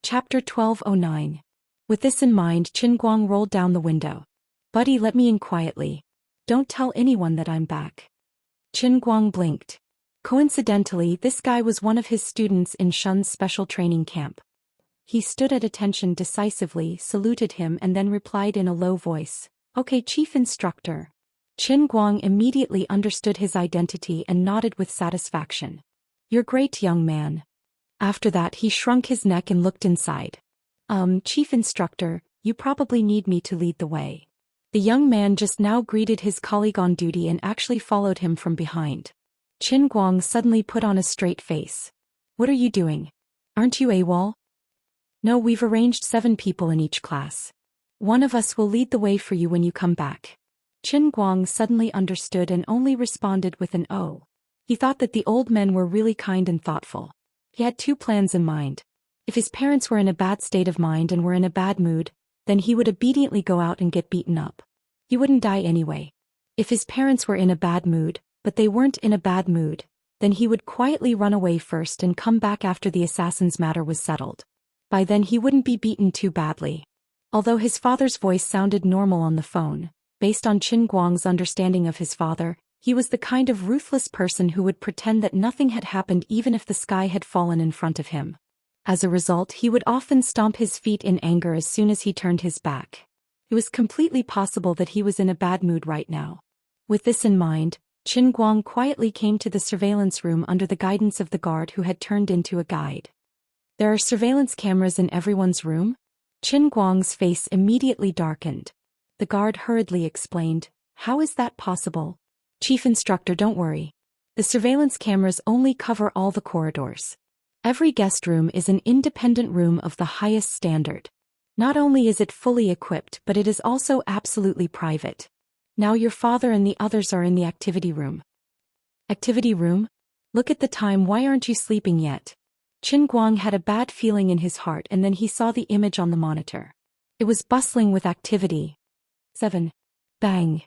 Chapter 1209. With this in mind, Qin Guang rolled down the window. Buddy, let me in quietly. Don't tell anyone that I'm back. Qin Guang blinked. Coincidentally, this guy was one of his students in Shun's special training camp. He stood at attention decisively, saluted him and then replied in a low voice, "Okay, Chief Instructor." Qin Guang immediately understood his identity and nodded with satisfaction. "You're great, young man." After that he shrunk his neck and looked inside. Chief Instructor, you probably need me to lead the way." The young man just now greeted his colleague on duty and actually followed him from behind. Qin Guang suddenly put on a straight face. "What are you doing? Aren't you AWOL?" "No, we've arranged 7 people in each class. One of us will lead the way for you when you come back." Qin Guang suddenly understood and only responded with an "oh." He thought that the old men were really kind and thoughtful. He had 2 plans in mind. If his parents were in a bad state of mind and were in a bad mood, then he would obediently go out and get beaten up. He wouldn't die anyway. If his parents were in a bad mood, but they weren't in a bad mood, then he would quietly run away first and come back after the assassin's matter was settled. By then he wouldn't be beaten too badly. Although his father's voice sounded normal on the phone, based on Qin Guang's understanding of his father, he was the kind of ruthless person who would pretend that nothing had happened even if the sky had fallen in front of him. As a result, he would often stomp his feet in anger as soon as he turned his back. It was completely possible that he was in a bad mood right now. With this in mind, Qin Guang quietly came to the surveillance room under the guidance of the guard who had turned into a guide. "There are surveillance cameras in everyone's room?" Qin Guang's face immediately darkened. The guard hurriedly explained, "How is that possible?" "Chief Instructor, don't worry. The surveillance cameras only cover all the corridors. Every guest room is an independent room of the highest standard. Not only is it fully equipped, but it is also absolutely private. Now your father and the others are in the activity room." "Activity room? Look at the time, why aren't you sleeping yet?" Qin Guang had a bad feeling in his heart and then he saw the image on the monitor. It was bustling with activity. 7. Bang.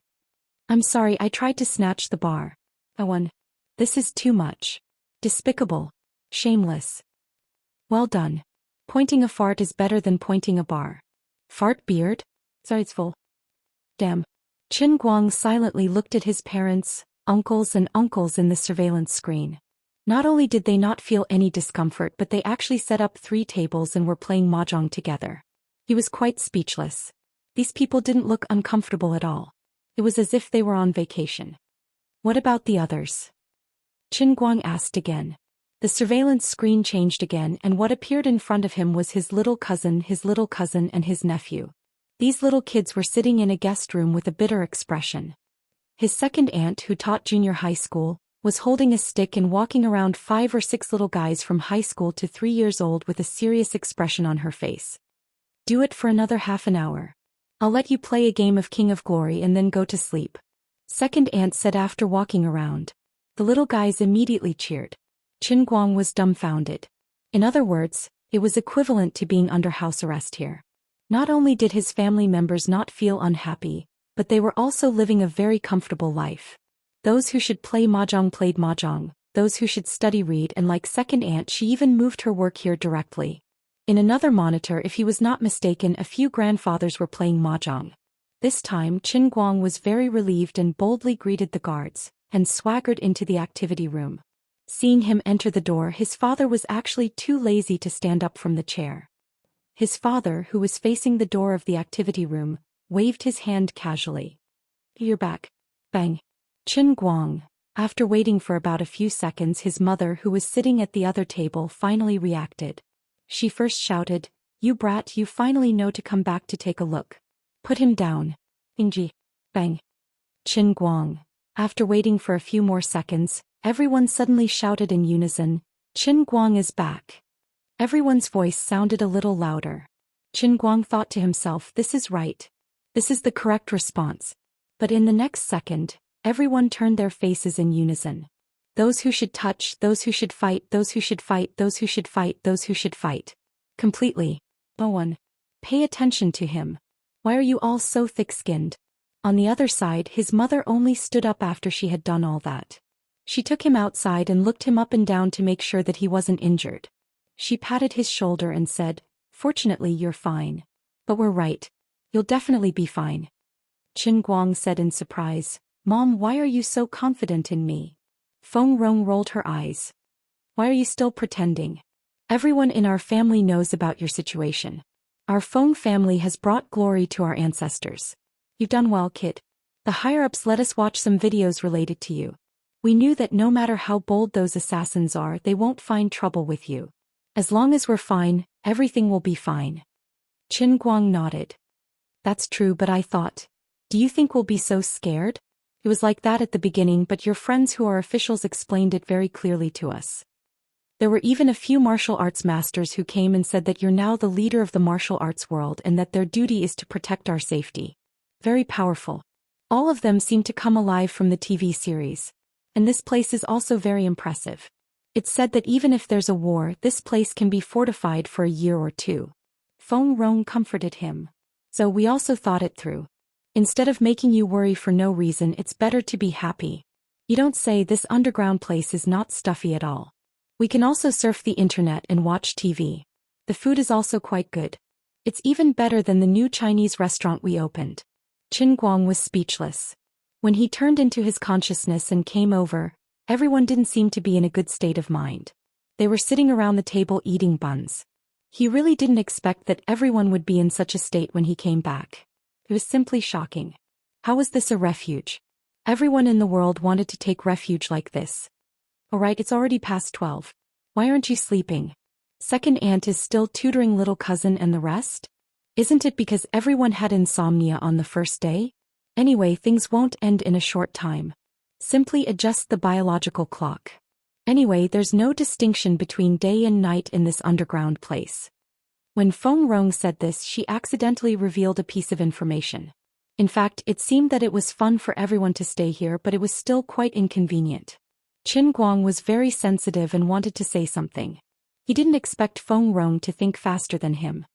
"I'm sorry, I tried to snatch the bar. I won. This is too much. Despicable. Shameless. Well done. Pointing a fart is better than pointing a bar. Fart beard? Sorry, it's full. Damn." Qin Guang silently looked at his parents, uncles in the surveillance screen. Not only did they not feel any discomfort, but they actually set up 3 tables and were playing mahjong together. He was quite speechless. These people didn't look uncomfortable at all. It was as if they were on vacation. "What about the others?" Qin Guang asked again. The surveillance screen changed again and what appeared in front of him was his little cousin, and his nephew. These little kids were sitting in a guest room with a bitter expression. His second aunt, who taught junior high school, was holding a stick and walking around 5 or 6 little guys from high school to 3 years old with a serious expression on her face. "Do it for another half an hour. I'll let you play a game of King of Glory and then go to sleep," second aunt said after walking around. The little guys immediately cheered. Qin Guang was dumbfounded. In other words, it was equivalent to being under house arrest here. Not only did his family members not feel unhappy, but they were also living a very comfortable life. Those who should play mahjong played mahjong, those who should study read, and like second aunt she even moved her work here directly. In another monitor, if he was not mistaken, a few grandfathers were playing mahjong. This time Qin Guang was very relieved and boldly greeted the guards, and swaggered into the activity room. Seeing him enter the door, his father was actually too lazy to stand up from the chair. His father, who was facing the door of the activity room, waved his hand casually. "You're back." Bang. Qin Guang. After waiting for about a few seconds, his mother, who was sitting at the other table, finally reacted. She first shouted, "You brat, you finally know to come back to take a look. Put him down." Ingji. Bang. Qin Guang. After waiting for a few more seconds, everyone suddenly shouted in unison, "Qin Guang is back." Everyone's voice sounded a little louder. Qin Guang thought to himself, this is right. This is the correct response. But in the next second, everyone turned their faces in unison. "Those who should touch, those who should fight, those who should fight, those who should fight, those who should fight." Completely. Bowen. Pay attention to him. Why are you all so thick-skinned? On the other side, his mother only stood up after she had done all that. She took him outside and looked him up and down to make sure that he wasn't injured. She patted his shoulder and said, Fortunately, you're fine. But we're right. You'll definitely be fine. Qin Guang said in surprise. Mom, why are you so confident in me? Feng Rong rolled her eyes. Why are you still pretending? Everyone in our family knows about your situation. Our Feng family has brought glory to our ancestors. You've done well, kid. The higher-ups let us watch some videos related to you. We knew that no matter how bold those assassins are, they won't find trouble with you. As long as we're fine, everything will be fine. Qin Guang nodded. That's true, but I thought, do you think we'll be so scared? It was like that at the beginning, but your friends who are officials explained it very clearly to us. There were even a few martial arts masters who came and said that you're now the leader of the martial arts world and that their duty is to protect our safety. Very powerful. All of them seem to come alive from the TV series. And this place is also very impressive. It's said that even if there's a war, this place can be fortified for a year or two. Feng Rong comforted him. So we also thought it through. Instead of making you worry for no reason, it's better to be happy. You don't say. This underground place is not stuffy at all. We can also surf the internet and watch TV. The food is also quite good. It's even better than the new Chinese restaurant we opened. Qin Guang was speechless. When he turned into his consciousness and came over, everyone didn't seem to be in a good state of mind. They were sitting around the table eating buns. He really didn't expect that everyone would be in such a state when he came back. It was simply shocking. How was this a refuge? Everyone in the world wanted to take refuge like this. Alright, it's already past 12. Why aren't you sleeping? Second aunt is still tutoring little cousin and the rest? Isn't it because everyone had insomnia on the first day? Anyway, things won't end in a short time. Simply adjust the biological clock. Anyway, there's no distinction between day and night in this underground place. When Feng Rong said this, she accidentally revealed a piece of information. In fact, it seemed that it was fun for everyone to stay here, but it was still quite inconvenient. Qin Guang was very sensitive and wanted to say something. He didn't expect Feng Rong to think faster than him.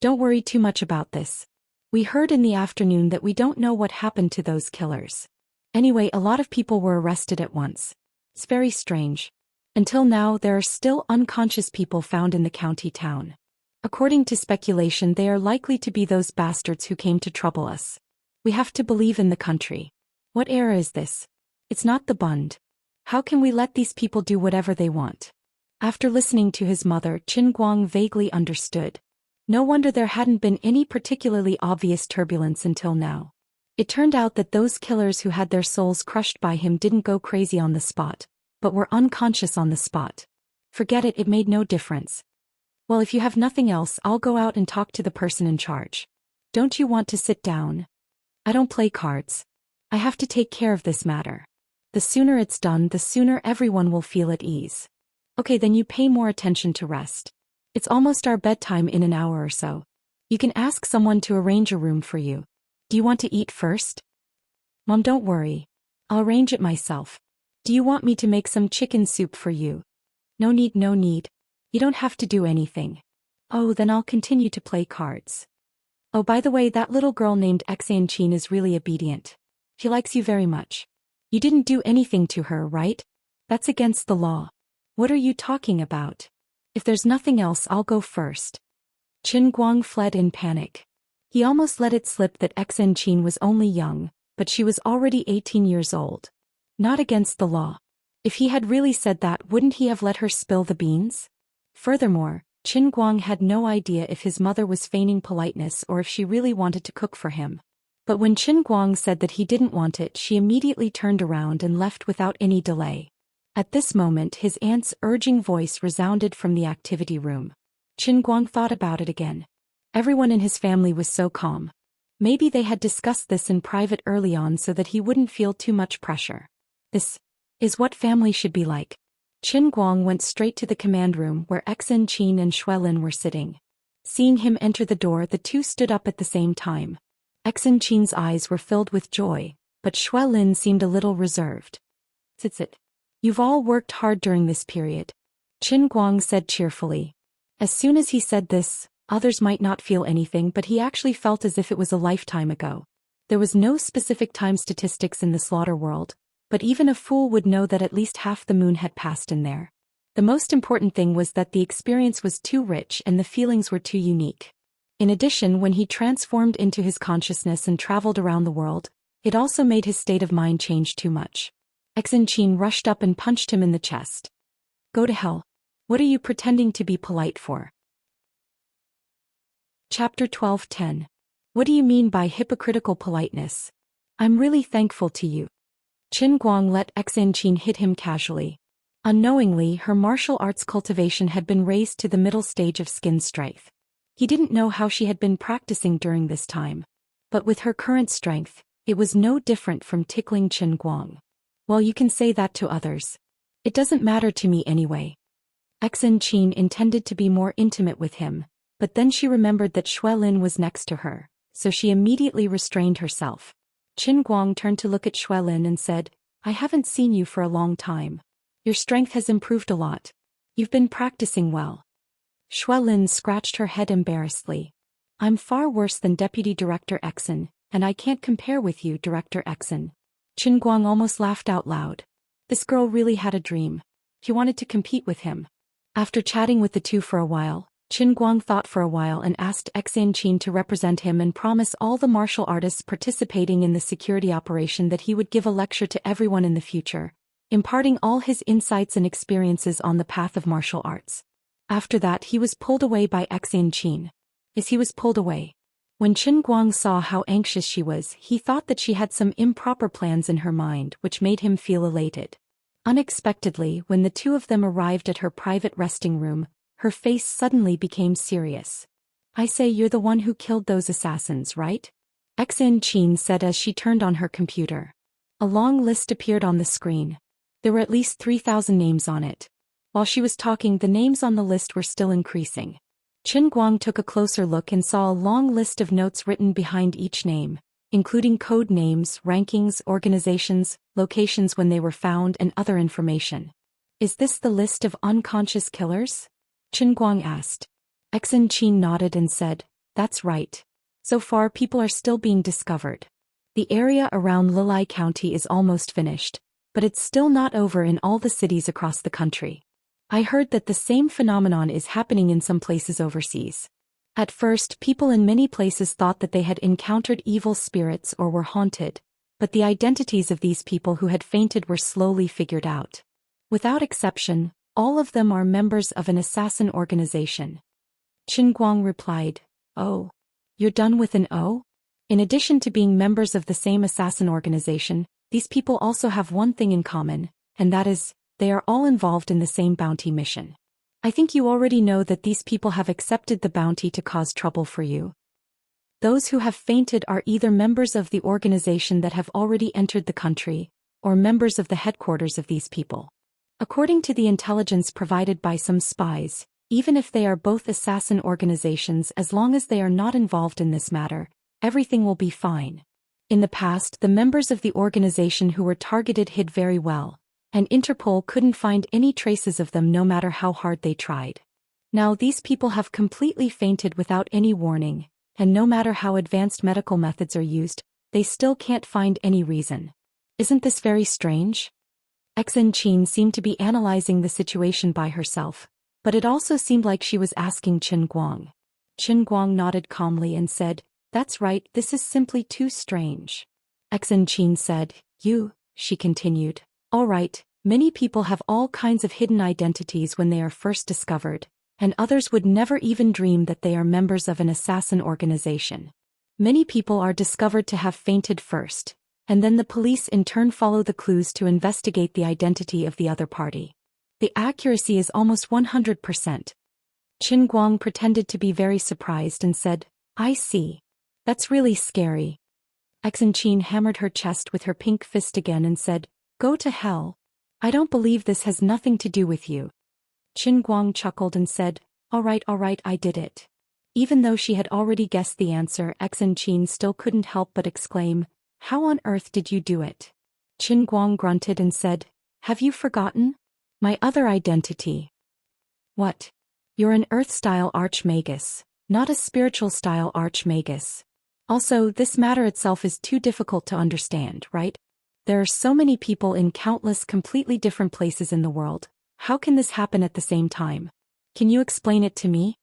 Don't worry too much about this. We heard in the afternoon that we don't know what happened to those killers. Anyway, a lot of people were arrested at once. It's very strange. Until now, there are still unconscious people found in the county town. According to speculation, they are likely to be those bastards who came to trouble us. We have to believe in the country. What era is this? It's not the Bund. How can we let these people do whatever they want? After listening to his mother, Qin Guang vaguely understood. No wonder there hadn't been any particularly obvious turbulence until now. It turned out that those killers who had their souls crushed by him didn't go crazy on the spot, but were unconscious on the spot. Forget it, it made no difference. Well, if you have nothing else, I'll go out and talk to the person in charge. Don't you want to sit down? I don't play cards. I have to take care of this matter. The sooner it's done, the sooner everyone will feel at ease. Okay, then you pay more attention to rest. It's almost our bedtime in an hour or so. You can ask someone to arrange a room for you. Do you want to eat first? Mom, don't worry. I'll arrange it myself. Do you want me to make some chicken soup for you? No need, no need. You don't have to do anything. Oh, then I'll continue to play cards. Oh, by the way, that little girl named Xianxia is really obedient. She likes you very much. You didn't do anything to her, right? That's against the law. What are you talking about? If there's nothing else, I'll go first. Qin Guang fled in panic. He almost let it slip that Xianxia was only young, but she was already 18 years old. Not against the law. If he had really said that, wouldn't he have let her spill the beans? Furthermore, Qin Guang had no idea if his mother was feigning politeness or if she really wanted to cook for him. But when Qin Guang said that he didn't want it, she immediately turned around and left without any delay. At this moment, his aunt's urging voice resounded from the activity room. Qin Guang thought about it again. Everyone in his family was so calm. Maybe they had discussed this in private early on so that he wouldn't feel too much pressure. This is what family should be like. Qin Guang went straight to the command room where Xianxia and Xuelin were sitting. Seeing him enter the door, the two stood up at the same time. Xianxia's eyes were filled with joy, but Xuelin seemed a little reserved. Sit. You've all worked hard during this period, Qin Guang said cheerfully. As soon as he said this, others might not feel anything, but he actually felt as if it was a lifetime ago. There was no specific time statistics in the slaughter world, but even a fool would know that at least half the moon had passed in there. The most important thing was that the experience was too rich and the feelings were too unique. In addition, when he transformed into his consciousness and traveled around the world, it also made his state of mind change too much. Xianxia rushed up and punched him in the chest. Go to hell. What are you pretending to be polite for? Chapter 12:10. What do you mean by hypocritical politeness? I'm really thankful to you. Qin Guang let Xianxia hit him casually. Unknowingly, her martial arts cultivation had been raised to the middle stage of skin strength. He didn't know how she had been practicing during this time. But with her current strength, it was no different from tickling Qin Guang. Well, you can say that to others. It doesn't matter to me anyway. Xianxia intended to be more intimate with him, but then she remembered that Xuelin was next to her, so she immediately restrained herself. Qin Guang turned to look at Xuelin and said, I haven't seen you for a long time. Your strength has improved a lot. You've been practicing well. Xuelin scratched her head embarrassedly. I'm far worse than Deputy Director Xen, and I can't compare with you, Director Xen. Qin Guang almost laughed out loud. This girl really had a dream. He wanted to compete with him. After chatting with the two for a while, Qin Guang thought for a while and asked Xianxia to represent him and promise all the martial artists participating in the security operation that he would give a lecture to everyone in the future, imparting all his insights and experiences on the path of martial arts. After that, he was pulled away by Xianxia. As he was pulled away, when Qin Guang saw how anxious she was, he thought that she had some improper plans in her mind, which made him feel elated. Unexpectedly, when the two of them arrived at her private resting room, her face suddenly became serious. I say, you're the one who killed those assassins, right? Xianxia said as she turned on her computer. A long list appeared on the screen. There were at least 3,000 names on it. While she was talking, the names on the list were still increasing. Qin Guang took a closer look and saw a long list of notes written behind each name, including code names, rankings, organizations, locations when they were found, and other information. Is this the list of unconscious killers? Qin Guang asked. Xianxia nodded and said, that's right. So far, people are still being discovered. The area around Lilai County is almost finished, but it's still not over in all the cities across the country. I heard that the same phenomenon is happening in some places overseas. At first, people in many places thought that they had encountered evil spirits or were haunted, but the identities of these people who had fainted were slowly figured out. Without exception, all of them are members of an assassin organization. Qin Guang replied, Oh. You're done with an O? In addition to being members of the same assassin organization, these people also have one thing in common, and that is, they are all involved in the same bounty mission. I think you already know that these people have accepted the bounty to cause trouble for you. Those who have fainted are either members of the organization that have already entered the country, or members of the headquarters of these people. According to the intelligence provided by some spies, even if they are both assassin organizations, as long as they are not involved in this matter, everything will be fine. In the past, the members of the organization who were targeted hid very well, and Interpol couldn't find any traces of them no matter how hard they tried. Now these people have completely fainted without any warning, and no matter how advanced medical methods are used, they still can't find any reason. Isn't this very strange? Xianxia seemed to be analyzing the situation by herself, but it also seemed like she was asking Qin Guang. Qin Guang nodded calmly and said, That's right, this is simply too strange. Xianxia said, she continued. All right, many people have all kinds of hidden identities when they are first discovered, and others would never even dream that they are members of an assassin organization. Many people are discovered to have fainted first, and then the police in turn follow the clues to investigate the identity of the other party. The accuracy is almost 100%. Qin Guang pretended to be very surprised and said, I see. That's really scary. Xianxia hammered her chest with her pink fist again and said, Go to hell. I don't believe this has nothing to do with you. Qin Guang chuckled and said, All right, I did it. Even though she had already guessed the answer, Xianxia still couldn't help but exclaim, How on earth did you do it? Qin Guang grunted and said, Have you forgotten? My other identity. What? You're an Earth-style archmagus, not a spiritual-style archmagus. Also, this matter itself is too difficult to understand, right? There are so many people in countless completely different places in the world. How can this happen at the same time? Can you explain it to me?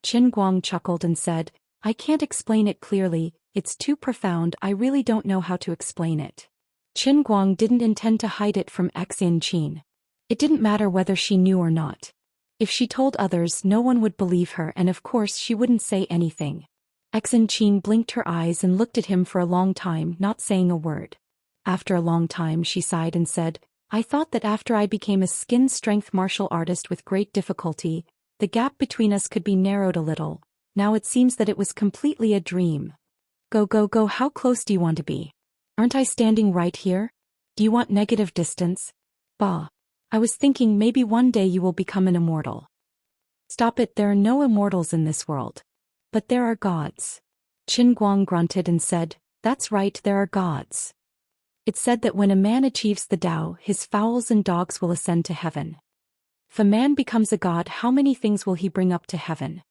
Qin Guang chuckled and said, I can't explain it clearly, it's too profound, I really don't know how to explain it. Qin Guang didn't intend to hide it from Xin Qin. It didn't matter whether she knew or not. If she told others, no one would believe her, and of course she wouldn't say anything. Xin Qin blinked her eyes and looked at him for a long time, not saying a word. After a long time she sighed and said, I thought that after I became a skin-strength martial artist with great difficulty, the gap between us could be narrowed a little. Now it seems that it was completely a dream. Go, how close do you want to be? Aren't I standing right here? Do you want negative distance? Bah. I was thinking maybe one day you will become an immortal. Stop it, there are no immortals in this world. But there are gods. Qin Guang grunted and said, That's right, there are gods. It's said that when a man achieves the Tao, his fowls and dogs will ascend to heaven. If a man becomes a god, how many things will he bring up to heaven?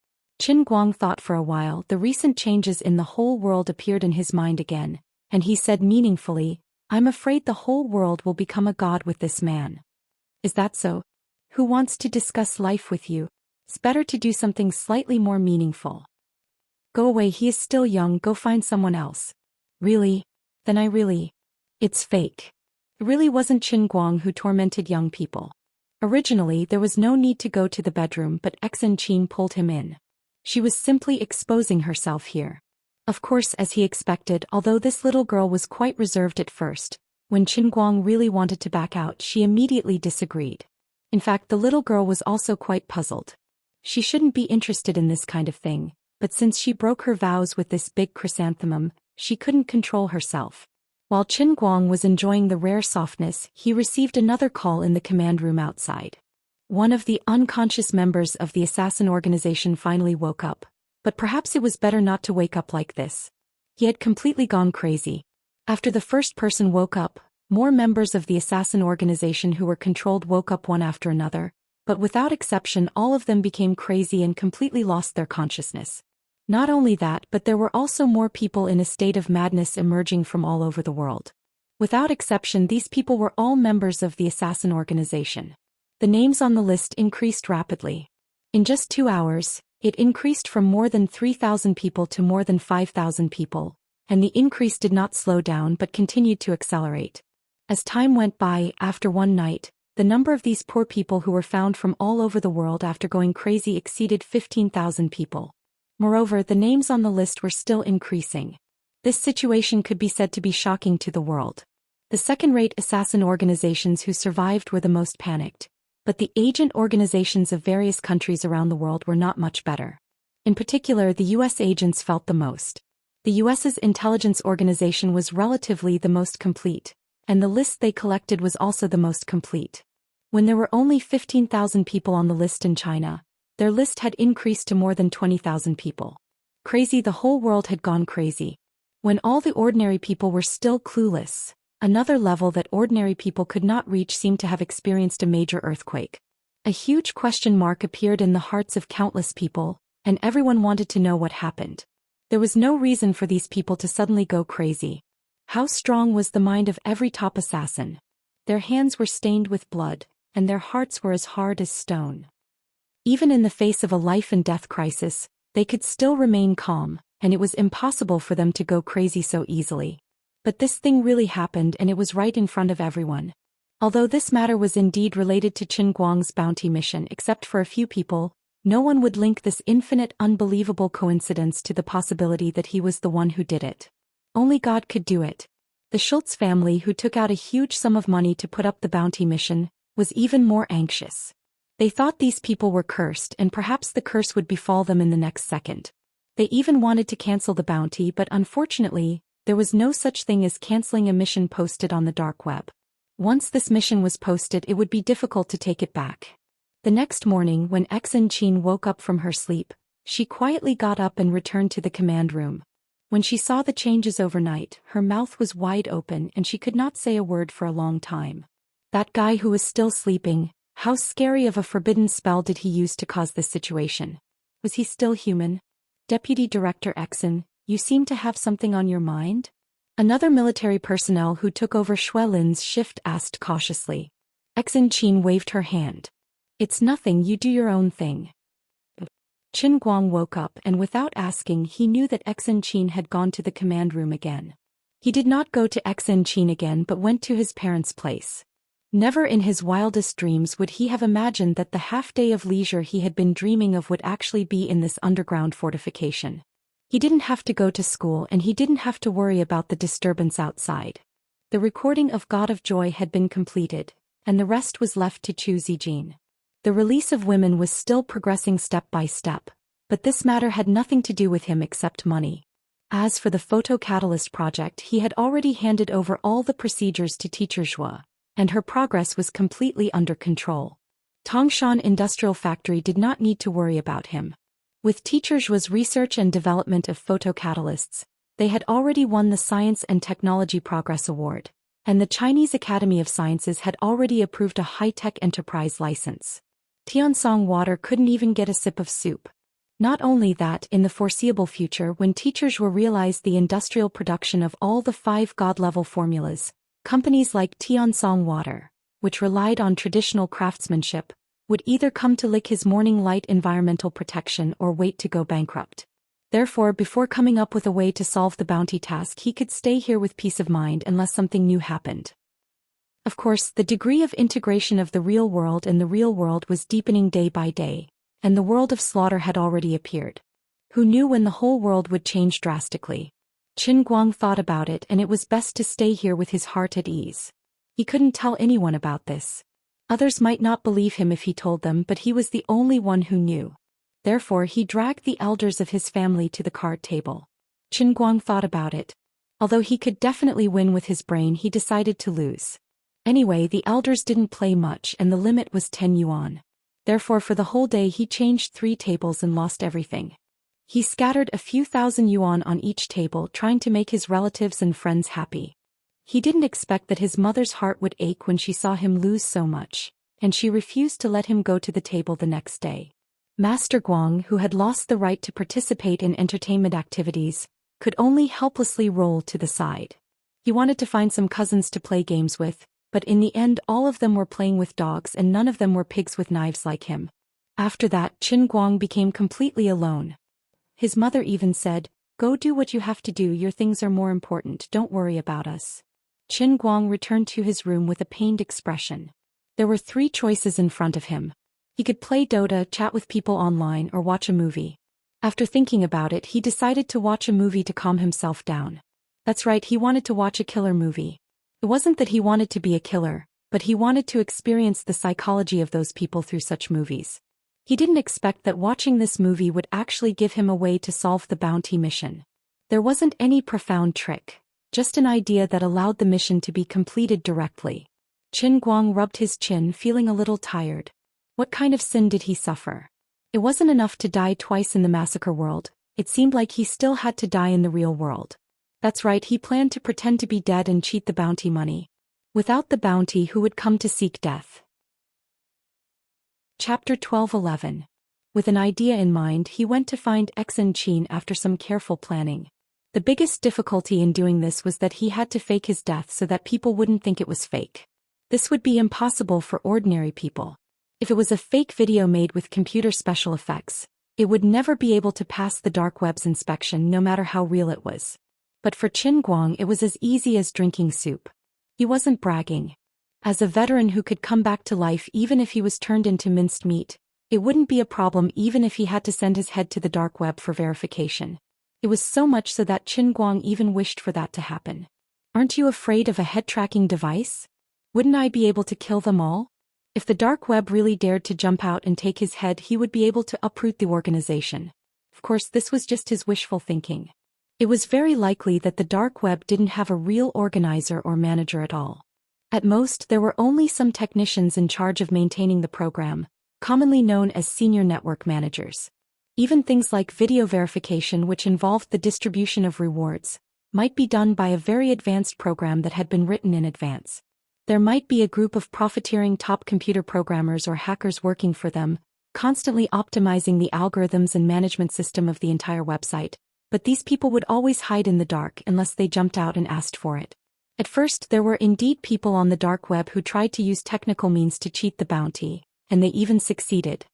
Qin Guang thought for a while. The recent changes in the whole world appeared in his mind again, and he said meaningfully, I'm afraid the whole world will become a god with this man. Is that so? Who wants to discuss life with you? It's better to do something slightly more meaningful. Go away, he is still young, go find someone else. Really? Then It's fake. It really wasn't Qin Guang who tormented young people. Originally there was no need to go to the bedroom, but Xin Qin pulled him in. She was simply exposing herself here. Of course, as he expected, although this little girl was quite reserved at first, when Qin Guang really wanted to back out, she immediately disagreed. In fact, the little girl was also quite puzzled. She shouldn't be interested in this kind of thing, but since she broke her vows with this big chrysanthemum, she couldn't control herself. While Qin Guang was enjoying the rare softness, he received another call in the command room outside. One of the unconscious members of the assassin organization finally woke up, but perhaps it was better not to wake up like this. He had completely gone crazy. After the first person woke up, more members of the assassin organization who were controlled woke up one after another, but without exception all of them became crazy and completely lost their consciousness. Not only that, but there were also more people in a state of madness emerging from all over the world. Without exception, these people were all members of the assassin organization. The names on the list increased rapidly. In just 2 hours, it increased from more than 3,000 people to more than 5,000 people, and the increase did not slow down but continued to accelerate. As time went by, after one night, the number of these poor people who were found from all over the world after going crazy exceeded 15,000 people. Moreover, the names on the list were still increasing. This situation could be said to be shocking to the world. The second-rate assassin organizations who survived were the most panicked, but the agent organizations of various countries around the world were not much better. In particular, the US agents felt the most. The US's intelligence organization was relatively the most complete, and the list they collected was also the most complete. When there were only 15,000 people on the list in China, their list had increased to more than 20,000 people. Crazy, the whole world had gone crazy. When all the ordinary people were still clueless, another level that ordinary people could not reach seemed to have experienced a major earthquake. A huge question mark appeared in the hearts of countless people, and everyone wanted to know what happened. There was no reason for these people to suddenly go crazy. How strong was the mind of every top assassin? Their hands were stained with blood, and their hearts were as hard as stone. Even in the face of a life-and-death crisis, they could still remain calm, and it was impossible for them to go crazy so easily. But this thing really happened, and it was right in front of everyone. Although this matter was indeed related to Qin Guang's bounty mission, except for a few people, no one would link this infinite, unbelievable coincidence to the possibility that he was the one who did it. Only God could do it. The Schultz family, who took out a huge sum of money to put up the bounty mission, was even more anxious. They thought these people were cursed, and perhaps the curse would befall them in the next second. They even wanted to cancel the bounty, but unfortunately, there was no such thing as canceling a mission posted on the dark web. Once this mission was posted, it would be difficult to take it back. The next morning, when Xin Qin woke up from her sleep, she quietly got up and returned to the command room. When she saw the changes overnight, her mouth was wide open and she could not say a word for a long time. That guy who was still sleeping, how scary of a forbidden spell did he use to cause this situation? Was he still human? Deputy Director Xin, you seem to have something on your mind? Another military personnel who took over Shui Lin's shift asked cautiously. Xin Qin waved her hand. It's nothing, you do your own thing. Qin Guang woke up and without asking he knew that Xianxia had gone to the command room again. He did not go to Xianxia again but went to his parents' place. Never in his wildest dreams would he have imagined that the half-day of leisure he had been dreaming of would actually be in this underground fortification. He didn't have to go to school and he didn't have to worry about the disturbance outside. The recording of God of Joy had been completed, and the rest was left to Zhou Xian. The release of women was still progressing step by step, but this matter had nothing to do with him except money. As for the photocatalyst project, he had already handed over all the procedures to teacher Zhou, and her progress was completely under control. Tangshan Industrial Factory did not need to worry about him. With teacher Zhuo's research and development of photocatalysts, they had already won the Science and Technology Progress Award, and the Chinese Academy of Sciences had already approved a high-tech enterprise license. Tiansong Water couldn't even get a sip of soup. Not only that, in the foreseeable future when teachers will realize the industrial production of all the 5 god-level formulas, companies like Tiansong Water, which relied on traditional craftsmanship, would either come to lick his morning light environmental protection or wait to go bankrupt. Therefore, before coming up with a way to solve the bounty task, he could stay here with peace of mind unless something new happened. Of course, the degree of integration of the real world and the real world was deepening day by day, and the world of slaughter had already appeared. Who knew when the whole world would change drastically? Qin Guang thought about it, and it was best to stay here with his heart at ease. He couldn't tell anyone about this. Others might not believe him if he told them, but he was the only one who knew. Therefore he dragged the elders of his family to the card table. Qin Guang thought about it. Although he could definitely win with his brain, he decided to lose. Anyway, the elders didn't play much and the limit was 10 yuan. Therefore for the whole day he changed 3 tables and lost everything. He scattered a few thousand yuan on each table, trying to make his relatives and friends happy. He didn't expect that his mother's heart would ache when she saw him lose so much, and she refused to let him go to the table the next day. Master Guang, who had lost the right to participate in entertainment activities, could only helplessly roll to the side. He wanted to find some cousins to play games with, but in the end all of them were playing with dogs and none of them were pigs with knives like him. After that, Qin Guang became completely alone. His mother even said, "Go do what you have to do, your things are more important, don't worry about us." Qin Guang returned to his room with a pained expression. There were 3 choices in front of him. He could play Dota, chat with people online, or watch a movie. After thinking about it, he decided to watch a movie to calm himself down. That's right, he wanted to watch a killer movie. It wasn't that he wanted to be a killer, but he wanted to experience the psychology of those people through such movies. He didn't expect that watching this movie would actually give him a way to solve the bounty mission. There wasn't any profound trick, just an idea that allowed the mission to be completed directly. Qin Guang rubbed his chin, feeling a little tired. What kind of sin did he suffer? It wasn't enough to die twice in the massacre world, it seemed like he still had to die in the real world. That's right, he planned to pretend to be dead and cheat the bounty money. Without the bounty, who would come to seek death? Chapter 12:11. With an idea in mind, he went to find Xianxia after some careful planning. The biggest difficulty in doing this was that he had to fake his death so that people wouldn't think it was fake. This would be impossible for ordinary people. If it was a fake video made with computer special effects, it would never be able to pass the dark web's inspection no matter how real it was. But for Qin Guang it was as easy as drinking soup. He wasn't bragging. As a veteran who could come back to life even if he was turned into minced meat, it wouldn't be a problem even if he had to send his head to the dark web for verification. It was so much so that Qin Guang even wished for that to happen. Aren't you afraid of a head-tracking device? Wouldn't I be able to kill them all? If the dark web really dared to jump out and take his head, he would be able to uproot the organization. Of course, this was just his wishful thinking. It was very likely that the dark web didn't have a real organizer or manager at all. At most, there were only some technicians in charge of maintaining the program, commonly known as senior network managers. Even things like video verification, which involved the distribution of rewards, might be done by a very advanced program that had been written in advance. There might be a group of profiteering top computer programmers or hackers working for them, constantly optimizing the algorithms and management system of the entire website, but these people would always hide in the dark unless they jumped out and asked for it. At first there were indeed people on the dark web who tried to use technical means to cheat the bounty, and they even succeeded.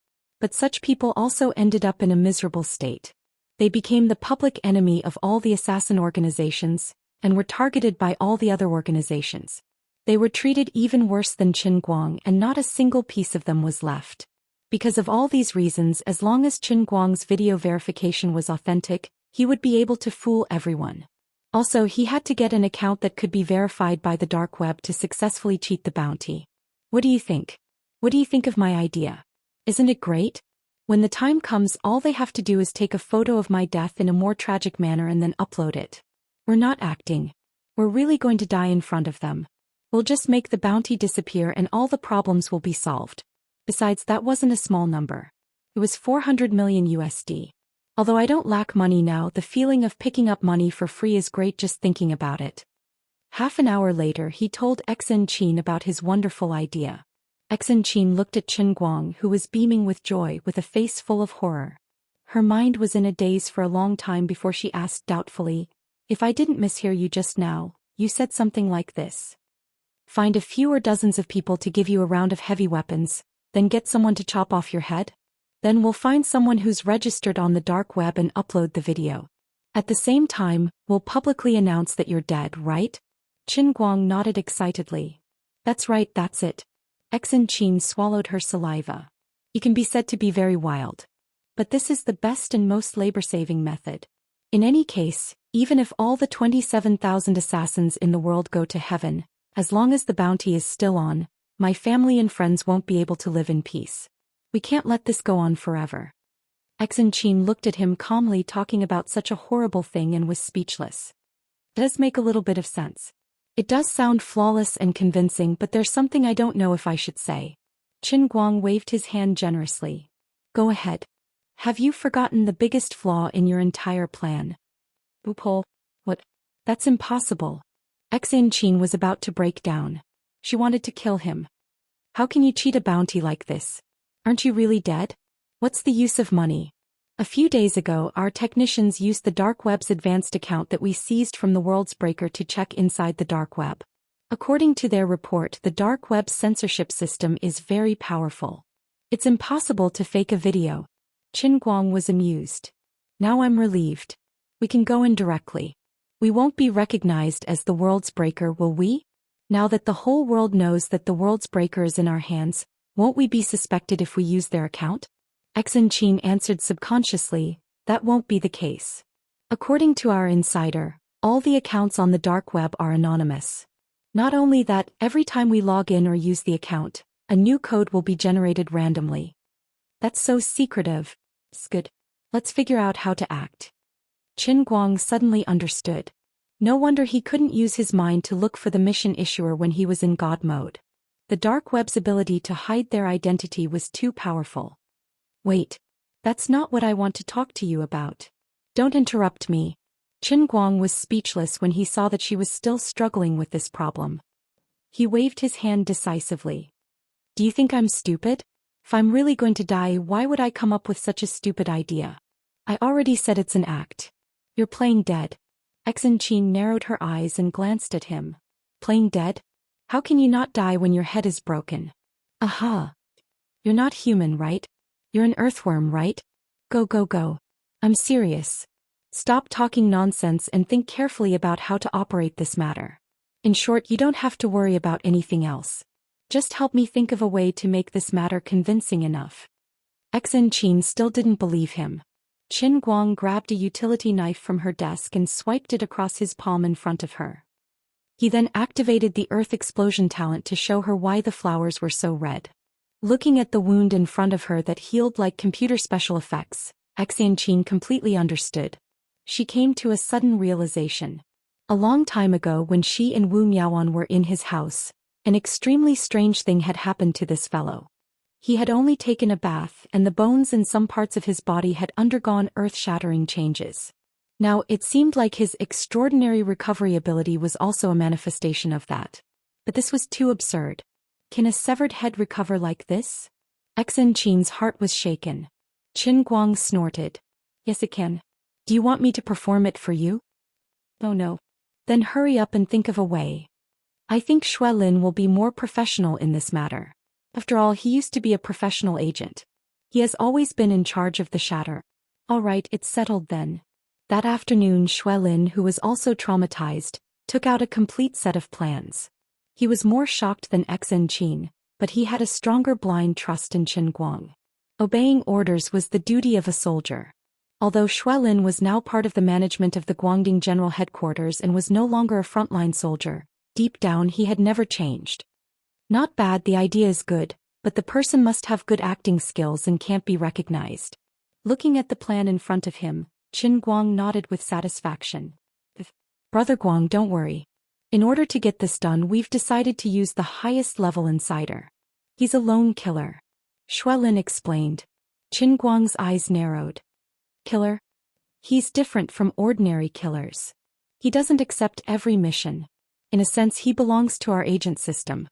But such people also ended up in a miserable state. They became the public enemy of all the assassin organizations, and were targeted by all the other organizations. They were treated even worse than Qin Guang, and not a single piece of them was left. Because of all these reasons, as long as Qin Guang's video verification was authentic, he would be able to fool everyone. Also, he had to get an account that could be verified by the dark web to successfully cheat the bounty. What do you think? What do you think of my idea? Isn't it great? When the time comes, all they have to do is take a photo of my death in a more tragic manner and then upload it. We're not acting. We're really going to die in front of them. We'll just make the bounty disappear and all the problems will be solved. Besides, that wasn't a small number. It was 400 million USD. Although I don't lack money now, the feeling of picking up money for free is great just thinking about it. Half an hour later, he told Xianxia about his wonderful idea. Xianxia looked at Qin Guang, who was beaming with joy with a face full of horror. Her mind was in a daze for a long time before she asked doubtfully, "If I didn't mishear you just now, you said something like this. Find a few or dozens of people to give you a round of heavy weapons, then get someone to chop off your head? Then we'll find someone who's registered on the dark web and upload the video. At the same time, we'll publicly announce that you're dead, right?" Qin Guang nodded excitedly. "That's right, that's it." Xianxia swallowed her saliva. "You can be said to be very wild. But this is the best and most labor-saving method. In any case, even if all the 27,000 assassins in the world go to heaven, as long as the bounty is still on, my family and friends won't be able to live in peace. We can't let this go on forever." Xianxia looked at him calmly, talking about such a horrible thing, and was speechless. It does make a little bit of sense. It does sound flawless and convincing, but there's something I don't know if I should say. Qin Guang waved his hand generously. "Go ahead. Have you forgotten the biggest flaw in your entire plan?" "Bupol. What? That's impossible." Xianxia was about to break down. She wanted to kill him. "How can you cheat a bounty like this? Aren't you really dead? What's the use of money?" "A few days ago, our technicians used the dark web's advanced account that we seized from the world's breaker to check inside the dark web. According to their report, the dark web's censorship system is very powerful. It's impossible to fake a video." Qin Guang was amused. "Now I'm relieved. We can go in directly. We won't be recognized as the world's breaker, will we? Now that the whole world knows that the world's breaker is in our hands, won't we be suspected if we use their account?" Xianxia answered subconsciously, "That won't be the case. According to our insider, all the accounts on the dark web are anonymous. Not only that, every time we log in or use the account, a new code will be generated randomly." "That's so secretive." "Good. Let's figure out how to act." Qin Guang suddenly understood. No wonder he couldn't use his mind to look for the mission issuer when he was in God mode. The dark web's ability to hide their identity was too powerful. "Wait. That's not what I want to talk to you about. Don't interrupt me." Qin Guang was speechless when he saw that she was still struggling with this problem. He waved his hand decisively. "Do you think I'm stupid? If I'm really going to die, why would I come up with such a stupid idea? I already said it's an act. You're playing dead." Xianxia narrowed her eyes and glanced at him. "Playing dead? How can you not die when your head is broken?" "Aha. You're not human, right? You're an earthworm, right? Go. I'm serious. Stop talking nonsense and think carefully about how to operate this matter. In short, you don't have to worry about anything else. Just help me think of a way to make this matter convincing enough." Xianxia still didn't believe him. Qin Guang grabbed a utility knife from her desk and swiped it across his palm in front of her. He then activated the earth explosion talent to show her why the flowers were so red. Looking at the wound in front of her that healed like computer special effects, Xianxia completely understood. She came to a sudden realization. A long time ago, when she and Wu Miaoan were in his house, an extremely strange thing had happened to this fellow. He had only taken a bath, and the bones in some parts of his body had undergone earth-shattering changes. Now, it seemed like his extraordinary recovery ability was also a manifestation of that. But this was too absurd. Can a severed head recover like this? Xianxia's heart was shaken. Qin Guang snorted. "Yes, it can. Do you want me to perform it for you?" "Oh no. Then hurry up and think of a way. I think Xuelin will be more professional in this matter." After all, he used to be a professional agent. He has always been in charge of the shatter. All right, it's settled then. That afternoon, Xuelin, who was also traumatized, took out a complete set of plans. He was more shocked than Xen Qin, but he had a stronger blind trust in Qin Guang. Obeying orders was the duty of a soldier. Although Xuelin was now part of the management of the Guangding General Headquarters and was no longer a frontline soldier, deep down he had never changed. Not bad, the idea is good, but the person must have good acting skills and can't be recognized. Looking at the plan in front of him, Qin Guang nodded with satisfaction. Brother Guang, don't worry. In order to get this done, we've decided to use the highest level insider. He's a lone killer. Xuelin explained. Qin Guang's eyes narrowed. Killer? He's different from ordinary killers. He doesn't accept every mission. In a sense, he belongs to our agent system.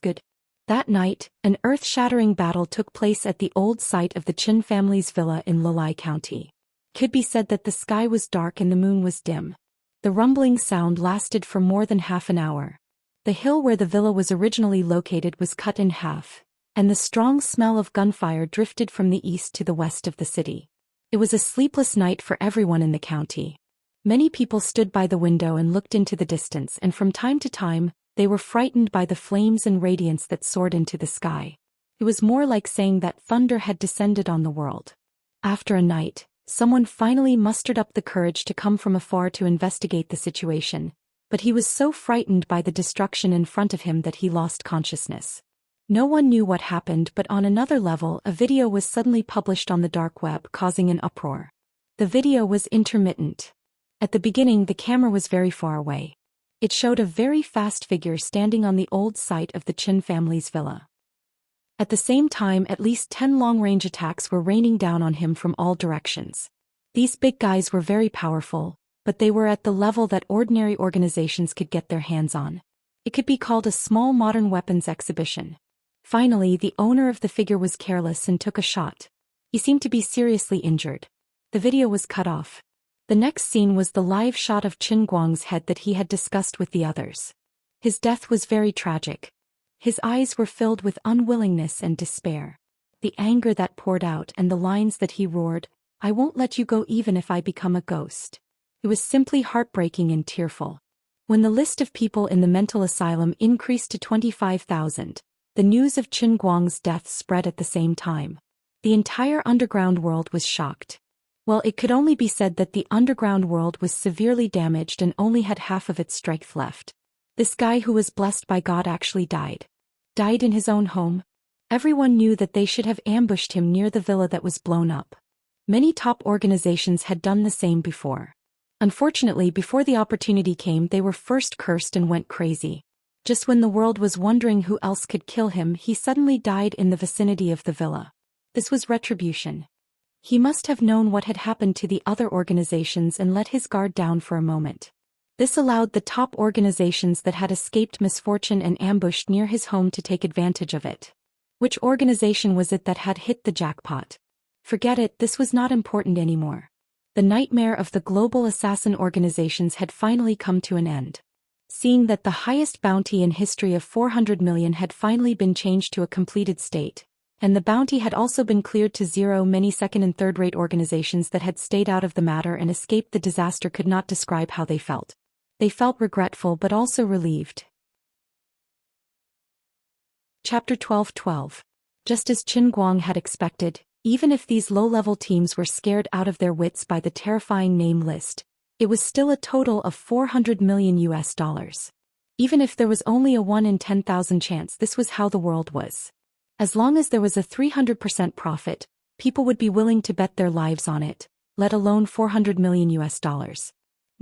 Good. That night, an earth-shattering battle took place at the old site of the Qin family's villa in Lilai County. Could be said that the sky was dark and the moon was dim. The rumbling sound lasted for more than half an hour. The hill where the villa was originally located was cut in half, and the strong smell of gunfire drifted from the east to the west of the city. It was a sleepless night for everyone in the county. Many people stood by the window and looked into the distance, and from time to time, they were frightened by the flames and radiance that soared into the sky. It was more like saying that thunder had descended on the world. After a night, someone finally mustered up the courage to come from afar to investigate the situation, but he was so frightened by the destruction in front of him that he lost consciousness. No one knew what happened, but on another level, a video was suddenly published on the dark web, causing an uproar. The video was intermittent. At the beginning, the camera was very far away. It showed a very fast figure standing on the old site of the Qin family's villa. At the same time, at least 10 long-range attacks were raining down on him from all directions. These big guys were very powerful, but they were at the level that ordinary organizations could get their hands on. It could be called a small modern weapons exhibition. Finally, the owner of the figure was careless and took a shot. He seemed to be seriously injured. The video was cut off. The next scene was the live shot of Qin Guang's head that he had discussed with the others. His death was very tragic. His eyes were filled with unwillingness and despair. The anger that poured out and the lines that he roared, "I won't let you go even if I become a ghost." It was simply heartbreaking and tearful. When the list of people in the mental asylum increased to 25,000, the news of Qin Guang's death spread at the same time. The entire underground world was shocked. Well, it could only be said that the underground world was severely damaged and only had half of its strength left. This guy who was blessed by God actually died. Died in his own home? Everyone knew that they should have ambushed him near the villa that was blown up. Many top organizations had done the same before. Unfortunately, before the opportunity came, they were first cursed and went crazy. Just when the world was wondering who else could kill him, he suddenly died in the vicinity of the villa. This was retribution. He must have known what had happened to the other organizations and let his guard down for a moment. This allowed the top organizations that had escaped misfortune and ambushed near his home to take advantage of it. Which organization was it that had hit the jackpot? Forget it, this was not important anymore. The nightmare of the global assassin organizations had finally come to an end. Seeing that the highest bounty in history of 400 million had finally been changed to a completed state, and the bounty had also been cleared to zero, many second and third-rate organizations that had stayed out of the matter and escaped the disaster could not describe how they felt. They felt regretful but also relieved. Chapter 12:12. Just as Qin Guang had expected, even if these low-level teams were scared out of their wits by the terrifying name list, it was still a total of $400 million. Even if there was only a 1 in 10,000 chance, this was how the world was. As long as there was a 300% profit, people would be willing to bet their lives on it, let alone $400 million.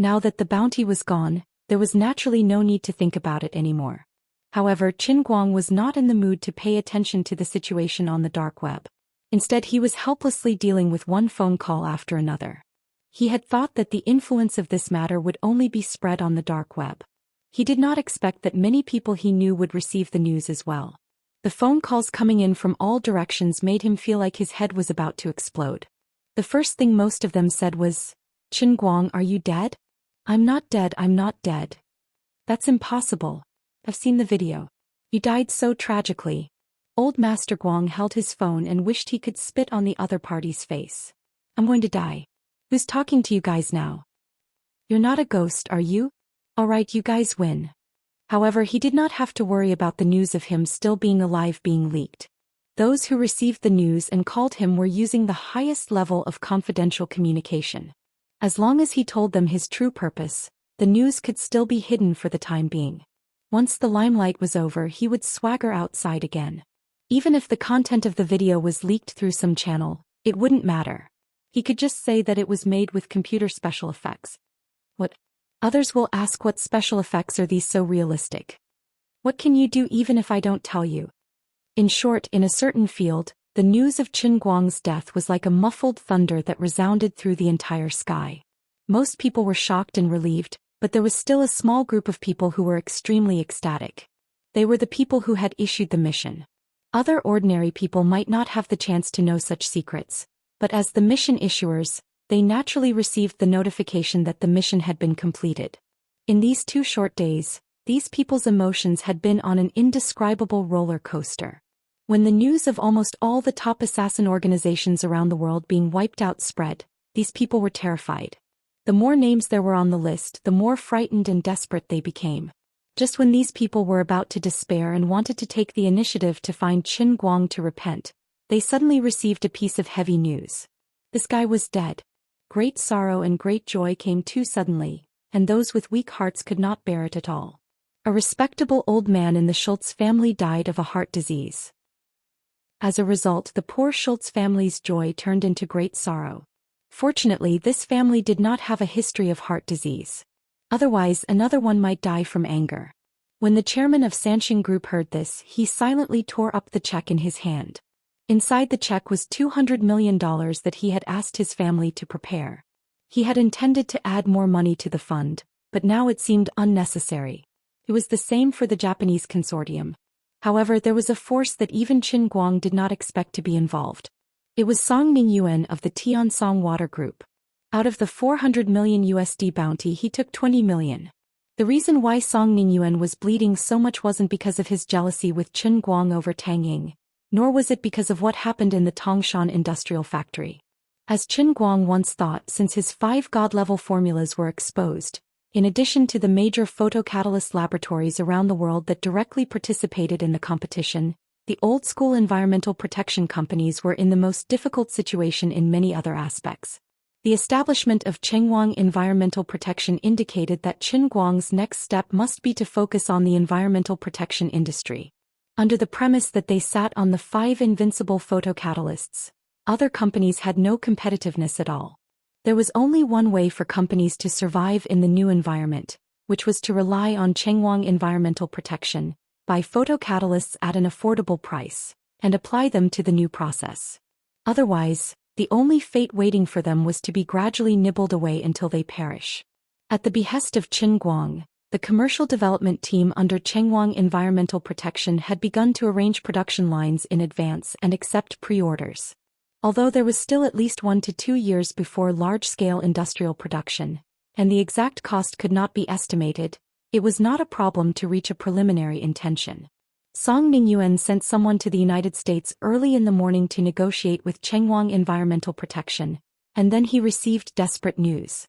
Now that the bounty was gone, there was naturally no need to think about it anymore. However, Qin Guang was not in the mood to pay attention to the situation on the dark web. Instead, he was helplessly dealing with one phone call after another. He had thought that the influence of this matter would only be spread on the dark web. He did not expect that many people he knew would receive the news as well. The phone calls coming in from all directions made him feel like his head was about to explode. The first thing most of them said was, "Qin Guang, are you dead?" "I'm not dead, I'm not dead." "That's impossible. I've seen the video. You died so tragically." Old Master Guang held his phone and wished he could spit on the other party's face. I'm going to die. Who's talking to you guys now? You're not a ghost, are you? Alright, you guys win. However, he did not have to worry about the news of him still being alive being leaked. Those who received the news and called him were using the highest level of confidential communication. As long as he told them his true purpose, the news could still be hidden for the time being. Once the limelight was over, he would swagger outside again. Even if the content of the video was leaked through some channel, it wouldn't matter. He could just say that it was made with computer special effects. What? Others will ask, what special effects are these so realistic? What can you do even if I don't tell you? In short, in a certain field, the news of Qin Guang's death was like a muffled thunder that resounded through the entire sky. Most people were shocked and relieved, but there was still a small group of people who were extremely ecstatic. They were the people who had issued the mission. Other ordinary people might not have the chance to know such secrets, but as the mission issuers, they naturally received the notification that the mission had been completed. In these 2 short days, these people's emotions had been on an indescribable roller coaster. When the news of almost all the top assassin organizations around the world being wiped out spread, these people were terrified. The more names there were on the list, the more frightened and desperate they became. Just when these people were about to despair and wanted to take the initiative to find Qin Guang to repent, they suddenly received a piece of heavy news. This guy was dead. Great sorrow and great joy came too suddenly, and those with weak hearts could not bear it at all. A respectable old man in the Schultz family died of a heart disease. As a result, the poor Schultz family's joy turned into great sorrow. Fortunately, this family did not have a history of heart disease. Otherwise, another one might die from anger. When the chairman of Xianxia Group heard this, he silently tore up the check in his hand. Inside the check was $200 million that he had asked his family to prepare. He had intended to add more money to the fund, but now it seemed unnecessary. It was the same for the Japanese consortium. However, there was a force that even Qin Guang did not expect to be involved. It was Song Mingyuan of the Tiansong Water Group. Out of the $400 million USD bounty, he took $20 million. The reason why Song Mingyuan was bleeding so much wasn't because of his jealousy with Qin Guang over Tang Ying, nor was it because of what happened in the Tangshan industrial factory. As Qin Guang once thought, since his 5 god-level formulas were exposed, in addition to the major photocatalyst laboratories around the world that directly participated in the competition, the old-school environmental protection companies were in the most difficult situation in many other aspects. The establishment of Chenghuang Environmental Protection indicated that Qin Guang's next step must be to focus on the environmental protection industry. Under the premise that they sat on the 5 invincible photocatalysts, other companies had no competitiveness at all. There was only one way for companies to survive in the new environment, which was to rely on Chenghuang Environmental Protection, buy photocatalysts at an affordable price, and apply them to the new process. Otherwise, the only fate waiting for them was to be gradually nibbled away until they perish. At the behest of Qin Guang, the commercial development team under Chenghuang Environmental Protection had begun to arrange production lines in advance and accept pre-orders. Although there was still at least 1 to 2 years before large-scale industrial production, and the exact cost could not be estimated, it was not a problem to reach a preliminary intention. Song Mingyuan sent someone to the United States early in the morning to negotiate with Chenghuang Environmental Protection, and then he received desperate news.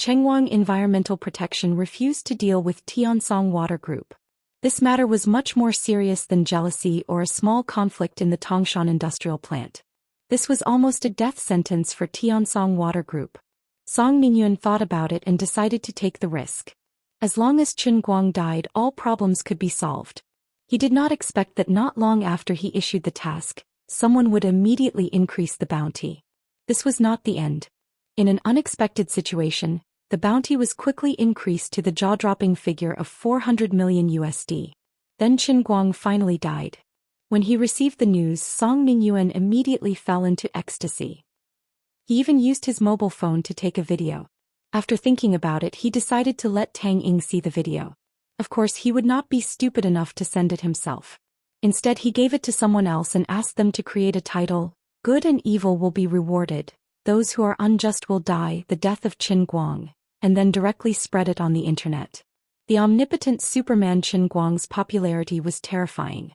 Chenghuang Environmental Protection refused to deal with Tiansong Water Group. This matter was much more serious than jealousy or a small conflict in the Tangshan industrial plant. This was almost a death sentence for Tiansong Water Group. Song Mingyuan thought about it and decided to take the risk. As long as Qin Guang died, all problems could be solved. He did not expect that not long after he issued the task, someone would immediately increase the bounty. This was not the end. In an unexpected situation, the bounty was quickly increased to the jaw-dropping figure of 400 million USD. Then Qin Guang finally died. When he received the news, Song Mingyuan immediately fell into ecstasy. He even used his mobile phone to take a video. After thinking about it, he decided to let Tang Ying see the video. Of course, he would not be stupid enough to send it himself. Instead, he gave it to someone else and asked them to create a title, "Good and Evil Will Be Rewarded, Those Who Are Unjust Will Die, The Death of Qin Guang," and then directly spread it on the internet. The omnipotent Superman Qin Guang's popularity was terrifying.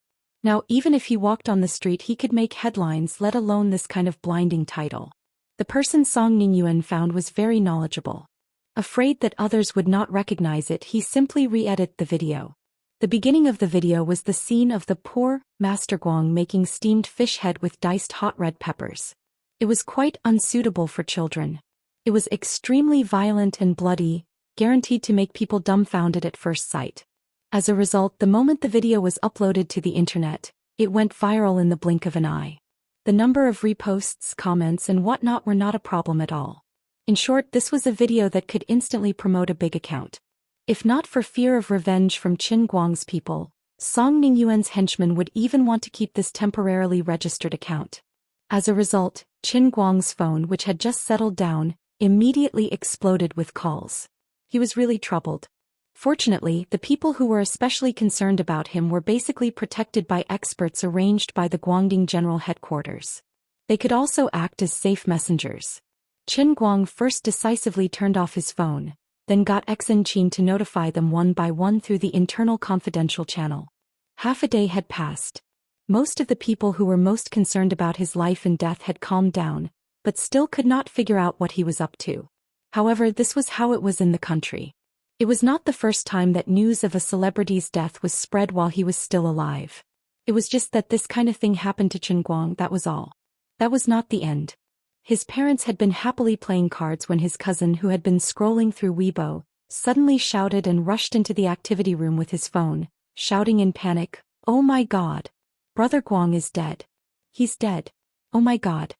Now, even if he walked on the street, he could make headlines, let alone this kind of blinding title. The person Song Ningyuan found was very knowledgeable. Afraid that others would not recognize it, he simply re-edited the video. The beginning of the video was the scene of the poor Master Guang making steamed fish head with diced hot red peppers. It was quite unsuitable for children. It was extremely violent and bloody, guaranteed to make people dumbfounded at first sight. As a result, the moment the video was uploaded to the internet, it went viral in the blink of an eye. The number of reposts, comments, and whatnot were not a problem at all. In short, this was a video that could instantly promote a big account. If not for fear of revenge from Qin Guang's people, Song Ningyuan's henchmen would even want to keep this temporarily registered account. As a result, Qin Guang's phone, which had just settled down, immediately exploded with calls. He was really troubled. Fortunately, the people who were especially concerned about him were basically protected by experts arranged by the Guangding General Headquarters. They could also act as safe messengers. Qin Guang first decisively turned off his phone, then got Xen Qin to notify them one by one through the internal confidential channel. Half a day had passed. Most of the people who were most concerned about his life and death had calmed down, but still could not figure out what he was up to. However, this was how it was in the country. It was not the first time that news of a celebrity's death was spread while he was still alive. It was just that this kind of thing happened to Qin Guang, that was all. That was not the end. His parents had been happily playing cards when his cousin, who had been scrolling through Weibo, suddenly shouted and rushed into the activity room with his phone, shouting in panic, "Oh my God! Brother Guang is dead. He's dead. Oh my God."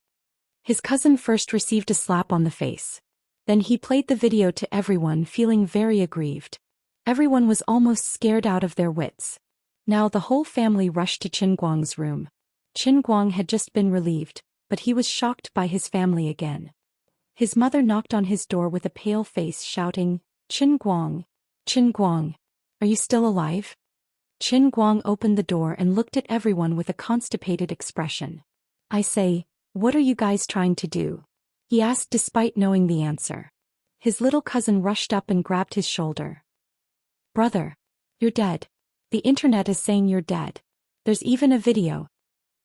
His cousin first received a slap on the face. Then he played the video to everyone, feeling very aggrieved. Everyone was almost scared out of their wits. Now the whole family rushed to Qin Guang's room. Qin Guang had just been relieved, but he was shocked by his family again. His mother knocked on his door with a pale face, shouting, Qin Guang, are you still alive?" Qin Guang opened the door and looked at everyone with a constipated expression. "I say, what are you guys trying to do?" he asked despite knowing the answer. His little cousin rushed up and grabbed his shoulder. "Brother, you're dead. The internet is saying you're dead. There's even a video."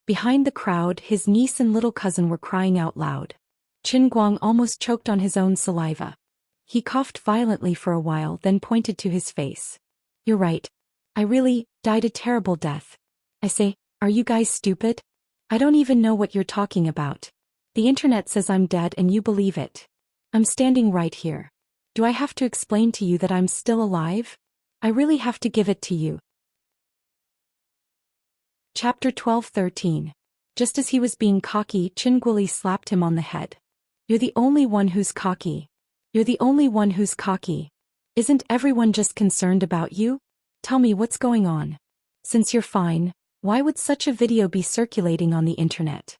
Behind the crowd, his niece and little cousin were crying out loud. Qin Guang almost choked on his own saliva. He coughed violently for a while, then pointed to his face. "You're right. I really died a terrible death. I say, are you guys stupid? I don't even know what you're talking about. The internet says I'm dead and you believe it. I'm standing right here. Do I have to explain to you that I'm still alive? I really have to give it to you." Chapter 12-13. Just as he was being cocky, Qin Guoli slapped him on the head. "You're the only one who's cocky. You're the only one who's cocky. Isn't everyone just concerned about you? Tell me what's going on. Since you're fine, why would such a video be circulating on the internet?"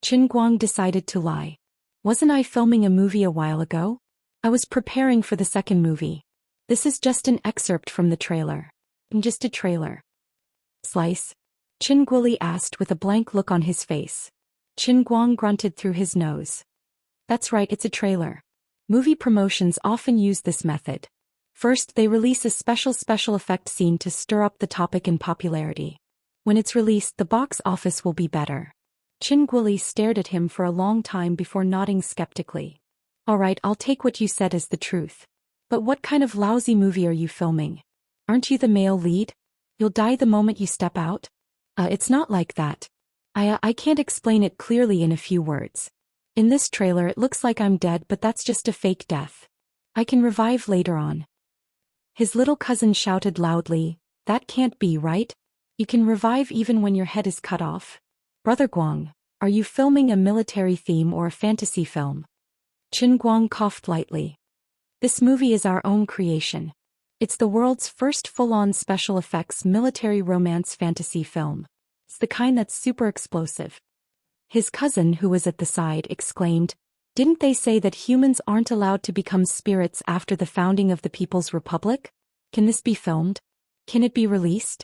Qin Guang decided to lie. "Wasn't I filming a movie a while ago? I was preparing for the second movie. This is just an excerpt from the trailer. Just a trailer." "Slice?" Qin Guoli asked with a blank look on his face. Qin Guang grunted through his nose. "That's right, it's a trailer. Movie promotions often use this method. First, they release a special effect scene to stir up the topic in popularity. When it's released, the box office will be better." Qin Guoli stared at him for a long time before nodding skeptically. "All right, I'll take what you said as the truth. But what kind of lousy movie are you filming? Aren't you the male lead? You'll die the moment you step out?" It's not like that. I can't explain it clearly in a few words. In this trailer it looks like I'm dead, but that's just a fake death. I can revive later on." His little cousin shouted loudly, "That can't be right. You can revive even when your head is cut off. Brother Guang, are you filming a military theme or a fantasy film?" Qin Guang coughed lightly. "This movie is our own creation. It's the world's first full-on special effects military romance fantasy film. It's the kind that's super explosive." His cousin, who was at the side, exclaimed, "Didn't they say that humans aren't allowed to become spirits after the founding of the People's Republic? Can this be filmed? Can it be released?"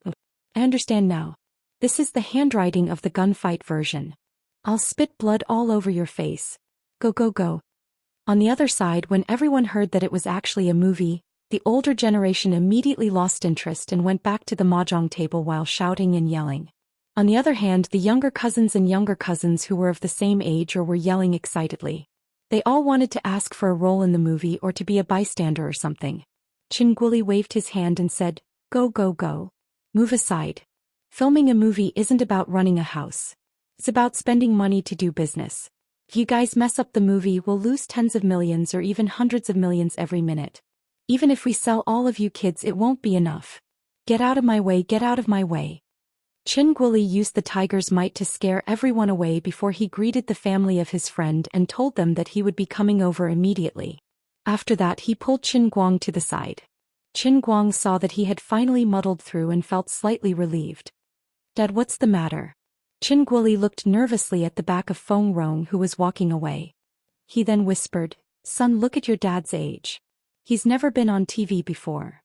"Oh, I understand now. This is the handwriting of the gunfight version. I'll spit blood all over your face. Go, go, go." On the other side, when everyone heard that it was actually a movie, The older generation immediately lost interest and went back to the mahjong table while shouting and yelling. On the other hand, the younger cousins who were of the same age or were yelling excitedly. They all wanted to ask for a role in the movie or to be a bystander or something. Qin Guoli waved his hand and said, "Go, go, go. Move aside. Filming a movie isn't about running a house. It's about spending money to do business. If you guys mess up the movie, we'll lose tens of millions or even hundreds of millions every minute. Even if we sell all of you kids, it won't be enough. Get out of my way, get out of my way." Qin Guoli used the tiger's might to scare everyone away before he greeted the family of his friend and told them that he would be coming over immediately. After that, he pulled Qin Guang to the side. Qin Guang saw that he had finally muddled through and felt slightly relieved. "Dad, what's the matter?" Qin Guoli looked nervously at the back of Feng Rong, who was walking away. He then whispered, "Son, look at your dad's age. He's never been on TV before.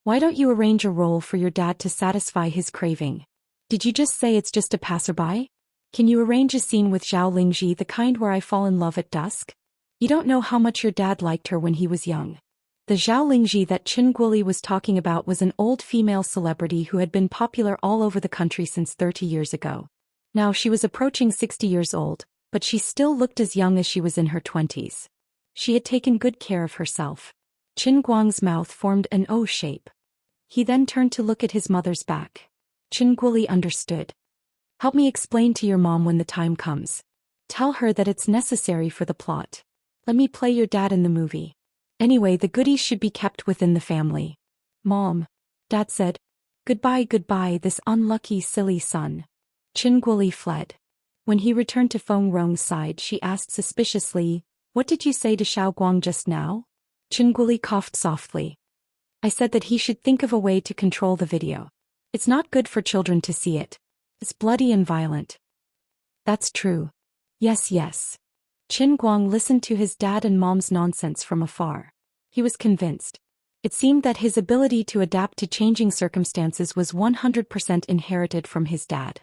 Why don't you arrange a role for your dad to satisfy his craving? Did you just say it's just a passerby? Can you arrange a scene with Zhao Lingji, the kind where I fall in love at dusk? You don't know how much your dad liked her when he was young." The Zhao Lingji that Qin Guoli was talking about was an old female celebrity who had been popular all over the country since 30 years ago. Now she was approaching 60 years old, but she still looked as young as she was in her 20s. She had taken good care of herself. Qin Guang's mouth formed an O shape. He then turned to look at his mother's back. Qin Guoli understood. "Help me explain to your mom when the time comes. Tell her that it's necessary for the plot. Let me play your dad in the movie. Anyway, the goodies should be kept within the family." "Mom," Dad said. "Goodbye, goodbye, this unlucky silly son." Qin Guoli fled. When he returned to Feng Rong's side, she asked suspiciously, "What did you say to Xiao Guang just now?" Qin Guoli coughed softly. "I said that he should think of a way to control the video. It's not good for children to see it. It's bloody and violent." "That's true. Yes, yes." Qin Guang listened to his dad and mom's nonsense from afar. He was convinced. It seemed that his ability to adapt to changing circumstances was 100% inherited from his dad.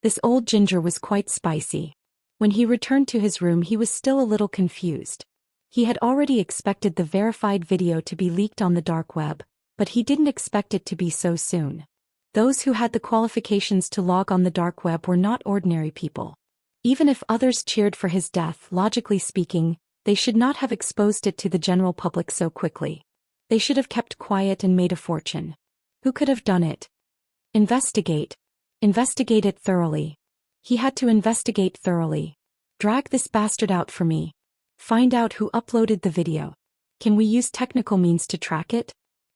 This old ginger was quite spicy. When he returned to his room, he was still a little confused. He had already expected the verified video to be leaked on the dark web, but he didn't expect it to be so soon. Those who had the qualifications to log on the dark web were not ordinary people. Even if others cheered for his death, logically speaking, they should not have exposed it to the general public so quickly. They should have kept quiet and made a fortune. Who could have done it? Investigate. Investigate it thoroughly. He had to investigate thoroughly. Drag this bastard out for me. Find out who uploaded the video. Can we use technical means to track it?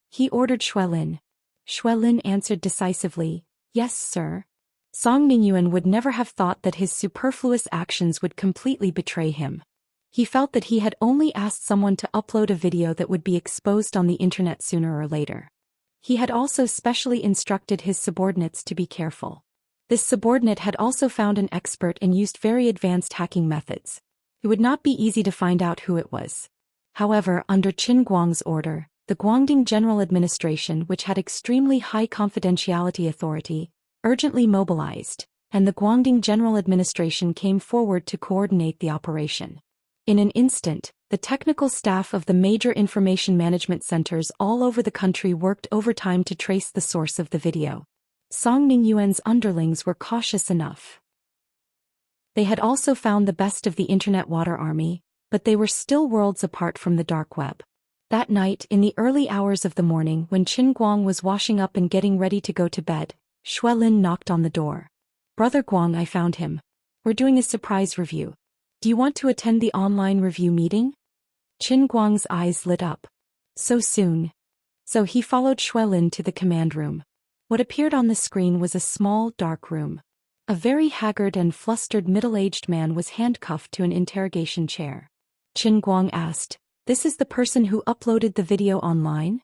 He ordered Xuelin. Xuelin answered decisively, "Yes, sir." Song Ningyuan would never have thought that his superfluous actions would completely betray him. He felt that he had only asked someone to upload a video that would be exposed on the internet sooner or later. He had also specially instructed his subordinates to be careful. This subordinate had also found an expert and used very advanced hacking methods. It would not be easy to find out who it was. However, under Qin Guang's order, the Guangdong General Administration, which had extremely high confidentiality authority, urgently mobilized, and the Guangdong General Administration came forward to coordinate the operation. In an instant, the technical staff of the major information management centers all over the country worked overtime to trace the source of the video. Song Ningyuan's underlings were cautious enough. They had also found the best of the Internet Water Army, but they were still worlds apart from the dark web. That night, in the early hours of the morning, when Qin Guang was washing up and getting ready to go to bed, Xuelin knocked on the door. "Brother Guang, I found him. We're doing a surprise review. Do you want to attend the online review meeting?" Qin Guang's eyes lit up. So soon. So he followed Xuelin to the command room. What appeared on the screen was a small, dark room. A very haggard and flustered middle-aged man was handcuffed to an interrogation chair. Qin Guang asked, "This is the person who uploaded the video online?"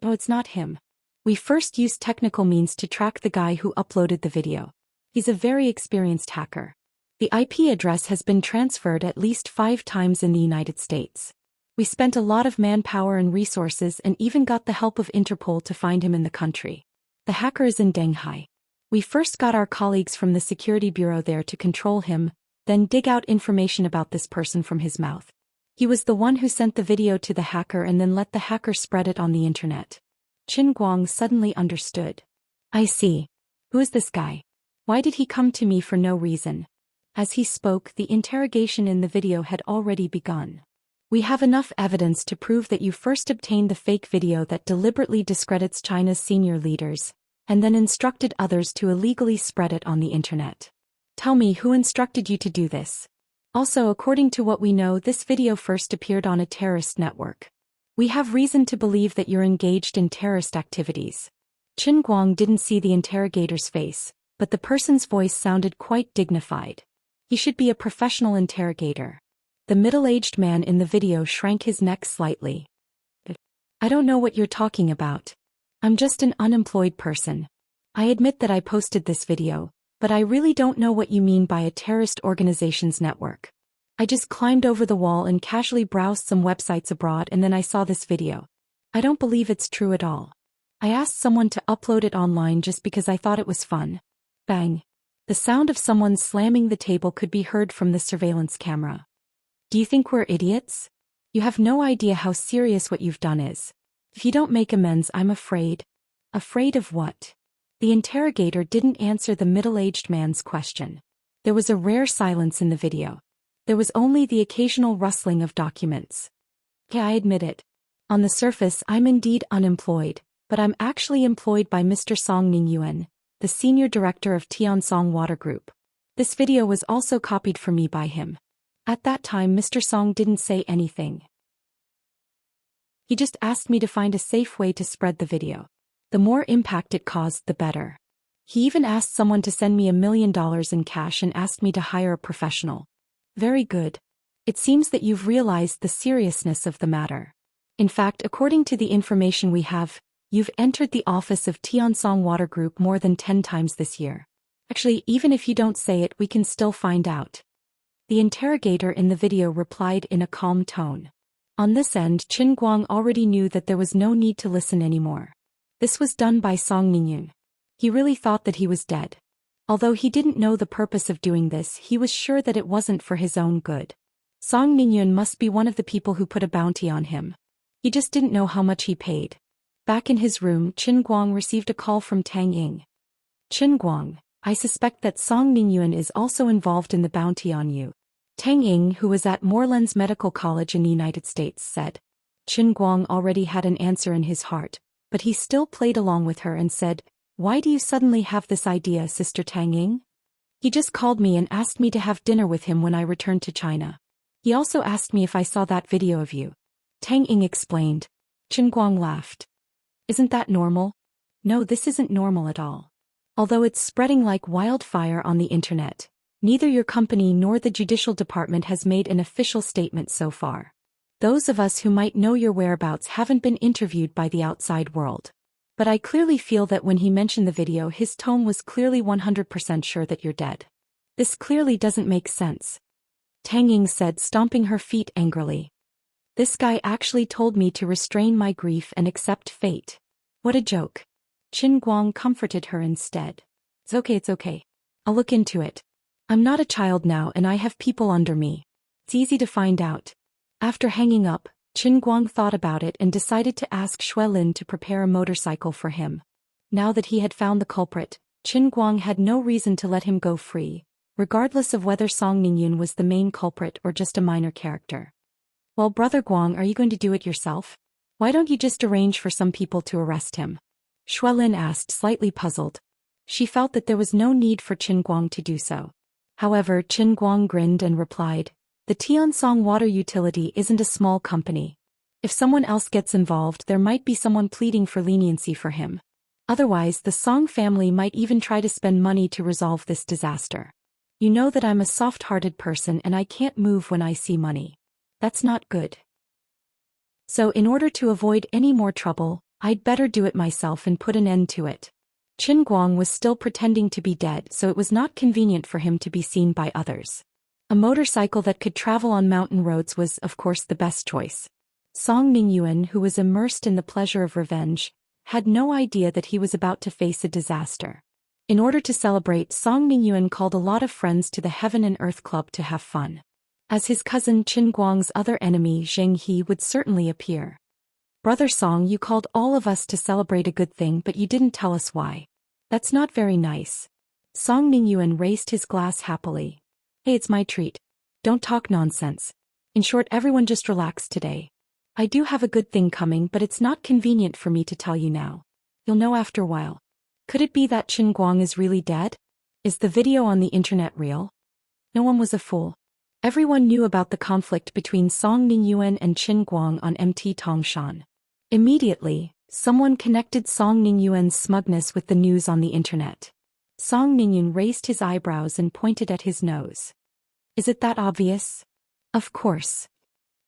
"Oh, it's not him. We first used technical means to track the guy who uploaded the video. He's a very experienced hacker. The IP address has been transferred at least 5 times in the United States. We spent a lot of manpower and resources and even got the help of Interpol to find him in the country. The hacker is in Denghai. We first got our colleagues from the security bureau there to control him, then dig out information about this person from his mouth. He was the one who sent the video to the hacker and then let the hacker spread it on the internet. Qin Guang suddenly understood. I see. Who is this guy? Why did he come to me for no reason? As he spoke, the interrogation in the video had already begun. We have enough evidence to prove that you first obtained the fake video that deliberately discredits China's senior leaders, and then instructed others to illegally spread it on the internet. Tell me who instructed you to do this. Also, according to what we know, this video first appeared on a terrorist network. We have reason to believe that you're engaged in terrorist activities. Qin Guang didn't see the interrogator's face, but the person's voice sounded quite dignified. He should be a professional interrogator. The middle-aged man in the video shrank his neck slightly. I don't know what you're talking about. I'm just an unemployed person. I admit that I posted this video, but I really don't know what you mean by a terrorist organization's network. I just climbed over the wall and casually browsed some websites abroad and then I saw this video. I don't believe it's true at all. I asked someone to upload it online just because I thought it was fun. Bang. The sound of someone slamming the table could be heard from the surveillance camera. Do you think we're idiots? You have no idea how serious what you've done is. If you don't make amends, I'm afraid. Afraid of what? The interrogator didn't answer the middle-aged man's question. There was a rare silence in the video. There was only the occasional rustling of documents. Yeah, I admit it. On the surface, I'm indeed unemployed, but I'm actually employed by Mr. Song Ningyuan, the senior director of Tiansong Water Group. This video was also copied for me by him. At that time, Mr. Song didn't say anything. He just asked me to find a safe way to spread the video. The more impact it caused, the better. He even asked someone to send me $1 million in cash and asked me to hire a professional. Very good. It seems that you've realized the seriousness of the matter. In fact, according to the information we have, you've entered the office of Tiansong Water Group more than 10 times this year. Actually, even if you don't say it, we can still find out. The interrogator in the video replied in a calm tone. On this end, Qin Guang already knew that there was no need to listen anymore. This was done by Song Ningyun. He really thought that he was dead. Although he didn't know the purpose of doing this, he was sure that it wasn't for his own good. Song Ningyun must be one of the people who put a bounty on him. He just didn't know how much he paid. Back in his room, Qin Guang received a call from Tang Ying. Qin Guang, I suspect that Song Ningyuan is also involved in the bounty on you. Tang Ying, who was at Morelands Medical College in the United States, said. Qin Guang already had an answer in his heart, but he still played along with her and said, Why do you suddenly have this idea, Sister Tang Ying? He just called me and asked me to have dinner with him when I returned to China. He also asked me if I saw that video of you. Tang Ying explained. Qin Guang laughed. Isn't that normal? No, this isn't normal at all. Although it's spreading like wildfire on the internet, neither your company nor the judicial department has made an official statement so far. Those of us who might know your whereabouts haven't been interviewed by the outside world. But I clearly feel that when he mentioned the video, his tone was clearly 100% sure that you're dead. This clearly doesn't make sense. Tang Ying said, stomping her feet angrily. This guy actually told me to restrain my grief and accept fate. What a joke. Qin Guang comforted her instead. It's okay. I'll look into it. I'm not a child now and I have people under me. It's easy to find out. After hanging up, Qin Guang thought about it and decided to ask Xue Lin to prepare a motorcycle for him. Now that he had found the culprit, Qin Guang had no reason to let him go free, regardless of whether Song Ningyun was the main culprit or just a minor character. Well, Brother Guang, are you going to do it yourself? Why don't you just arrange for some people to arrest him? Xue Lin asked, slightly puzzled. She felt that there was no need for Qin Guang to do so. However, Qin Guang grinned and replied, The Tiansong Water Utility isn't a small company. If someone else gets involved, there might be someone pleading for leniency for him. Otherwise, the Song family might even try to spend money to resolve this disaster. You know that I'm a soft-hearted person and I can't move when I see money. That's not good. So in order to avoid any more trouble, I'd better do it myself and put an end to it. Qin Guang was still pretending to be dead, so it was not convenient for him to be seen by others. A motorcycle that could travel on mountain roads was, of course, the best choice. Song Ningyuan, who was immersed in the pleasure of revenge, had no idea that he was about to face a disaster. In order to celebrate, Song Ningyuan called a lot of friends to the Heaven and Earth Club to have fun. as his cousin Qin Guang's other enemy Zheng He would certainly appear. Brother Song, you called all of us to celebrate a good thing but you didn't tell us why. That's not very nice. Song Ningyuan raised his glass happily. Hey, it's my treat. Don't talk nonsense. In short, everyone just relax today. I do have a good thing coming but it's not convenient for me to tell you now. You'll know after a while. Could it be that Qin Guang is really dead? Is the video on the internet real? No one was a fool. Everyone knew about the conflict between Song Ningyuan and Qin Guang on MT Tongshan. Immediately, someone connected Song Ningyuan's smugness with the news on the internet. Song Ningyuan raised his eyebrows and pointed at his nose. Is it that obvious? Of course.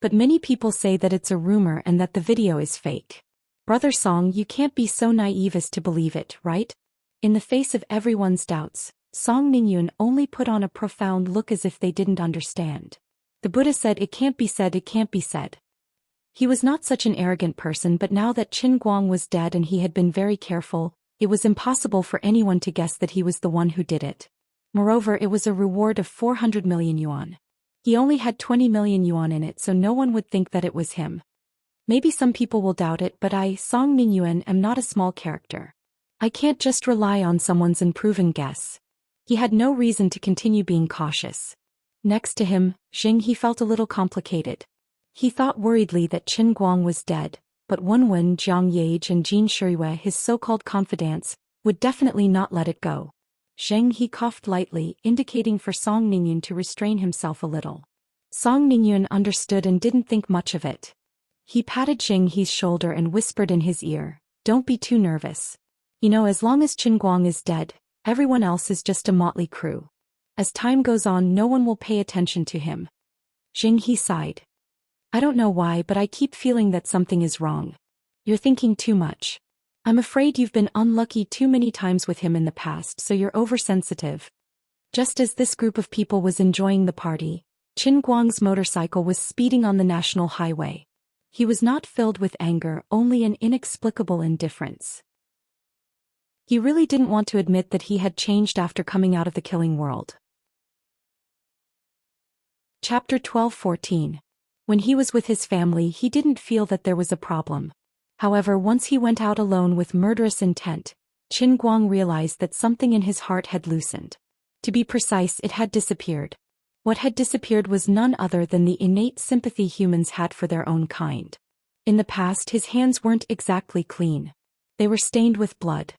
But many people say that it's a rumor and that the video is fake. Brother Song, you can't be so naive as to believe it, right? In the face of everyone's doubts, Song Ningyuan only put on a profound look as if they didn't understand. The Buddha said it can't be said, it can't be said. He was not such an arrogant person, but now that Qin Guang was dead and he had been very careful, it was impossible for anyone to guess that he was the one who did it. Moreover, it was a reward of 400 million yuan. He only had 20 million yuan in it, so no one would think that it was him. Maybe some people will doubt it, but I, Song Ningyuan, am not a small character. I can't just rely on someone's unproven guess. He had no reason to continue being cautious. Next to him, Zheng He felt a little complicated. He thought worriedly that Qin Guang was dead, but Wenwen, Jiang Yage and Jin Shiriyue, his so-called confidants, would definitely not let it go. Zheng He coughed lightly, indicating for Song Ningyuan to restrain himself a little. Song Ningyuan understood and didn't think much of it. He patted Zheng He's shoulder and whispered in his ear, "Don't be too nervous. You know, as long as Qin Guang is dead, everyone else is just a motley crew. As time goes on, no one will pay attention to him." Zheng He sighed. I don't know why, but I keep feeling that something is wrong. You're thinking too much. I'm afraid you've been unlucky too many times with him in the past, so you're oversensitive. Just as this group of people was enjoying the party, Qin Guang's motorcycle was speeding on the national highway. He was not filled with anger, only an inexplicable indifference. He really didn't want to admit that he had changed after coming out of the killing world. Chapter 12-14. When he was with his family, he didn't feel that there was a problem. However, once he went out alone with murderous intent, Qin Guang realized that something in his heart had loosened. To be precise, it had disappeared. What had disappeared was none other than the innate sympathy humans had for their own kind. In the past, his hands weren't exactly clean. They were stained with blood.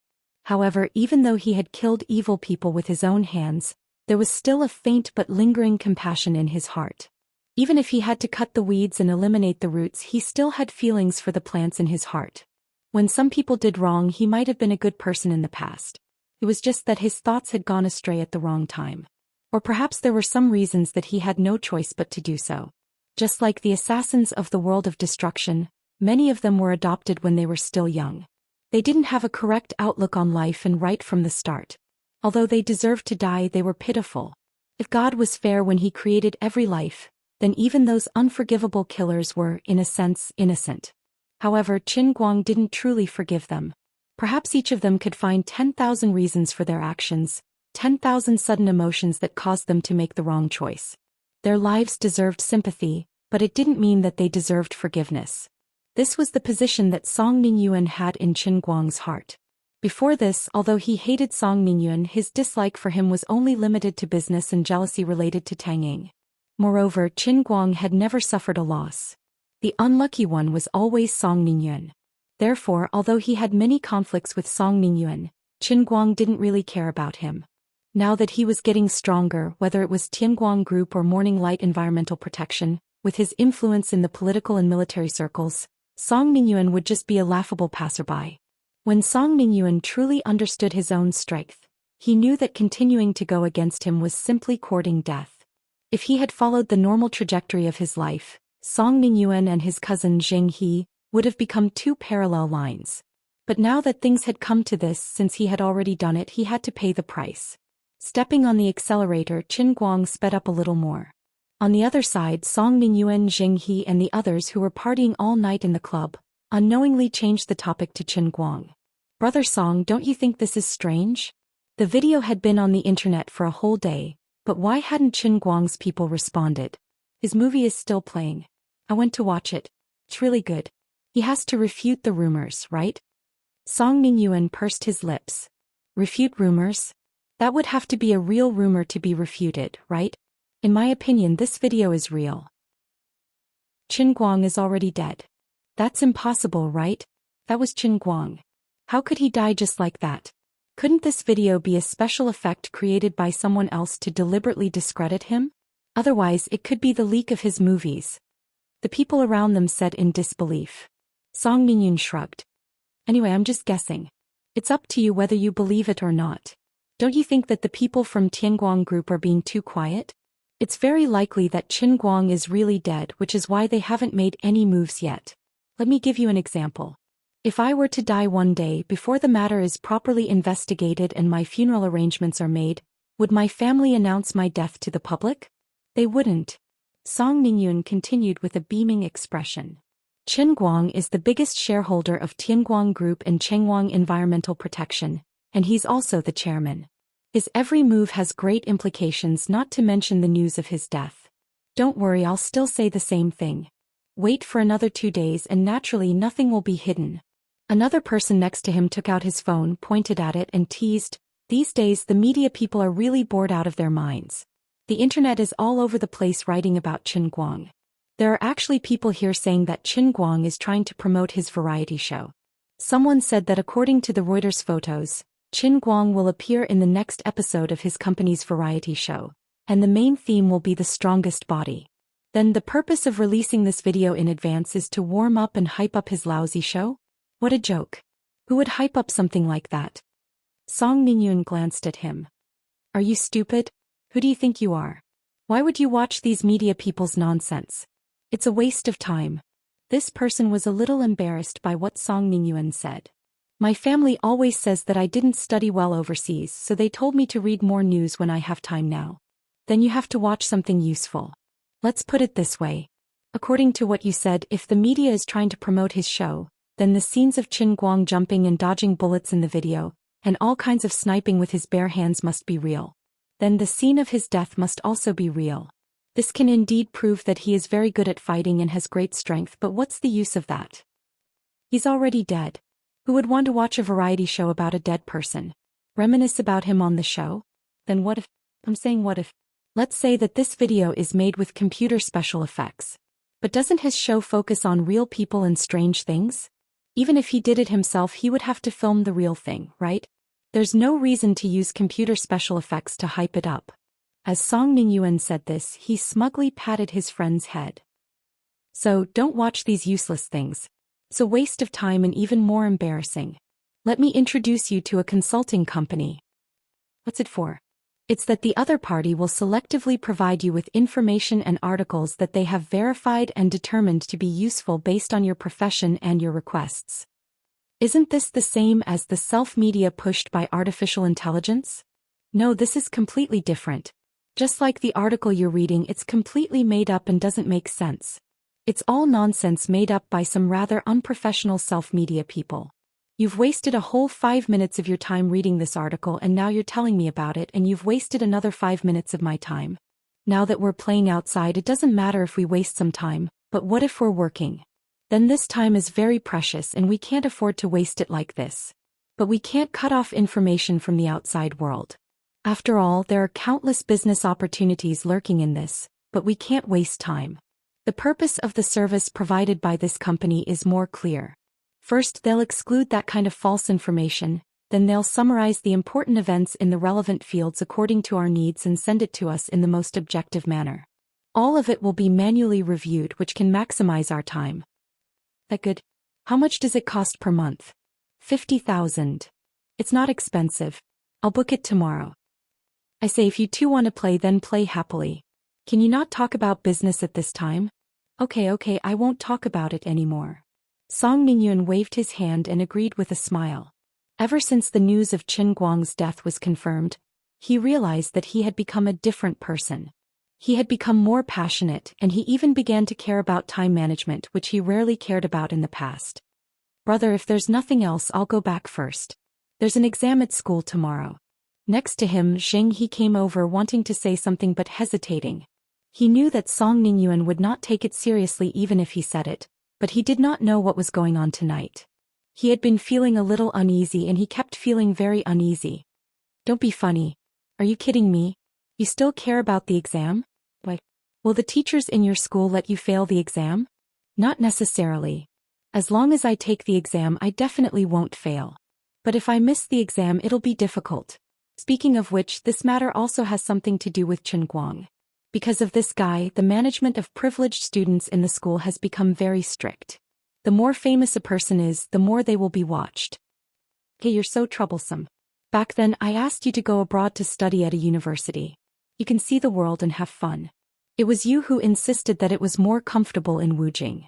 However, even though he had killed evil people with his own hands, there was still a faint but lingering compassion in his heart. Even if he had to cut the weeds and eliminate the roots, he still had feelings for the plants in his heart. When some people did wrong, he might have been a good person in the past. It was just that his thoughts had gone astray at the wrong time. Or perhaps there were some reasons that he had no choice but to do so. Just like the assassins of the world of destruction, many of them were adopted when they were still young. They didn't have a correct outlook on life and right from the start. Although they deserved to die, they were pitiful. If God was fair when he created every life, then even those unforgivable killers were, in a sense, innocent. However, Qin Guang didn't truly forgive them. Perhaps each of them could find 10,000 reasons for their actions, 10,000 sudden emotions that caused them to make the wrong choice. Their lives deserved sympathy, but it didn't mean that they deserved forgiveness. This was the position that Song Ningyuan had in Qin Guang's heart. Before this, although he hated Song Ningyuan, his dislike for him was only limited to business and jealousy related to Tang Ying. Moreover, Qin Guang had never suffered a loss. The unlucky one was always Song Ningyuan. Therefore, although he had many conflicts with Song Ningyuan, Qin Guang didn't really care about him. Now that he was getting stronger, whether it was Tianguang Group or Morning Light Environmental Protection, with his influence in the political and military circles, Song Ningyuan would just be a laughable passerby. When Song Ningyuan truly understood his own strength, he knew that continuing to go against him was simply courting death. If he had followed the normal trajectory of his life, Song Ningyuan and his cousin Zheng He would have become two parallel lines. But now that things had come to this, since he had already done it, he had to pay the price. Stepping on the accelerator, Qin Guang sped up a little more. On the other side, Song Ningyuan, Zheng He and the others who were partying all night in the club, unknowingly changed the topic to Qin Guang. Brother Song, don't you think this is strange? The video had been on the internet for a whole day, but why hadn't Qin Guang's people responded? His movie is still playing. I went to watch it. It's really good. He has to refute the rumors, right? Song Mingyuan pursed his lips. Refute rumors? That would have to be a real rumor to be refuted, right? In my opinion, this video is real. Qin Guang is already dead. That's impossible, right? That was Qin Guang. How could he die just like that? Couldn't this video be a special effect created by someone else to deliberately discredit him? Otherwise, it could be the leak of his movies. The people around them said in disbelief. Song Mingyun shrugged. Anyway, I'm just guessing. It's up to you whether you believe it or not. Don't you think that the people from Tianguang group are being too quiet? It's very likely that Qin Guang is really dead, which is why they haven't made any moves yet. Let me give you an example. If I were to die one day before the matter is properly investigated and my funeral arrangements are made, would my family announce my death to the public? They wouldn't. Song Mingyun continued with a beaming expression. Qin Guang is the biggest shareholder of Tianguang Group and Chengguang Environmental Protection, and he's also the chairman. His every move has great implications, not to mention the news of his death. Don't worry, I'll still say the same thing. Wait for another 2 days and naturally nothing will be hidden. Another person next to him took out his phone, pointed at it and teased, "These days the media people are really bored out of their minds. The internet is all over the place writing about Qin Guang. There are actually people here saying that Qin Guang is trying to promote his variety show. Someone said that according to the Reuters photos, Qin Guang will appear in the next episode of his company's variety show, and the main theme will be the strongest body. Then the purpose of releasing this video in advance is to warm up and hype up his lousy show? What a joke. Who would hype up something like that?" Song Mingyun glanced at him. "Are you stupid? Who do you think you are? Why would you watch these media people's nonsense? It's a waste of time." This person was a little embarrassed by what Song Mingyuan said. "My family always says that I didn't study well overseas, so they told me to read more news when I have time now. Then you have to watch something useful. Let's put it this way. According to what you said, if the media is trying to promote his show, then the scenes of Qin Guang jumping and dodging bullets in the video, and all kinds of sniping with his bare hands must be real. Then the scene of his death must also be real. This can indeed prove that he is very good at fighting and has great strength, but what's the use of that? He's already dead. Who would want to watch a variety show about a dead person? Reminisce about him on the show? Then what if? Let's say that this video is made with computer special effects. But doesn't his show focus on real people and strange things? Even if he did it himself, he would have to film the real thing, right? There's no reason to use computer special effects to hype it up." As Song Mingyuan said this, he smugly patted his friend's head. "So, don't watch these useless things. It's a waste of time and even more embarrassing. Let me introduce you to a consulting company." "What's it for?" "It's that the other party will selectively provide you with information and articles that they have verified and determined to be useful based on your profession and your requests." Isn't this the same as the self-media pushed by artificial intelligence? No, this is completely different. Just like the article you're reading, it's completely made up and doesn't make sense. It's all nonsense made up by some rather unprofessional self-media people. You've wasted a whole 5 minutes of your time reading this article and now you're telling me about it, and you've wasted another 5 minutes of my time. Now that we're playing outside, it doesn't matter if we waste some time, but what if we're working? Then this time is very precious and we can't afford to waste it like this. But we can't cut off information from the outside world. After all, there are countless business opportunities lurking in this, but we can't waste time. The purpose of the service provided by this company is more clear. First, they'll exclude that kind of false information, then they'll summarize the important events in the relevant fields according to our needs and send it to us in the most objective manner. All of it will be manually reviewed, which can maximize our time. That good? How much does it cost per month? 50,000. It's not expensive. I'll book it tomorrow. I say, if you two want to play, then play happily. Can you not talk about business at this time? Okay, I won't talk about it anymore." Song Mingyun waved his hand and agreed with a smile. Ever since the news of Qin Guang's death was confirmed, he realized that he had become a different person. He had become more passionate, and he even began to care about time management, which he rarely cared about in the past. "Brother, if there's nothing else, I'll go back first. There's an exam at school tomorrow." Next to him, He came over wanting to say something but hesitating. He knew that Song Ningyuan would not take it seriously even if he said it, but he did not know what was going on tonight. He had been feeling a little uneasy and he kept feeling very uneasy. Don't be funny. Are you kidding me? You still care about the exam? Why? Will the teachers in your school let you fail the exam? Not necessarily. As long as I take the exam I definitely won't fail. But if I miss the exam it'll be difficult. Speaking of which, this matter also has something to do with Chen Guang. Because of this guy, the management of privileged students in the school has become very strict. The more famous a person is, the more they will be watched. Hey, you're so troublesome. Back then I asked you to go abroad to study at a university. You can see the world and have fun. It was you who insisted that it was more comfortable in Wujing.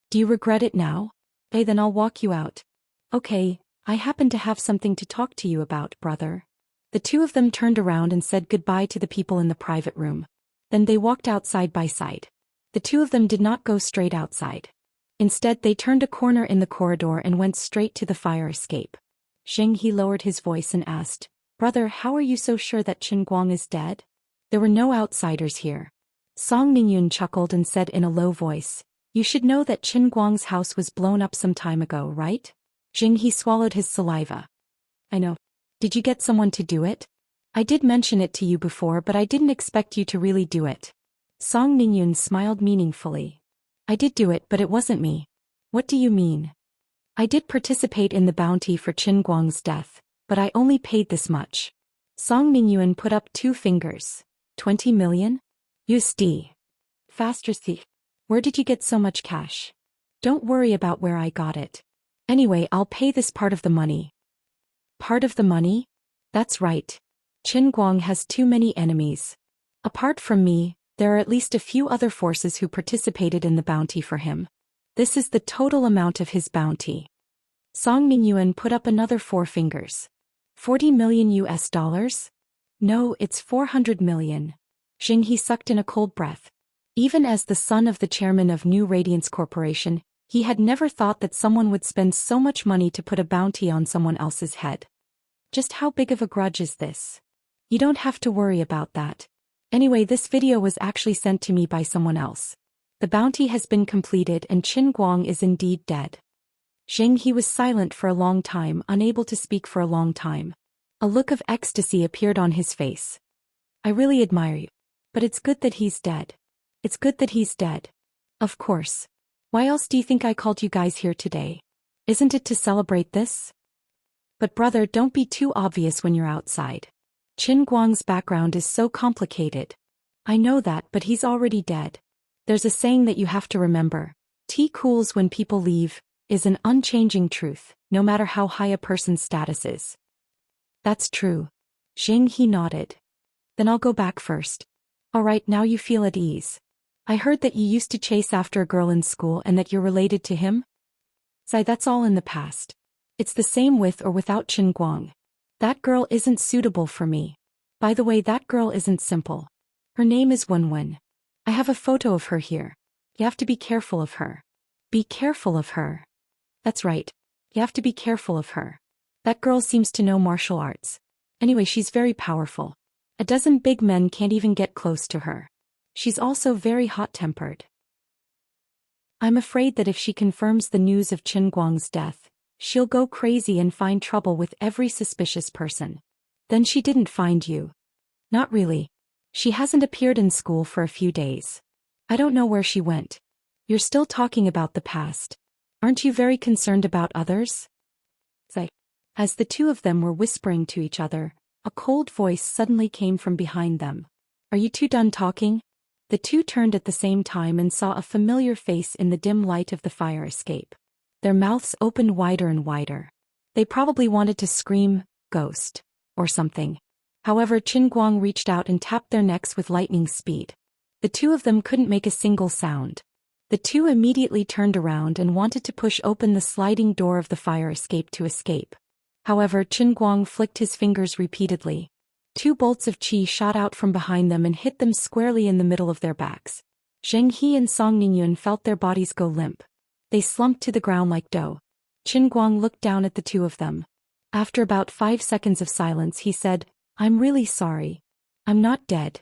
Do you regret it now? Hey, then I'll walk you out. Okay, I happen to have something to talk to you about, brother. The two of them turned around and said goodbye to the people in the private room. Then they walked out side by side. The two of them did not go straight outside. Instead they turned a corner in the corridor and went straight to the fire escape. Zheng He lowered his voice and asked, "Brother, how are you so sure that Chen Guang is dead? There were no outsiders here." Song Ningyun chuckled and said in a low voice, "You should know that Chen Guang's house was blown up some time ago, right?" Zheng He swallowed his saliva. "I know. Did you get someone to do it? I did mention it to you before but I didn't expect you to really do it." Song Ningyun smiled meaningfully. "I did do it but it wasn't me." "What do you mean?" "I did participate in the bounty for Chen Guang's death, but I only paid this much." Song Ningyuan put up 2 fingers. 20 million? USD. Faster see. Where did you get so much cash? Don't worry about where I got it. Anyway, I'll pay this part of the money. Part of the money? That's right. Chen Guang has too many enemies. Apart from me, there are at least a few other forces who participated in the bounty for him. This is the total amount of his bounty. Song Ningyuan put up another 4 fingers. 40 million US dollars? No, it's 400 million. Zheng He sucked in a cold breath. Even as the son of the chairman of New Radiance Corporation, he had never thought that someone would spend so much money to put a bounty on someone else's head. Just how big of a grudge is this? You don't have to worry about that. Anyway, this video was actually sent to me by someone else. The bounty has been completed and Chen Guang is indeed dead. Zheng He was silent for a long time, unable to speak for a long time. A look of ecstasy appeared on his face. "I really admire you. But it's good that he's dead. It's good that he's dead. Of course. Why else do you think I called you guys here today? Isn't it to celebrate this? But brother, don't be too obvious when you're outside. Chen Guang's background is so complicated. I know that, but he's already dead. There's a saying that you have to remember. Tea cools when people leave, is an unchanging truth, no matter how high a person's status is." "That's true." Zheng He nodded. "Then I'll go back first." "All right, now you feel at ease. I heard that you used to chase after a girl in school and that you're related to him?" "Sai, that's all in the past. It's the same with or without Chen Guang. That girl isn't suitable for me. By the way, that girl isn't simple. Her name is Wenwen. I have a photo of her here. You have to be careful of her." "Be careful of her." "That's right. You have to be careful of her. That girl seems to know martial arts. Anyway, she's very powerful. A dozen big men can't even get close to her. She's also very hot-tempered. I'm afraid that if she confirms the news of Chen Guang's death, she'll go crazy and find trouble with every suspicious person." "Then she didn't find you?" "Not really. She hasn't appeared in school for a few days. I don't know where she went." "You're still talking about the past. Aren't you very concerned about others?" As the two of them were whispering to each other, a cold voice suddenly came from behind them. "Are you two done talking?" The two turned at the same time and saw a familiar face in the dim light of the fire escape. Their mouths opened wider and wider. They probably wanted to scream, "Ghost," or something. However, Chen Guang reached out and tapped their necks with lightning speed. The two of them couldn't make a single sound. The two immediately turned around and wanted to push open the sliding door of the fire escape to escape. However, Chen Guang flicked his fingers repeatedly. 2 bolts of qi shot out from behind them and hit them squarely in the middle of their backs. Zheng He and Song Ningyun felt their bodies go limp. They slumped to the ground like dough. Chen Guang looked down at the two of them. After about 5 seconds of silence he said, "I'm really sorry. I'm not dead."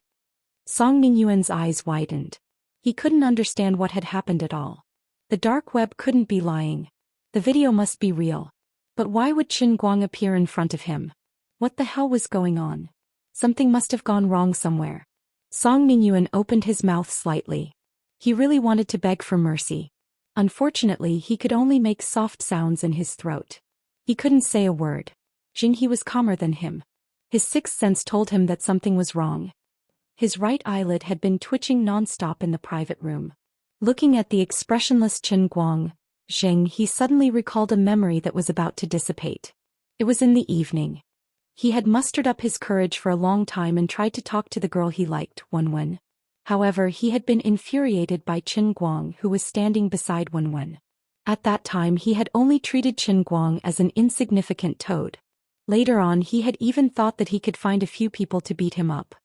Song Ningyuan's eyes widened. He couldn't understand what had happened at all. The dark web couldn't be lying. The video must be real. But why would Qin Guang appear in front of him? What the hell was going on? Something must have gone wrong somewhere. Song Ningyuan opened his mouth slightly. He really wanted to beg for mercy. Unfortunately, he could only make soft sounds in his throat. He couldn't say a word. Jinghe was calmer than him. His sixth sense told him that something was wrong. His right eyelid had been twitching non-stop in the private room. Looking at the expressionless Qin Guang, he suddenly recalled a memory that was about to dissipate. It was in the evening. He had mustered up his courage for a long time and tried to talk to the girl he liked, Wenwen. However, he had been infuriated by Qin Guang, who was standing beside Wenwen. At that time he had only treated Qin Guang as an insignificant toad. Later on he had even thought that he could find a few people to beat him up.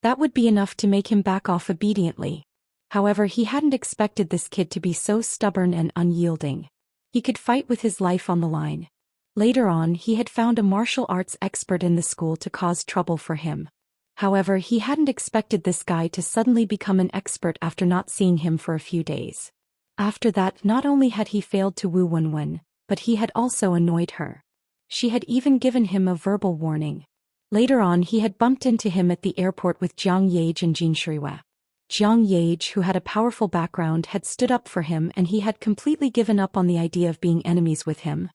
That would be enough to make him back off obediently. However, he hadn't expected this kid to be so stubborn and unyielding. He could fight with his life on the line. Later on he had found a martial arts expert in the school to cause trouble for him. However, he hadn't expected this guy to suddenly become an expert after not seeing him for a few days. After that, not only had he failed to woo Wenwen, but he had also annoyed her. She had even given him a verbal warning. Later on he had bumped into him at the airport with Jiang Yage and Jin Shiriwe. Jiang Yage, who had a powerful background, had stood up for him and he had completely given up on the idea of being enemies with him.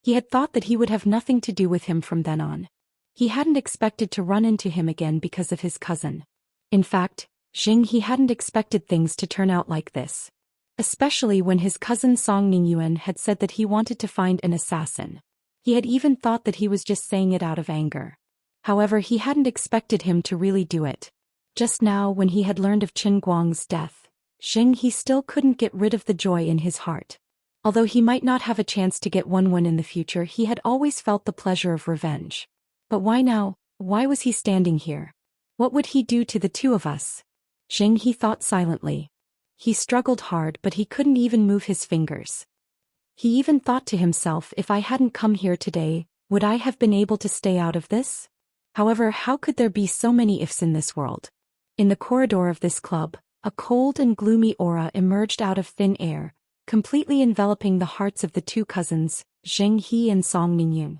He had thought that he would have nothing to do with him from then on. He hadn't expected to run into him again because of his cousin. In fact, he hadn't expected things to turn out like this. Especially when his cousin Song Ningyuan had said that he wanted to find an assassin. He had even thought that he was just saying it out of anger. However, he hadn't expected him to really do it. Just now, when he had learned of Qin Guang's death, he still couldn't get rid of the joy in his heart. Although he might not have a chance to get Wenwen in the future, he had always felt the pleasure of revenge. But why now? Why was he standing here? What would he do to the two of us? He thought silently. He struggled hard, but he couldn't even move his fingers. He even thought to himself, if I hadn't come here today, would I have been able to stay out of this? However, how could there be so many ifs in this world? In the corridor of this club, a cold and gloomy aura emerged out of thin air, completely enveloping the hearts of the two cousins, Zheng He and Song Ningyun.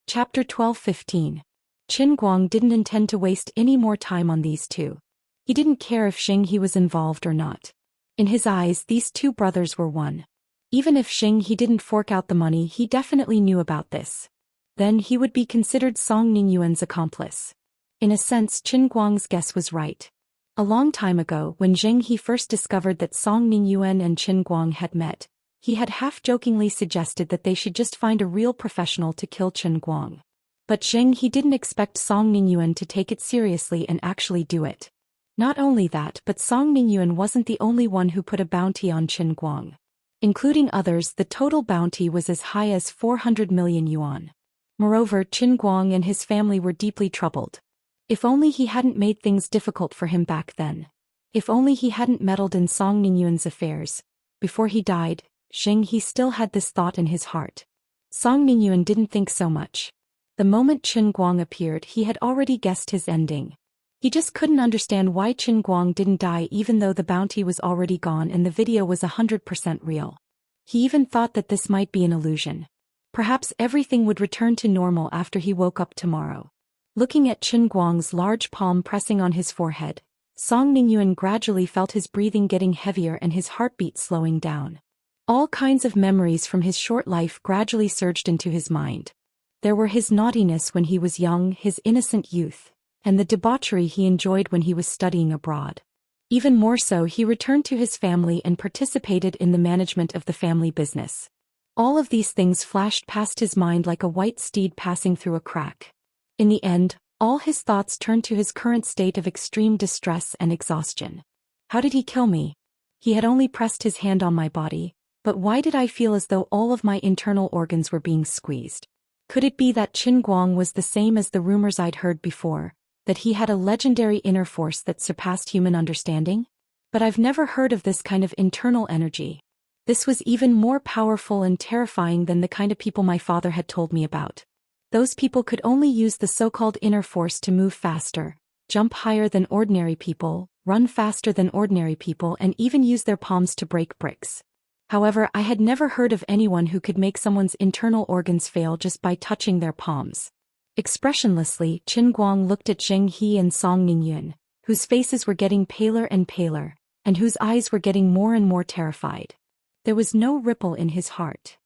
Chapter 12-15. Qin Guang didn't intend to waste any more time on these two. He didn't care if Zheng He was involved or not. In his eyes, these two brothers were one. Even if Zheng He didn't fork out the money, he definitely knew about this. Then he would be considered Song Ningyuan's accomplice. In a sense, Qin Guang's guess was right. A long time ago, when Zheng He first discovered that Song Ningyuan and Qin Guang had met, he had half-jokingly suggested that they should just find a real professional to kill Qin Guang. But Zheng He didn't expect Song Ningyuan to take it seriously and actually do it. Not only that, but Song Ningyuan wasn't the only one who put a bounty on Qin Guang. Including others, the total bounty was as high as 400 million yuan. Moreover, Qin Guang and his family were deeply troubled. If only he hadn't made things difficult for him back then. If only he hadn't meddled in Song Ningyuan's affairs. Before he died, Zheng He still had this thought in his heart. Song Ningyuan didn't think so much. The moment Qin Guang appeared, he had already guessed his ending. He just couldn't understand why Qin Guang didn't die even though the bounty was already gone and the video was 100% real. He even thought that this might be an illusion. Perhaps everything would return to normal after he woke up tomorrow. Looking at Qin Guang's large palm pressing on his forehead, Song Ningyuan gradually felt his breathing getting heavier and his heartbeat slowing down. All kinds of memories from his short life gradually surged into his mind. There were his naughtiness when he was young, his innocent youth, and the debauchery he enjoyed when he was studying abroad. Even more so, he returned to his family and participated in the management of the family business. All of these things flashed past his mind like a white steed passing through a crack. In the end, all his thoughts turned to his current state of extreme distress and exhaustion. How did he kill me? He had only pressed his hand on my body, but why did I feel as though all of my internal organs were being squeezed? Could it be that Qin Guang was the same as the rumors I'd heard before, that he had a legendary inner force that surpassed human understanding? But I've never heard of this kind of internal energy. This was even more powerful and terrifying than the kind of people my father had told me about. Those people could only use the so-called inner force to move faster, jump higher than ordinary people, run faster than ordinary people, and even use their palms to break bricks. However, I had never heard of anyone who could make someone's internal organs fail just by touching their palms. Expressionlessly, Qin Guang looked at Zheng He and Song Ningyun, whose faces were getting paler and paler, and whose eyes were getting more and more terrified. There was no ripple in his heart.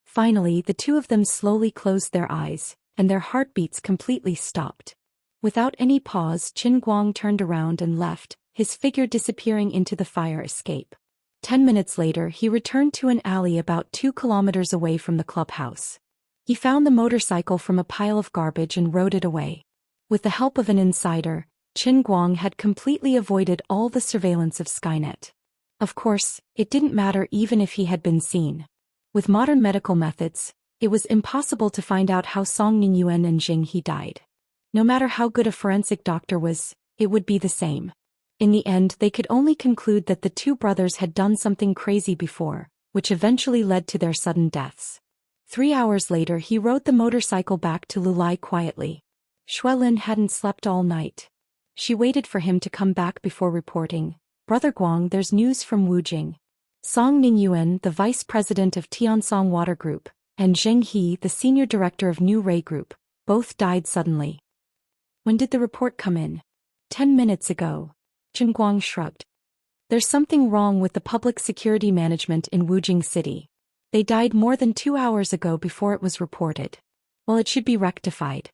Finally, the two of them slowly closed their eyes, and their heartbeats completely stopped. Without any pause, Qin Guang turned around and left, his figure disappearing into the fire escape. 10 minutes later, he returned to an alley about 2 kilometers away from the clubhouse. He found the motorcycle from a pile of garbage and rode it away. With the help of an insider, Qin Guang had completely avoided all the surveillance of Skynet. Of course, it didn't matter even if he had been seen. With modern medical methods, it was impossible to find out how Song Ningyuan and Zheng He died. No matter how good a forensic doctor was, it would be the same. In the end, they could only conclude that the two brothers had done something crazy before, which eventually led to their sudden deaths. 3 hours later, he rode the motorcycle back to Lulai quietly. Xuelin hadn't slept all night. She waited for him to come back before reporting, "Brother Guang, there's news from Wujing." Song Ningyuan, the vice president of Tiansong Water Group, and Zheng He, the senior director of New Ray Group, both died suddenly. When did the report come in? 10 minutes ago. Qin Guang shrugged. There's something wrong with the public security management in Wujing City. They died more than 2 hours ago before it was reported. Well, it should be rectified.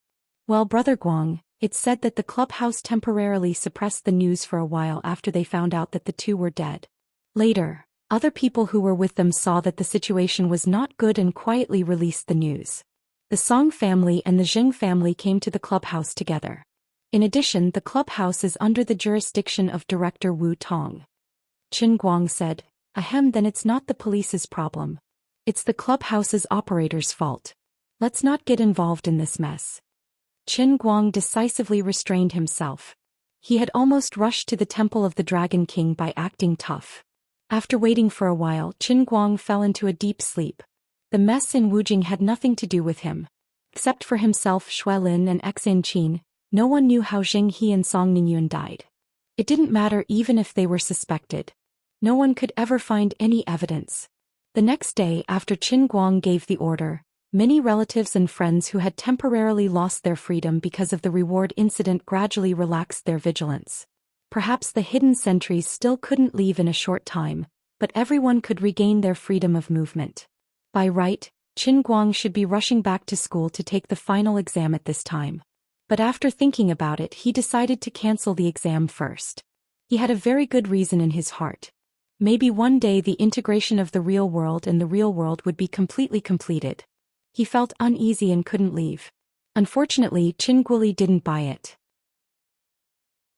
Well, Brother Guang, it's said that the clubhouse temporarily suppressed the news for a while after they found out that the two were dead. Later, other people who were with them saw that the situation was not good and quietly released the news. The Song family and the Zheng family came to the clubhouse together. In addition, the clubhouse is under the jurisdiction of Director Wu Tong. Qin Guang said, "Ahem, then it's not the police's problem. It's the clubhouse's operator's fault. Let's not get involved in this mess." Qin Guang decisively restrained himself. He had almost rushed to the Temple of the Dragon King by acting tough. After waiting for a while, Qin Guang fell into a deep sleep. The mess in Wujing had nothing to do with him. Except for himself, Xuelin, and Xin Qin, no one knew how Zheng He and Song Ningyun died. It didn't matter even if they were suspected. No one could ever find any evidence. The next day, after Qin Guang gave the order, many relatives and friends who had temporarily lost their freedom because of the reward incident gradually relaxed their vigilance. Perhaps the hidden sentries still couldn't leave in a short time, but everyone could regain their freedom of movement. By right, Qin Guang should be rushing back to school to take the final exam at this time. But after thinking about it, he decided to cancel the exam first. He had a very good reason in his heart. Maybe one day the integration of the real world and the real world would be completely completed. He felt uneasy and couldn't leave. Unfortunately, Qin Guoli didn't buy it.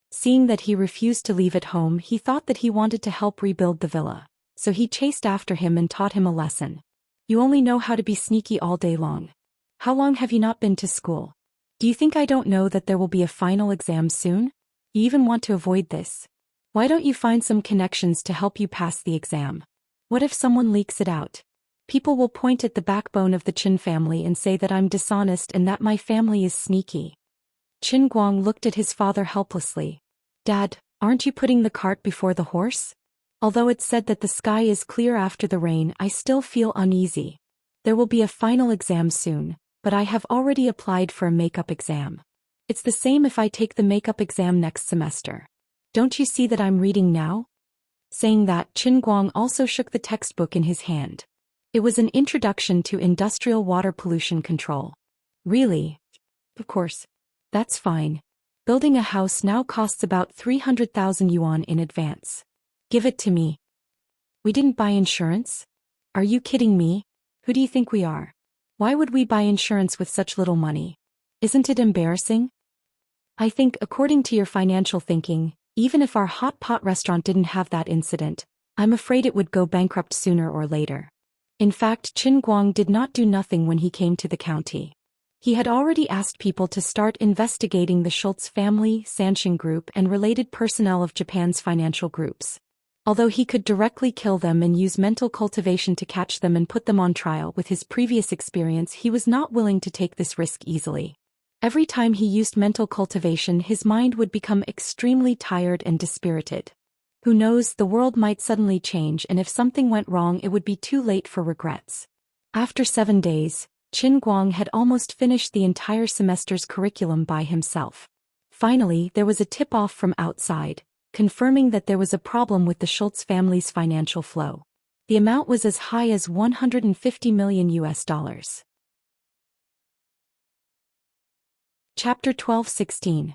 Seeing that he refused to leave at home, he thought that he wanted to help rebuild the villa, so he chased after him and taught him a lesson. "You only know how to be sneaky all day long. How long have you not been to school? Do you think I don't know that there will be a final exam soon? You even want to avoid this. Why don't you find some connections to help you pass the exam? What if someone leaks it out? People will point at the backbone of the Qin family and say that I'm dishonest and that my family is sneaky." Qin Guang looked at his father helplessly. "Dad, aren't you putting the cart before the horse? Although it's said that the sky is clear after the rain, I still feel uneasy. There will be a final exam soon, but I have already applied for a makeup exam. It's the same if I take the makeup exam next semester. Don't you see that I'm reading now?" Saying that, Qin Guang also shook the textbook in his hand. It was an introduction to industrial water pollution control. "Really? Of course. That's fine. Building a house now costs about 300,000 yuan in advance. Give it to me." "We didn't buy insurance? Are you kidding me? Who do you think we are? Why would we buy insurance with such little money? Isn't it embarrassing?" "I think, according to your financial thinking, even if our hot pot restaurant didn't have that incident, I'm afraid it would go bankrupt sooner or later." In fact, Qin Guang did not do nothing when he came to the county. He had already asked people to start investigating the Schultz family, Sansheng Group, and related personnel of Japan's financial groups. Although he could directly kill them and use mental cultivation to catch them and put them on trial with his previous experience, he was not willing to take this risk easily. Every time he used mental cultivation, his mind would become extremely tired and dispirited. Who knows, the world might suddenly change, and if something went wrong it would be too late for regrets. After 7 days, Qin Guang had almost finished the entire semester's curriculum by himself. Finally, there was a tip-off from outside, confirming that there was a problem with the Schultz family's financial flow. The amount was as high as $150 million. Chapter 12:16.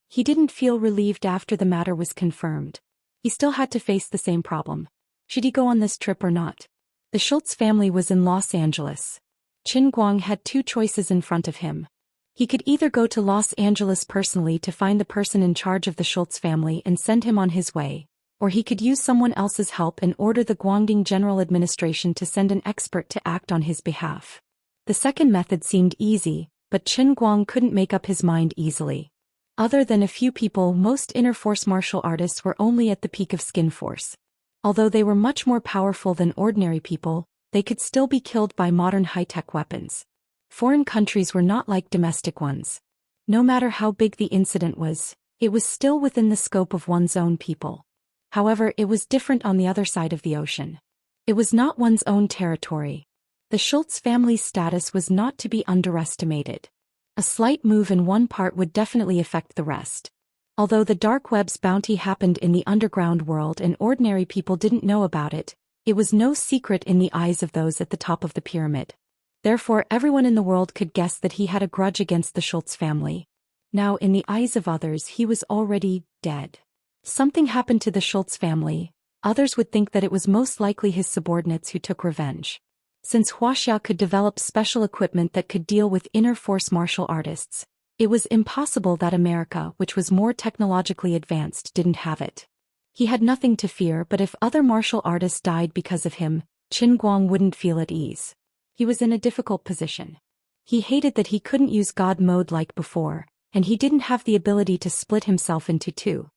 He didn't feel relieved after the matter was confirmed. He still had to face the same problem. Should he go on this trip or not? The Schultz family was in Los Angeles. Qin Guang had 2 choices in front of him. He could either go to Los Angeles personally to find the person in charge of the Schultz family and send him on his way, or he could use someone else's help and order the Guangdong General Administration to send an expert to act on his behalf. The second method seemed easy, but Qin Guang couldn't make up his mind easily. Other than a few people, most inner force martial artists were only at the peak of skin force. Although they were much more powerful than ordinary people, they could still be killed by modern high-tech weapons. Foreign countries were not like domestic ones. No matter how big the incident was, it was still within the scope of one's own people. However, it was different on the other side of the ocean. It was not one's own territory. The Schultz family's status was not to be underestimated. A slight move in one part would definitely affect the rest. Although the dark web's bounty happened in the underground world and ordinary people didn't know about it, it was no secret in the eyes of those at the top of the pyramid. Therefore, everyone in the world could guess that he had a grudge against the Schultz family. Now, in the eyes of others, he was already dead. Something happened to the Schultz family. Others would think that it was most likely his subordinates who took revenge. Since Wuxia could develop special equipment that could deal with inner force martial artists, it was impossible that America, which was more technologically advanced, didn't have it. He had nothing to fear, but if other martial artists died because of him, Qin Guang wouldn't feel at ease. He was in a difficult position. He hated that he couldn't use God mode like before, and he didn't have the ability to split himself into 2.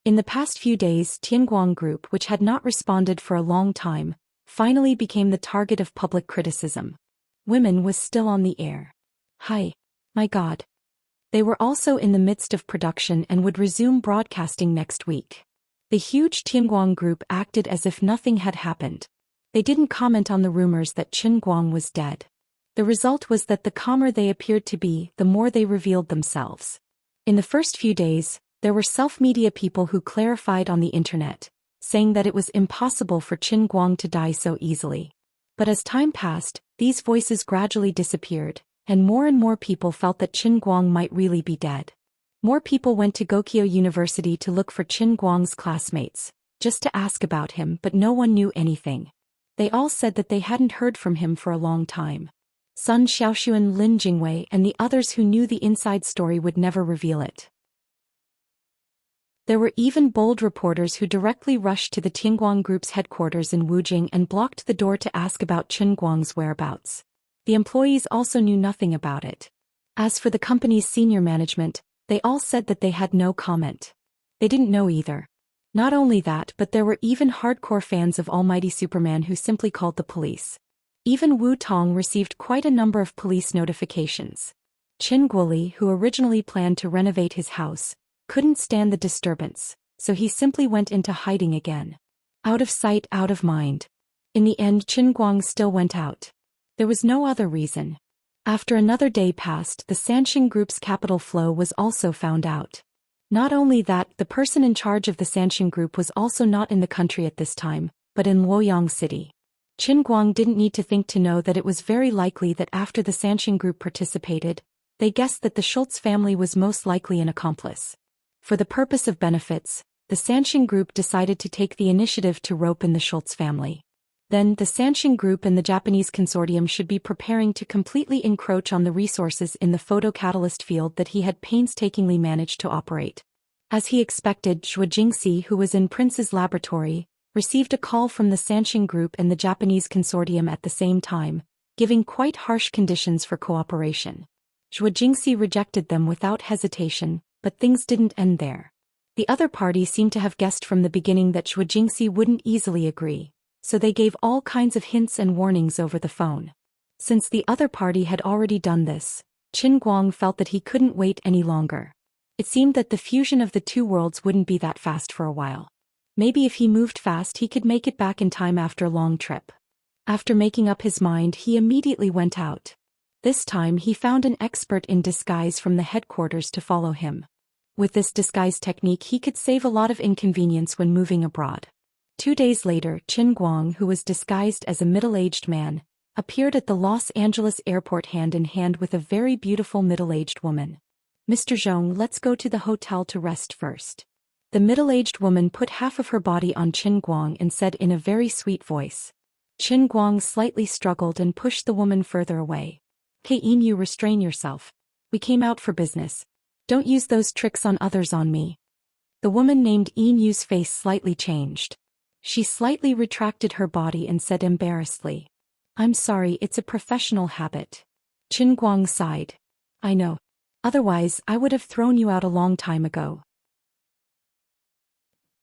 In the past few days, Tianguang Group, which had not responded for a long time, finally became the target of public criticism. Women was still on the air. Hi. My God. They were also in the midst of production and would resume broadcasting next week. The huge Tianguang Group acted as if nothing had happened. They didn't comment on the rumors that Qin Guang was dead. The result was that the calmer they appeared to be, the more they revealed themselves. In the first few days, there were self-media people who clarified on the internet, saying that it was impossible for Qin Guang to die so easily. But as time passed, these voices gradually disappeared, and more people felt that Qin Guang might really be dead. More people went to Gokyo University to look for Qin Guang's classmates, just to ask about him, but no one knew anything. They all said that they hadn't heard from him for a long time. Sun Xiaoxuan, Lin Jingwei, and the others who knew the inside story would never reveal it. There were even bold reporters who directly rushed to the Tianguang Group's headquarters in Wujing and blocked the door to ask about Qin Guang's whereabouts. The employees also knew nothing about it. As for the company's senior management, they all said that they had no comment. They didn't know either. Not only that, but there were even hardcore fans of Almighty Superman who simply called the police. Even Wu Tong received quite a number of police notifications. Qin Guoli, who originally planned to renovate his house, couldn't stand the disturbance, so he simply went into hiding again. Out of sight, out of mind. In the end, Qin Guang still went out. There was no other reason. After another day passed, the Xianxia Group's capital flow was also found out. Not only that, the person in charge of the Xianxia Group was also not in the country at this time, but in Luoyang City. Qin Guang didn't need to think to know that it was very likely that after the Xianxia Group participated, they guessed that the Schultz family was most likely an accomplice. For the purpose of benefits, the Xianxia Group decided to take the initiative to rope in the Schultz family. Then, the Xianxia Group and the Japanese consortium should be preparing to completely encroach on the resources in the photocatalyst field that he had painstakingly managed to operate. As he expected, Zhou Xian, who was in Prince's laboratory, received a call from the Xianxia Group and the Japanese consortium at the same time, giving quite harsh conditions for cooperation. Zhou Xian rejected them without hesitation, but things didn't end there. The other party seemed to have guessed from the beginning that Zhou Xian wouldn't easily agree, so they gave all kinds of hints and warnings over the phone. Since the other party had already done this, Qin Guang felt that he couldn't wait any longer. It seemed that the fusion of the two worlds wouldn't be that fast for a while. Maybe if he moved fast he could make it back in time after a long trip. After making up his mind, he immediately went out. This time he found an expert in disguise from the headquarters to follow him. With this disguise technique he could save a lot of inconvenience when moving abroad. 2 days later, Qin Guang, who was disguised as a middle-aged man, appeared at the Los Angeles airport hand in hand with a very beautiful middle-aged woman. "Mr. Zhong, let's go to the hotel to rest first." The middle-aged woman put half of her body on Qin Guang and said in a very sweet voice. Qin Guang slightly struggled and pushed the woman further away. "Hey, you restrain yourself. We came out for business. Don't use those tricks on others on me." The woman named Yu's face slightly changed. She slightly retracted her body and said embarrassedly, "I'm sorry, it's a professional habit." Qin Guang sighed. "I know. Otherwise, I would have thrown you out a long time ago."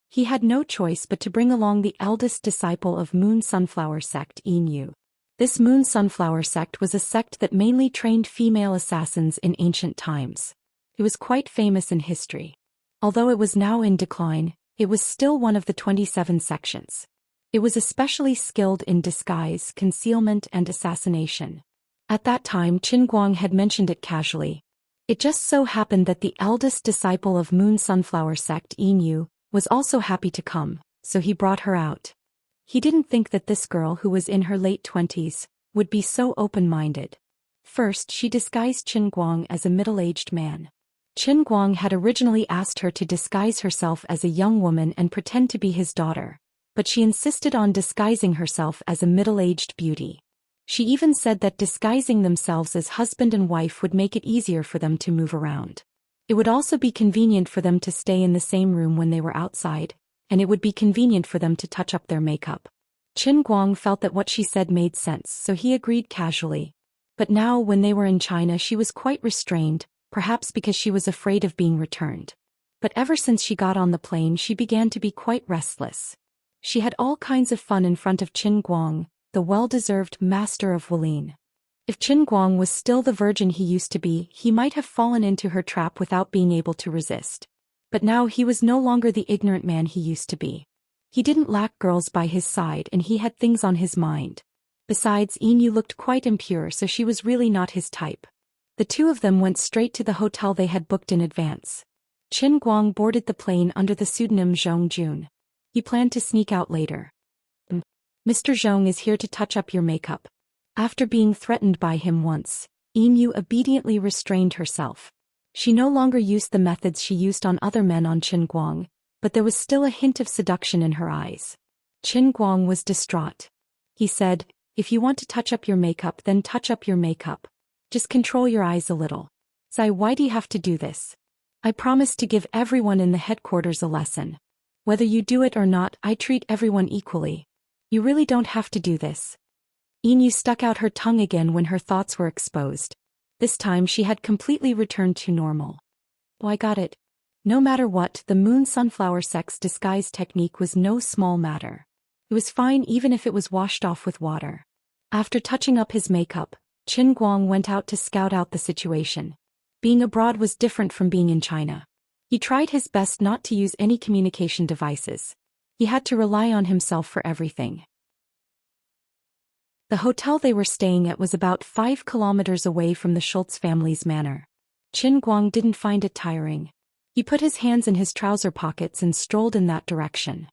He had no choice but to bring along the eldest disciple of Moon Sunflower sect, Yu. This Moon Sunflower sect was a sect that mainly trained female assassins in ancient times. It was quite famous in history. Although it was now in decline, it was still one of the 27 sections. It was especially skilled in disguise, concealment, and assassination. At that time Qin Guang had mentioned it casually. It just so happened that the eldest disciple of Moon Sunflower sect, Yu, was also happy to come, so he brought her out. He didn't think that this girl, who was in her late 20s, would be so open-minded. First she disguised Qin Guang as a middle-aged man. Qin Guang had originally asked her to disguise herself as a young woman and pretend to be his daughter, but she insisted on disguising herself as a middle-aged beauty. She even said that disguising themselves as husband and wife would make it easier for them to move around. It would also be convenient for them to stay in the same room when they were outside, and it would be convenient for them to touch up their makeup. Qin Guang felt that what she said made sense, so he agreed casually. But now when they were in China she was quite restrained, perhaps because she was afraid of being returned. But ever since she got on the plane she began to be quite restless. She had all kinds of fun in front of Qin Guang, the well-deserved master of Wulin. If Qin Guang was still the virgin he used to be, he might have fallen into her trap without being able to resist. But now he was no longer the ignorant man he used to be. He didn't lack girls by his side and he had things on his mind. Besides, Yu looked quite impure, so she was really not his type. The two of them went straight to the hotel they had booked in advance. Qin Guang boarded the plane under the pseudonym Zhong Jun. He planned to sneak out later. "Mr. Zhong is here to touch up your makeup." After being threatened by him once, Yu obediently restrained herself. She no longer used the methods she used on other men on Qin Guang, but there was still a hint of seduction in her eyes. Qin Guang was distraught. He said, "If you want to touch up your makeup, then touch up your makeup. Just control your eyes a little. Zai, why do you have to do this? I promise to give everyone in the headquarters a lesson. Whether you do it or not, I treat everyone equally. You really don't have to do this." Yu stuck out her tongue again when her thoughts were exposed. This time she had completely returned to normal. "Oh, I got it." No matter what, the Moon Sunflower sect's disguise technique was no small matter. It was fine even if it was washed off with water. After touching up his makeup, Qin Guang went out to scout out the situation. Being abroad was different from being in China. He tried his best not to use any communication devices. He had to rely on himself for everything. The hotel they were staying at was about 5 kilometers away from the Schultz family's manor. Qin Guang didn't find it tiring. He put his hands in his trouser pockets and strolled in that direction.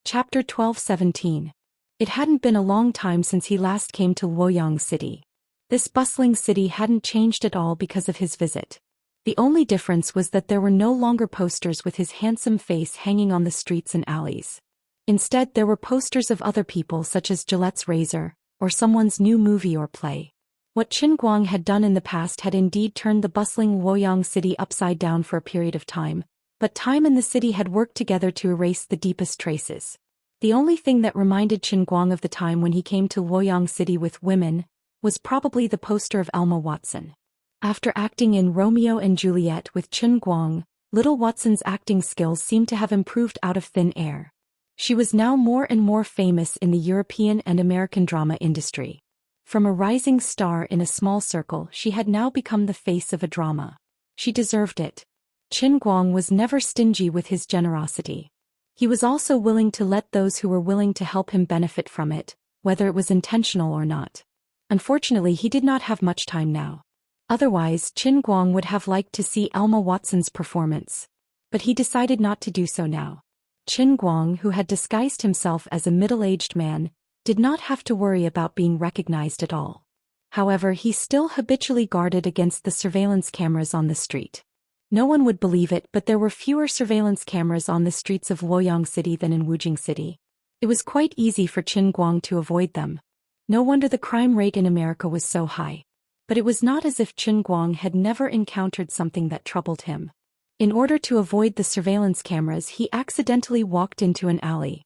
Chapter 12:17. It hadn't been a long time since he last came to Luoyang City. This bustling city hadn't changed at all because of his visit. The only difference was that there were no longer posters with his handsome face hanging on the streets and alleys. Instead, there were posters of other people such as Gillette's razor, or someone's new movie or play. What Qin Guang had done in the past had indeed turned the bustling Luoyang city upside down for a period of time, but time and the city had worked together to erase the deepest traces. The only thing that reminded Qin Guang of the time when he came to Luoyang City with women was probably the poster of Elma Watson. After acting in Romeo and Juliet with Chen Guang, little Watson's acting skills seemed to have improved out of thin air. She was now more and more famous in the European and American drama industry. From a rising star in a small circle, she had now become the face of a drama. She deserved it. Chen Guang was never stingy with his generosity. He was also willing to let those who were willing to help him benefit from it, whether it was intentional or not. Unfortunately, he did not have much time now. Otherwise, Chen Guang would have liked to see Emma Watson's performance. But he decided not to do so now. Chen Guang, who had disguised himself as a middle-aged man, did not have to worry about being recognized at all. However, he still habitually guarded against the surveillance cameras on the street. No one would believe it, but there were fewer surveillance cameras on the streets of Luoyang City than in Wujing City. It was quite easy for Chen Guang to avoid them. No wonder the crime rate in America was so high. But it was not as if Chen Guang had never encountered something that troubled him. In order to avoid the surveillance cameras, he accidentally walked into an alley.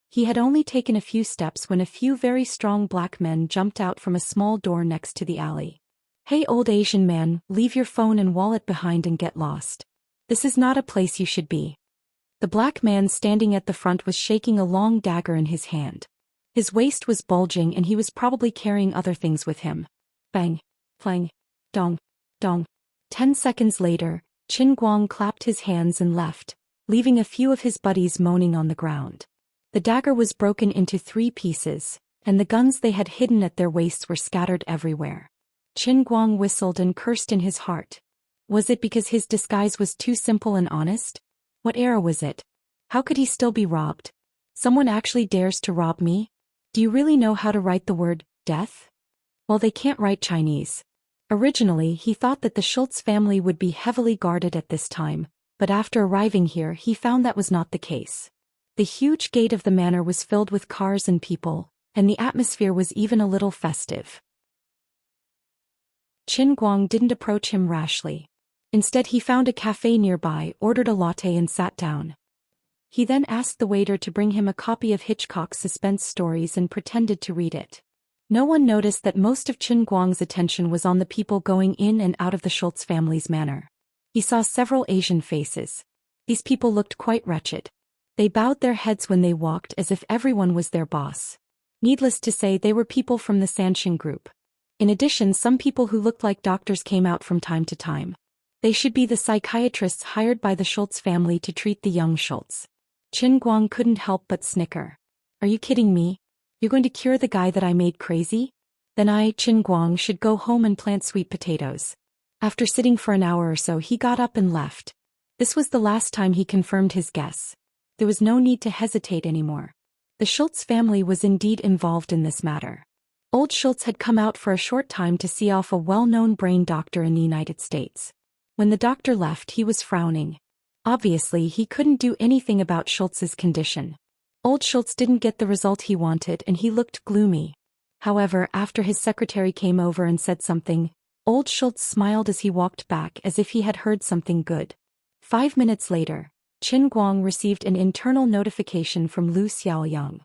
He had only taken a few steps when a few very strong black men jumped out from a small door next to the alley. "Hey, old Asian man, leave your phone and wallet behind and get lost. This is not a place you should be." The black man standing at the front was shaking a long dagger in his hand. His waist was bulging and he was probably carrying other things with him. Bang. Clang. Dong. Dong. 10 seconds later, Chen Guang clapped his hands and left, leaving a few of his buddies moaning on the ground. The dagger was broken into 3 pieces, and the guns they had hidden at their waists were scattered everywhere. Chen Guang whistled and cursed in his heart. Was it because his disguise was too simple and honest? What era was it? How could he still be robbed? Someone actually dares to rob me? Do you really know how to write the word death? Well, they can't write Chinese. Originally, he thought that the Schultz family would be heavily guarded at this time, but after arriving here he found that was not the case. The huge gate of the manor was filled with cars and people, and the atmosphere was even a little festive. Chen Guang didn't approach him rashly. Instead, he found a cafe nearby, ordered a latte and sat down. He then asked the waiter to bring him a copy of Hitchcock's suspense stories and pretended to read it. No one noticed that most of Chen Guang's attention was on the people going in and out of the Schultz family's manor. He saw several Asian faces. These people looked quite wretched. They bowed their heads when they walked as if everyone was their boss. Needless to say, they were people from the Xianxia group. In addition, some people who looked like doctors came out from time to time. They should be the psychiatrists hired by the Schultz family to treat the young Schultz. Chen Guang couldn't help but snicker. "Are you kidding me? You're going to cure the guy that I made crazy? Then I, Chen Guang, should go home and plant sweet potatoes." After sitting for an hour or so, he got up and left. This was the last time he confirmed his guess. There was no need to hesitate anymore. The Schultz family was indeed involved in this matter. Old Schultz had come out for a short time to see off a well-known brain doctor in the United States. When the doctor left, he was frowning. Obviously, he couldn't do anything about Schultz's condition. Old Schultz didn't get the result he wanted and he looked gloomy. However, after his secretary came over and said something, Old Schultz smiled as he walked back as if he had heard something good. 5 minutes later, Chen Guang received an internal notification from Lu Xiaoyang.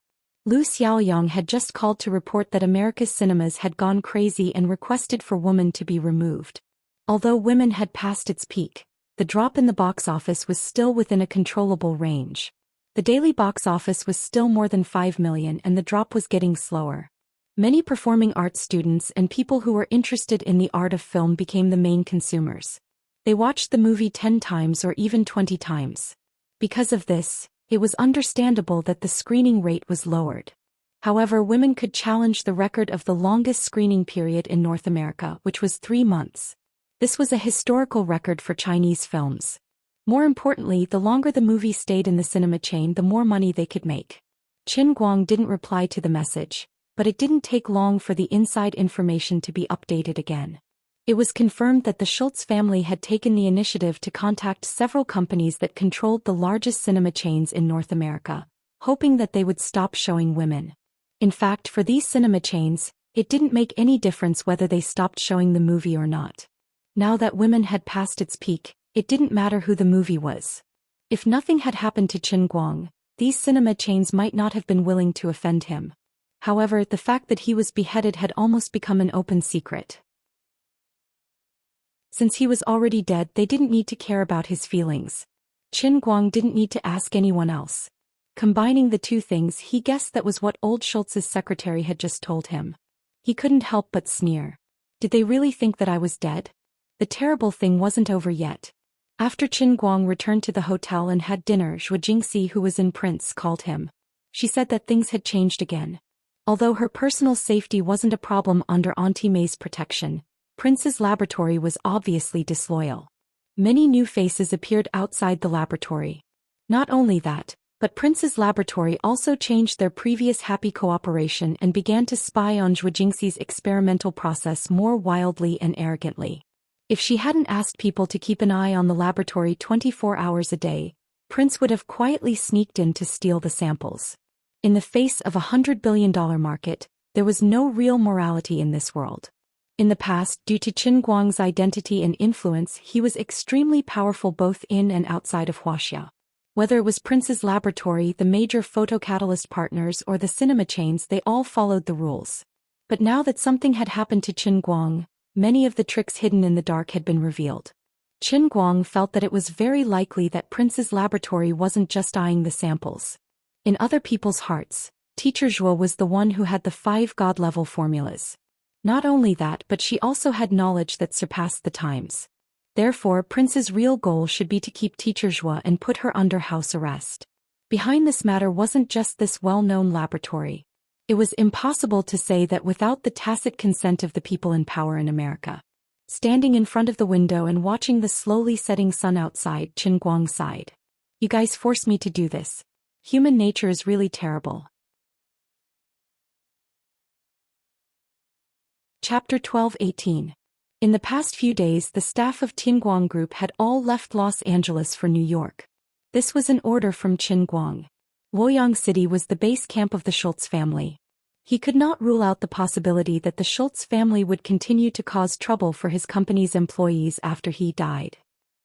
Lu Xiaoyang had just called to report that America's cinemas had gone crazy and requested for Woman to be removed. Although Women had passed its peak, the drop in the box office was still within a controllable range. The daily box office was still more than 5 million and the drop was getting slower. Many performing arts students and people who were interested in the art of film became the main consumers. They watched the movie 10 times or even 20 times. Because of this, it was understandable that the screening rate was lowered. However, Women could challenge the record of the longest screening period in North America, which was 3 months. This was a historical record for Chinese films. More importantly, the longer the movie stayed in the cinema chain, the more money they could make. Chen Guang didn't reply to the message, but it didn't take long for the inside information to be updated again. It was confirmed that the Schultz family had taken the initiative to contact several companies that controlled the largest cinema chains in North America, hoping that they would stop showing Women. In fact, for these cinema chains, it didn't make any difference whether they stopped showing the movie or not. Now that Women had passed its peak, it didn't matter who the movie was. If nothing had happened to Chen Guang, these cinema chains might not have been willing to offend him. However, the fact that he was beheaded had almost become an open secret. Since he was already dead, they didn't need to care about his feelings. Qin Guang didn't need to ask anyone else. Combining the two things, he guessed that was what old Schultz's secretary had just told him. He couldn't help but sneer. Did they really think that I was dead? The terrible thing wasn't over yet. After Qin Guang returned to the hotel and had dinner, Zhou Xian, who was in Prince, called him. She said that things had changed again. Although her personal safety wasn't a problem under Auntie May's protection, Prince's laboratory was obviously disloyal. Many new faces appeared outside the laboratory. Not only that, but Prince's laboratory also changed their previous happy cooperation and began to spy on Zhou Xian's experimental process more wildly and arrogantly. If she hadn't asked people to keep an eye on the laboratory 24 hours a day, Prince would have quietly sneaked in to steal the samples. In the face of a $100 billion market, there was no real morality in this world. In the past, due to Qin Guang's identity and influence, he was extremely powerful both in and outside of Wuxia. Whether it was Prince's laboratory, the major photocatalyst partners, or the cinema chains, they all followed the rules. But now that something had happened to Qin Guang, many of the tricks hidden in the dark had been revealed. Qin Guang felt that it was very likely that Prince's laboratory wasn't just eyeing the samples. In other people's hearts, Teacher Zhou was the one who had the 5 god-level formulas. Not only that, but she also had knowledge that surpassed the times. Therefore, Prince's real goal should be to keep Teacher Zhou and put her under house arrest. Behind this matter wasn't just this well-known laboratory. It was impossible to say that without the tacit consent of the people in power in America. Standing in front of the window and watching the slowly setting sun outside, Qin Guang sighed. You guys forced me to do this. Human nature is really terrible. Chapter 12-18. In the past few days, the staff of Tianguang Group had all left Los Angeles for New York. This was an order from Qin Guang. Luoyang City was the base camp of the Schultz family. He could not rule out the possibility that the Schultz family would continue to cause trouble for his company's employees after he died.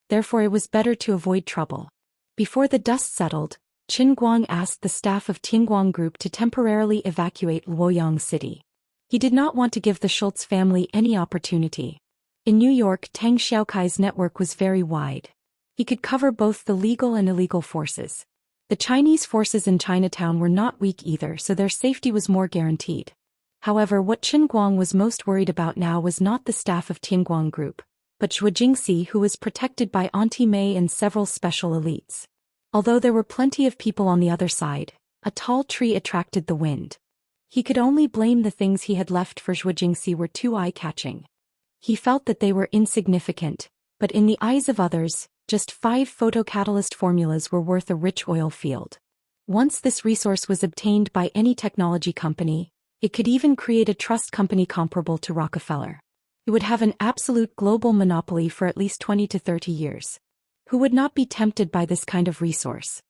Therefore, it was better to avoid trouble. Before the dust settled, Qin Guang asked the staff of Tianguang Group to temporarily evacuate Luoyang City. He did not want to give the Schultz family any opportunity. In New York, Tang Xiaokai's network was very wide. He could cover both the legal and illegal forces. The Chinese forces in Chinatown were not weak either, so their safety was more guaranteed. However, what Qin Guang was most worried about now was not the staff of Tianguang Group, but Zhou Xian, who was protected by Auntie May and several special elites. Although there were plenty of people on the other side, a tall tree attracted the wind. He could only blame the things he had left for Zhou Xian were too eye-catching. He felt that they were insignificant, but in the eyes of others, just 5 photocatalyst formulas were worth a rich oil field. Once this resource was obtained by any technology company, it could even create a trust company comparable to Rockefeller. It would have an absolute global monopoly for at least 20 to 30 years. Who would not be tempted by this kind of resource?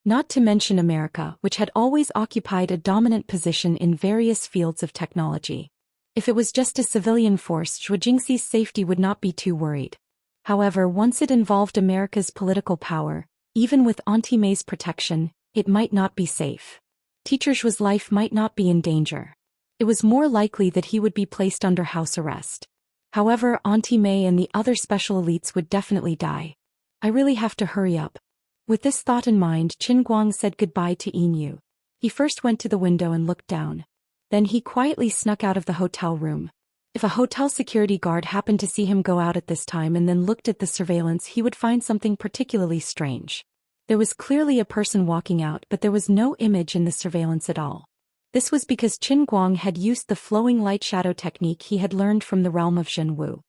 Not to mention America, which had always occupied a dominant position in various fields of technology. If it was just a civilian force, Zhou Xian's safety would not be too worried. However, once it involved America's political power, even with Auntie May's protection, it might not be safe. Teacher Zhu's life might not be in danger. It was more likely that he would be placed under house arrest. However, Auntie May and the other special elites would definitely die. I really have to hurry up. With this thought in mind, Qin Guang said goodbye to Yin. He first went to the window and looked down. Then he quietly snuck out of the hotel room. If a hotel security guard happened to see him go out at this time and then looked at the surveillance, he would find something particularly strange. There was clearly a person walking out, but there was no image in the surveillance at all. This was because Qin Guang had used the flowing light shadow technique he had learned from the realm of Zhenwu.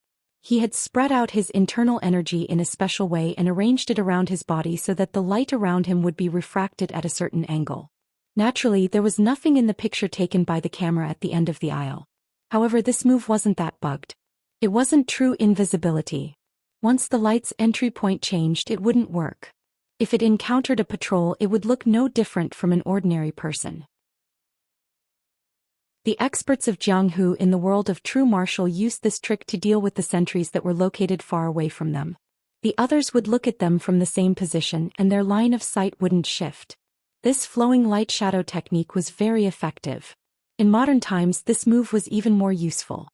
He had spread out his internal energy in a special way and arranged it around his body so that the light around him would be refracted at a certain angle. Naturally, there was nothing in the picture taken by the camera at the end of the aisle. However, this move wasn't that bugged. It wasn't true invisibility. Once the light's entry point changed, it wouldn't work. If it encountered a patrol, it would look no different from an ordinary person. The experts of Jianghu in the world of true martial used this trick to deal with the sentries that were located far away from them. The others would look at them from the same position and their line of sight wouldn't shift. This flowing light shadow technique was very effective. In modern times, this move was even more useful.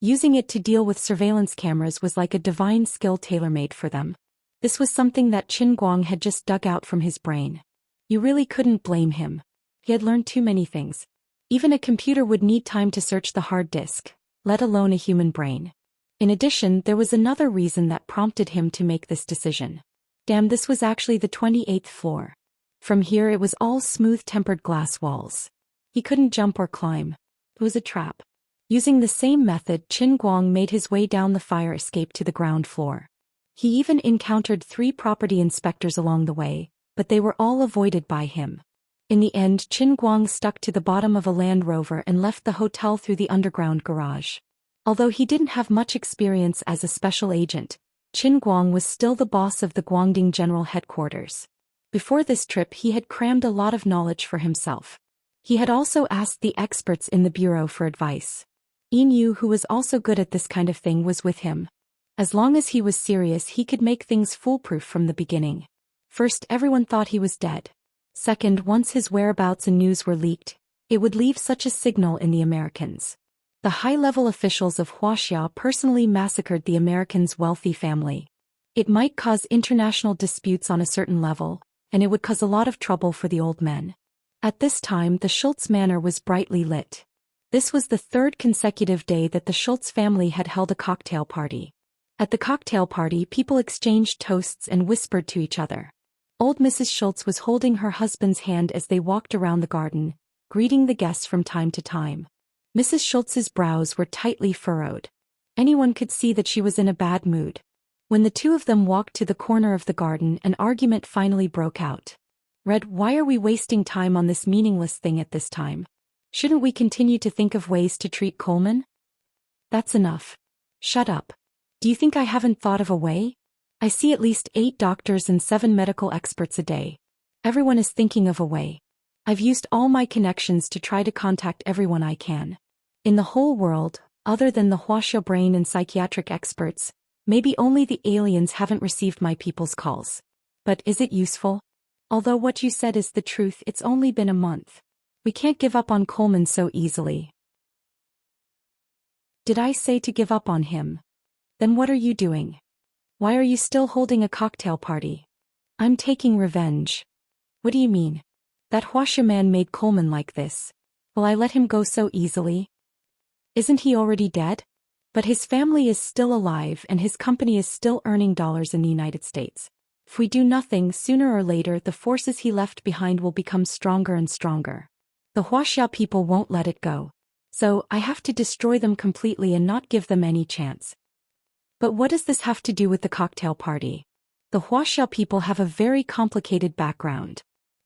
Using it to deal with surveillance cameras was like a divine skill tailor-made for them. This was something that Qin Guang had just dug out from his brain. You really couldn't blame him. He had learned too many things. Even a computer would need time to search the hard disk, let alone a human brain. In addition, there was another reason that prompted him to make this decision. Damn, this was actually the 28th floor. From here it was all smooth tempered glass walls. He couldn't jump or climb. It was a trap. Using the same method, Qin Guang made his way down the fire escape to the ground floor. He even encountered 3 property inspectors along the way, but they were all avoided by him. In the end, Qin Guang stuck to the bottom of a Land Rover and left the hotel through the underground garage. Although he didn't have much experience as a special agent, Qin Guang was still the boss of the Guangding General Headquarters. Before this trip he had crammed a lot of knowledge for himself. He had also asked the experts in the bureau for advice. Yin Yu, who was also good at this kind of thing, was with him. As long as he was serious he could make things foolproof from the beginning. First, everyone thought he was dead. Second, once his whereabouts and news were leaked, it would leave such a signal in the Americans. The high-level officials of Wuxia personally massacred the Americans' wealthy family. It might cause international disputes on a certain level, and it would cause a lot of trouble for the old men. At this time the Schultz manor was brightly lit. This was the 3rd consecutive day that the Schultz family had held a cocktail party. At the cocktail party people exchanged toasts and whispered to each other. Old Mrs. Schultz was holding her husband's hand as they walked around the garden, greeting the guests from time to time. Mrs. Schultz's brows were tightly furrowed. Anyone could see that she was in a bad mood. When the two of them walked to the corner of the garden, an argument finally broke out. Red, why are we wasting time on this meaningless thing at this time? Shouldn't we continue to think of ways to treat Coleman? That's enough. Shut up. Do you think I haven't thought of a way? I see at least 8 doctors and 7 medical experts a day. Everyone is thinking of a way. I've used all my connections to try to contact everyone I can. In the whole world, other than the Wuxia brain and psychiatric experts, maybe only the aliens haven't received my people's calls. But is it useful? Although what you said is the truth, it's only been a month. We can't give up on Coleman so easily. Did I say to give up on him? Then what are you doing? Why are you still holding a cocktail party? I'm taking revenge. What do you mean? That Wuxia man made Coleman like this. Will I let him go so easily? Isn't he already dead? But his family is still alive and his company is still earning dollars in the United States. If we do nothing, sooner or later the forces he left behind will become stronger and stronger. The Wuxia people won't let it go. So, I have to destroy them completely and not give them any chance. But what does this have to do with the cocktail party? The Wuxia people have a very complicated background.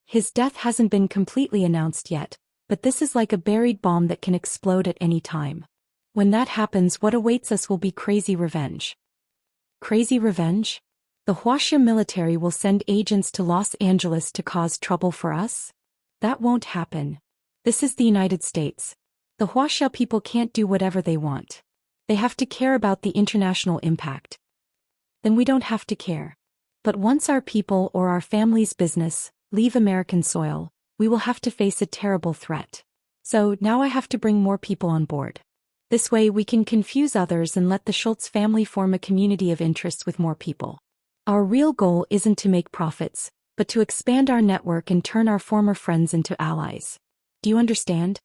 His death hasn't been completely announced yet, but this is like a buried bomb that can explode at any time. When that happens, what awaits us will be crazy revenge. Crazy revenge? The Wuxia military will send agents to Los Angeles to cause trouble for us? That won't happen. This is the United States. The Wuxia people can't do whatever they want. They have to care about the international impact. Then we don't have to care. But once our people or our family's business leave American soil, we will have to face a terrible threat. So now I have to bring more people on board. This way we can confuse others and let the Schultz family form a community of interests with more people. Our real goal isn't to make profits, but to expand our network and turn our former friends into allies. Do you understand?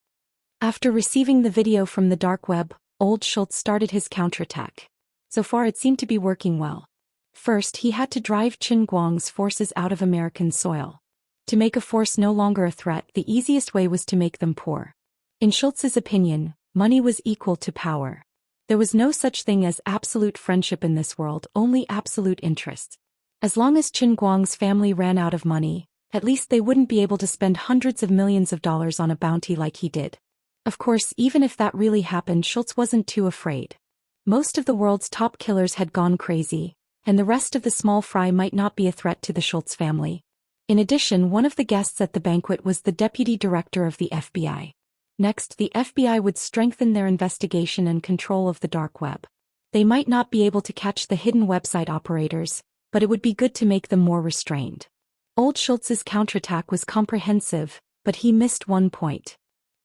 After receiving the video from the dark web, old Schultz started his counterattack. So far it seemed to be working well. First, he had to drive Qin Guang's forces out of American soil. To make a force no longer a threat, the easiest way was to make them poor. In Schultz's opinion, money was equal to power. There was no such thing as absolute friendship in this world, only absolute interests. As long as Qin Guang's family ran out of money, at least they wouldn't be able to spend hundreds of millions of dollars on a bounty like he did. Of course, even if that really happened, Schultz wasn't too afraid. Most of the world's top killers had gone crazy, and the rest of the small fry might not be a threat to the Schultz family. In addition, one of the guests at the banquet was the deputy director of the FBI. Next, the FBI would strengthen their investigation and control of the dark web. They might not be able to catch the hidden website operators, but it would be good to make them more restrained. Old Schultz's counterattack was comprehensive, but he missed one point.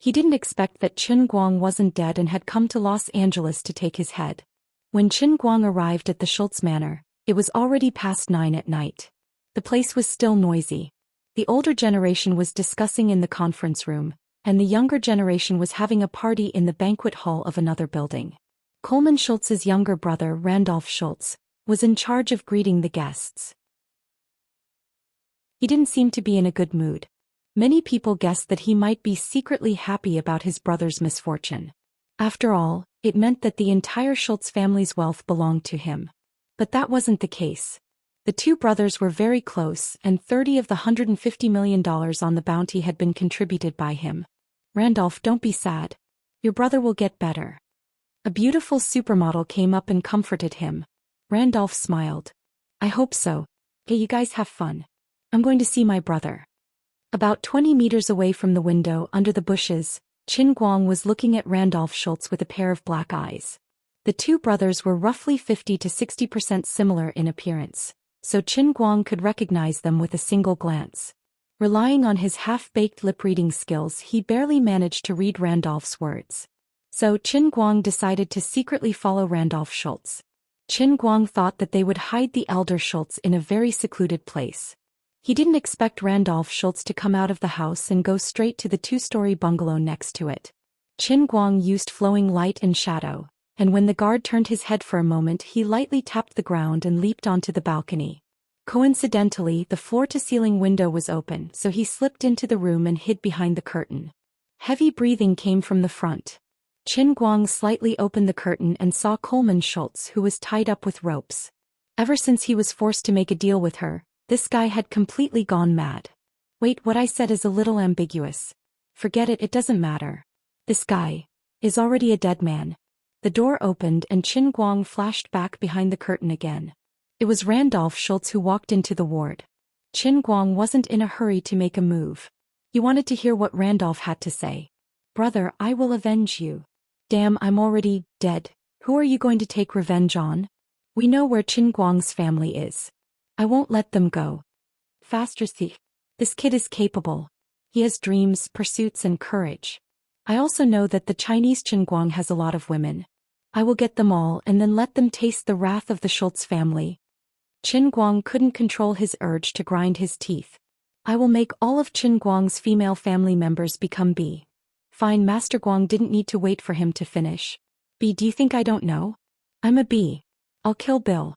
He didn't expect that Qin Guang wasn't dead and had come to Los Angeles to take his head. When Qin Guang arrived at the Schultz Manor, it was already past 9 at night. The place was still noisy. The older generation was discussing in the conference room, and the younger generation was having a party in the banquet hall of another building. Coleman Schultz's younger brother, Randolph Schultz, was in charge of greeting the guests. He didn't seem to be in a good mood. Many people guessed that he might be secretly happy about his brother's misfortune. After all, it meant that the entire Schultz family's wealth belonged to him. But that wasn't the case. The two brothers were very close, and 30 of the $150 million on the bounty had been contributed by him. Randolph, don't be sad. Your brother will get better. A beautiful supermodel came up and comforted him. Randolph smiled. I hope so. Okay, you guys have fun. I'm going to see my brother. About 20 meters away from the window, under the bushes, Qin Guang was looking at Randolph Schultz with a pair of black eyes. The two brothers were roughly 50 to 60% similar in appearance, so Qin Guang could recognize them with a single glance. Relying on his half-baked lip-reading skills, he barely managed to read Randolph's words. So Qin Guang decided to secretly follow Randolph Schultz. Qin Guang thought that they would hide the elder Schultz in a very secluded place. He didn't expect Randolph Schultz to come out of the house and go straight to the two-story bungalow next to it. Qin Guang used flowing light and shadow, and when the guard turned his head for a moment, he lightly tapped the ground and leaped onto the balcony. Coincidentally, the floor-to-ceiling window was open, so he slipped into the room and hid behind the curtain. Heavy breathing came from the front. Qin Guang slightly opened the curtain and saw Coleman Schultz, who was tied up with ropes. Ever since he was forced to make a deal with her, this guy had completely gone mad. Wait, what I said is a little ambiguous. Forget it, it doesn't matter. This guy is already a dead man. The door opened and Qin Guang flashed back behind the curtain again. It was Randolph Schultz who walked into the ward. Qin Guang wasn't in a hurry to make a move. He wanted to hear what Randolph had to say. Brother, I will avenge you. Damn, I'm already dead. Who are you going to take revenge on? We know where Qin Guang's family is. I won't let them go. Faster, thief. This kid is capable. He has dreams, pursuits, and courage. I also know that the Chinese Qin Guang has a lot of women. I will get them all and then let them taste the wrath of the Schultz family. Qin Guang couldn't control his urge to grind his teeth. I will make all of Qin Guang's female family members become B. Fine, Master Guang didn't need to wait for him to finish. B, do you think I don't know? I'm a B. I'll kill Bill.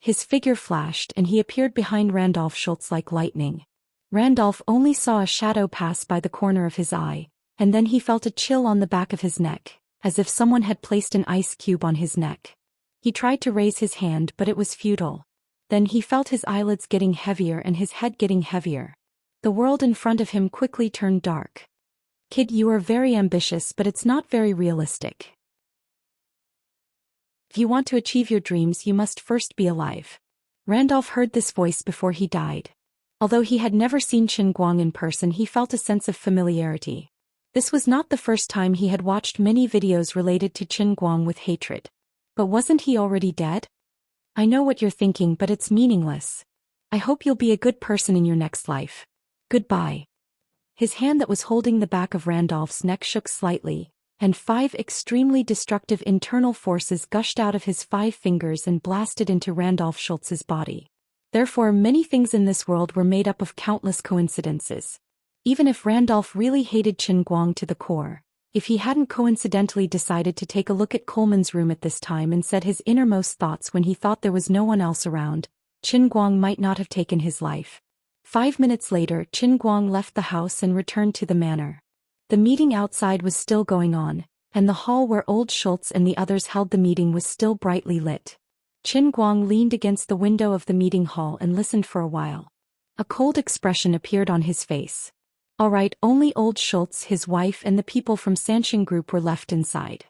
His figure flashed and he appeared behind Randolph Schultz like lightning. Randolph only saw a shadow pass by the corner of his eye, and then he felt a chill on the back of his neck, as if someone had placed an ice cube on his neck. He tried to raise his hand, but it was futile. Then he felt his eyelids getting heavier and his head getting heavier. The world in front of him quickly turned dark. Kid, you are very ambitious, but it's not very realistic. If you want to achieve your dreams, you must first be alive. Randolph heard this voice before he died. Although he had never seen Qin Guang in person, he felt a sense of familiarity. This was not the first time he had watched many videos related to Qin Guang with hatred. But wasn't he already dead? I know what you're thinking, but it's meaningless. I hope you'll be a good person in your next life. Goodbye. His hand that was holding the back of Randolph's neck shook slightly, and 5 extremely destructive internal forces gushed out of his 5 fingers and blasted into Randolph Schultz's body. Therefore, many things in this world were made up of countless coincidences. Even if Randolph really hated Qin Guang to the core, if he hadn't coincidentally decided to take a look at Coleman's room at this time and said his innermost thoughts when he thought there was no one else around, Qin Guang might not have taken his life. 5 minutes later, Qin Guang left the house and returned to the manor. The meeting outside was still going on, and the hall where old Schultz and the others held the meeting was still brightly lit. Qin Guang leaned against the window of the meeting hall and listened for a while. A cold expression appeared on his face. All right, only old Schultz, his wife, and the people from Xianxia Group were left inside.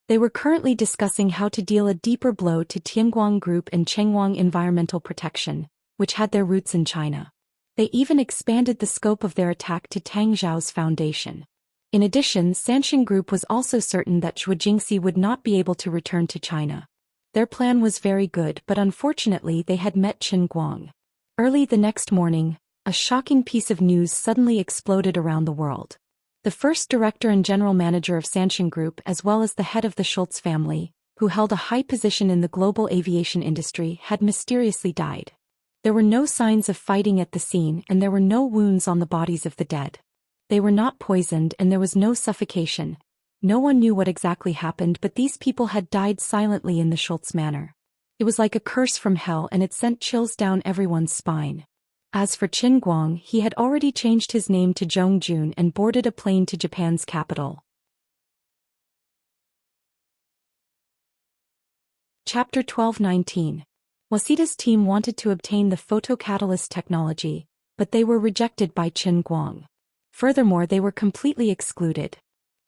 They were currently discussing how to deal a deeper blow to Tianguang Group and Chengwang Environmental Protection, which had their roots in China. They even expanded the scope of their attack to Tang Zhao's foundation. In addition, Xianxia Group was also certain that Zhou Xian would not be able to return to China. Their plan was very good, but unfortunately they had met Qin Guang. Early the next morning, a shocking piece of news suddenly exploded around the world. The first director and general manager of Xianxia Group as well as the head of the Schultz family, who held a high position in the global aviation industry, had mysteriously died. There were no signs of fighting at the scene and there were no wounds on the bodies of the dead. They were not poisoned and there was no suffocation. No one knew what exactly happened, but these people had died silently in the Schultz manner. It was like a curse from hell and it sent chills down everyone's spine. As for Qin Guang, he had already changed his name to Zhong Jun and boarded a plane to Japan's capital. Chapter 12:19. Wasida's team wanted to obtain the photocatalyst technology, but they were rejected by Qin Guang. Furthermore, they were completely excluded.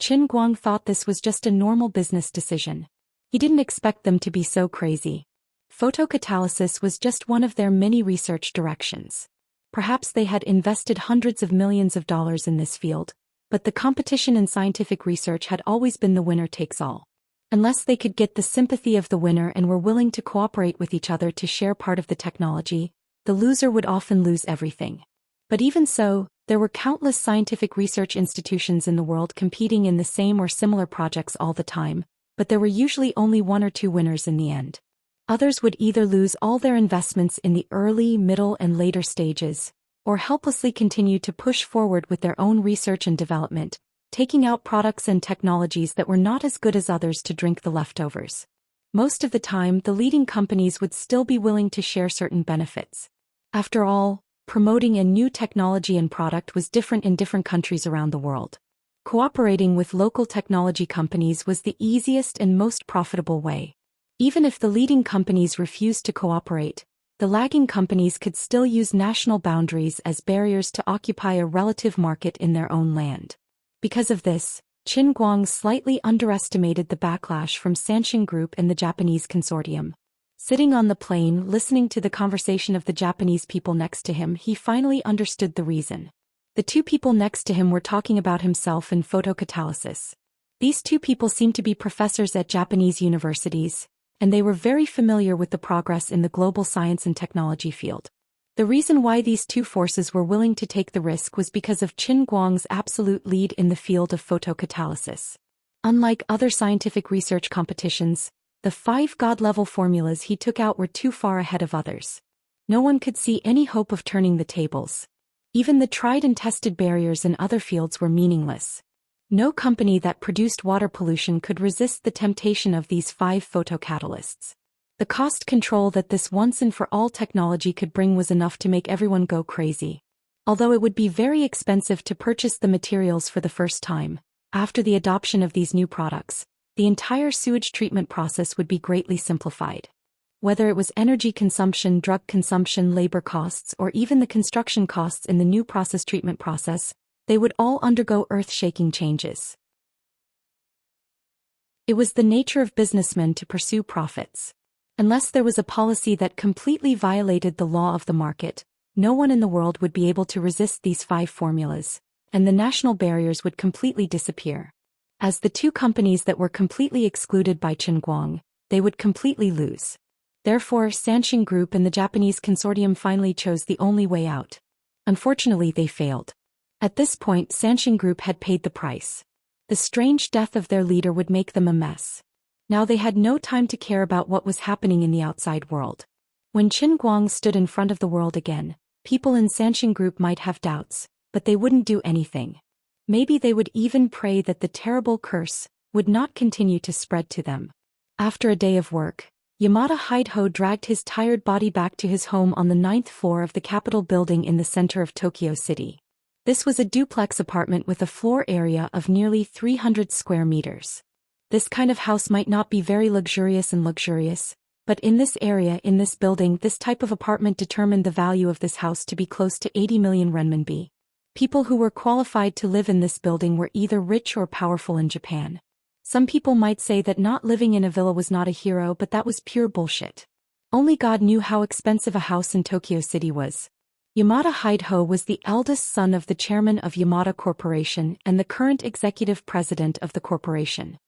Qin Guang thought this was just a normal business decision. He didn't expect them to be so crazy. Photocatalysis was just one of their many research directions. Perhaps they had invested hundreds of millions of dollars in this field, but the competition in scientific research had always been the winner takes all. Unless they could get the sympathy of the winner and were willing to cooperate with each other to share part of the technology, the loser would often lose everything. But even so, there were countless scientific research institutions in the world competing in the same or similar projects all the time, but there were usually only one or two winners in the end. Others would either lose all their investments in the early, middle, and later stages, or helplessly continue to push forward with their own research and development, taking out products and technologies that were not as good as others to drink the leftovers. Most of the time, the leading companies would still be willing to share certain benefits. After all, promoting a new technology and product was different in different countries around the world. Cooperating with local technology companies was the easiest and most profitable way. Even if the leading companies refused to cooperate, the lagging companies could still use national boundaries as barriers to occupy a relative market in their own land. Because of this, Qin Guang slightly underestimated the backlash from Xianxia Group and the Japanese consortium. Sitting on the plane listening to the conversation of the Japanese people next to him, he finally understood the reason. The two people next to him were talking about himself and photocatalysis. These two people seemed to be professors at Japanese universities, and they were very familiar with the progress in the global science and technology field. The reason why these two forces were willing to take the risk was because of Qin Guang's absolute lead in the field of photocatalysis. Unlike other scientific research competitions, the 5 God-level formulas he took out were too far ahead of others. No one could see any hope of turning the tables. Even the tried and tested barriers in other fields were meaningless. No company that produced water pollution could resist the temptation of these 5 photocatalysts. The cost control that this once-and-for-all technology could bring was enough to make everyone go crazy. Although it would be very expensive to purchase the materials for the first time, after the adoption of these new products, the entire sewage treatment process would be greatly simplified. Whether it was energy consumption, drug consumption, labor costs, or even the construction costs in the new process treatment process, they would all undergo earth-shaking changes. It was the nature of businessmen to pursue profits. Unless there was a policy that completely violated the law of the market, no one in the world would be able to resist these 5 formulas, and the national barriers would completely disappear. As the two companies that were completely excluded by Qin Guang, they would completely lose. Therefore, Xianxia Group and the Japanese consortium finally chose the only way out. Unfortunately, they failed. At this point, Xianxia Group had paid the price. The strange death of their leader would make them a mess. Now they had no time to care about what was happening in the outside world. When Qin Guang stood in front of the world again, people in Xianxia Group might have doubts, but they wouldn't do anything. Maybe they would even pray that the terrible curse would not continue to spread to them. After a day of work, Yamada Hideho dragged his tired body back to his home on the 9th floor of the Capitol building in the center of Tokyo City. This was a duplex apartment with a floor area of nearly 300 square meters. This kind of house might not be very luxurious, but in this area, in this building, this type of apartment determined the value of this house to be close to 80 million renminbi. People who were qualified to live in this building were either rich or powerful in Japan. Some people might say that not living in a villa was not a hero, but that was pure bullshit. Only God knew how expensive a house in Tokyo City was. Yamada Hideho was the eldest son of the chairman of Yamada Corporation and the current executive president of the corporation.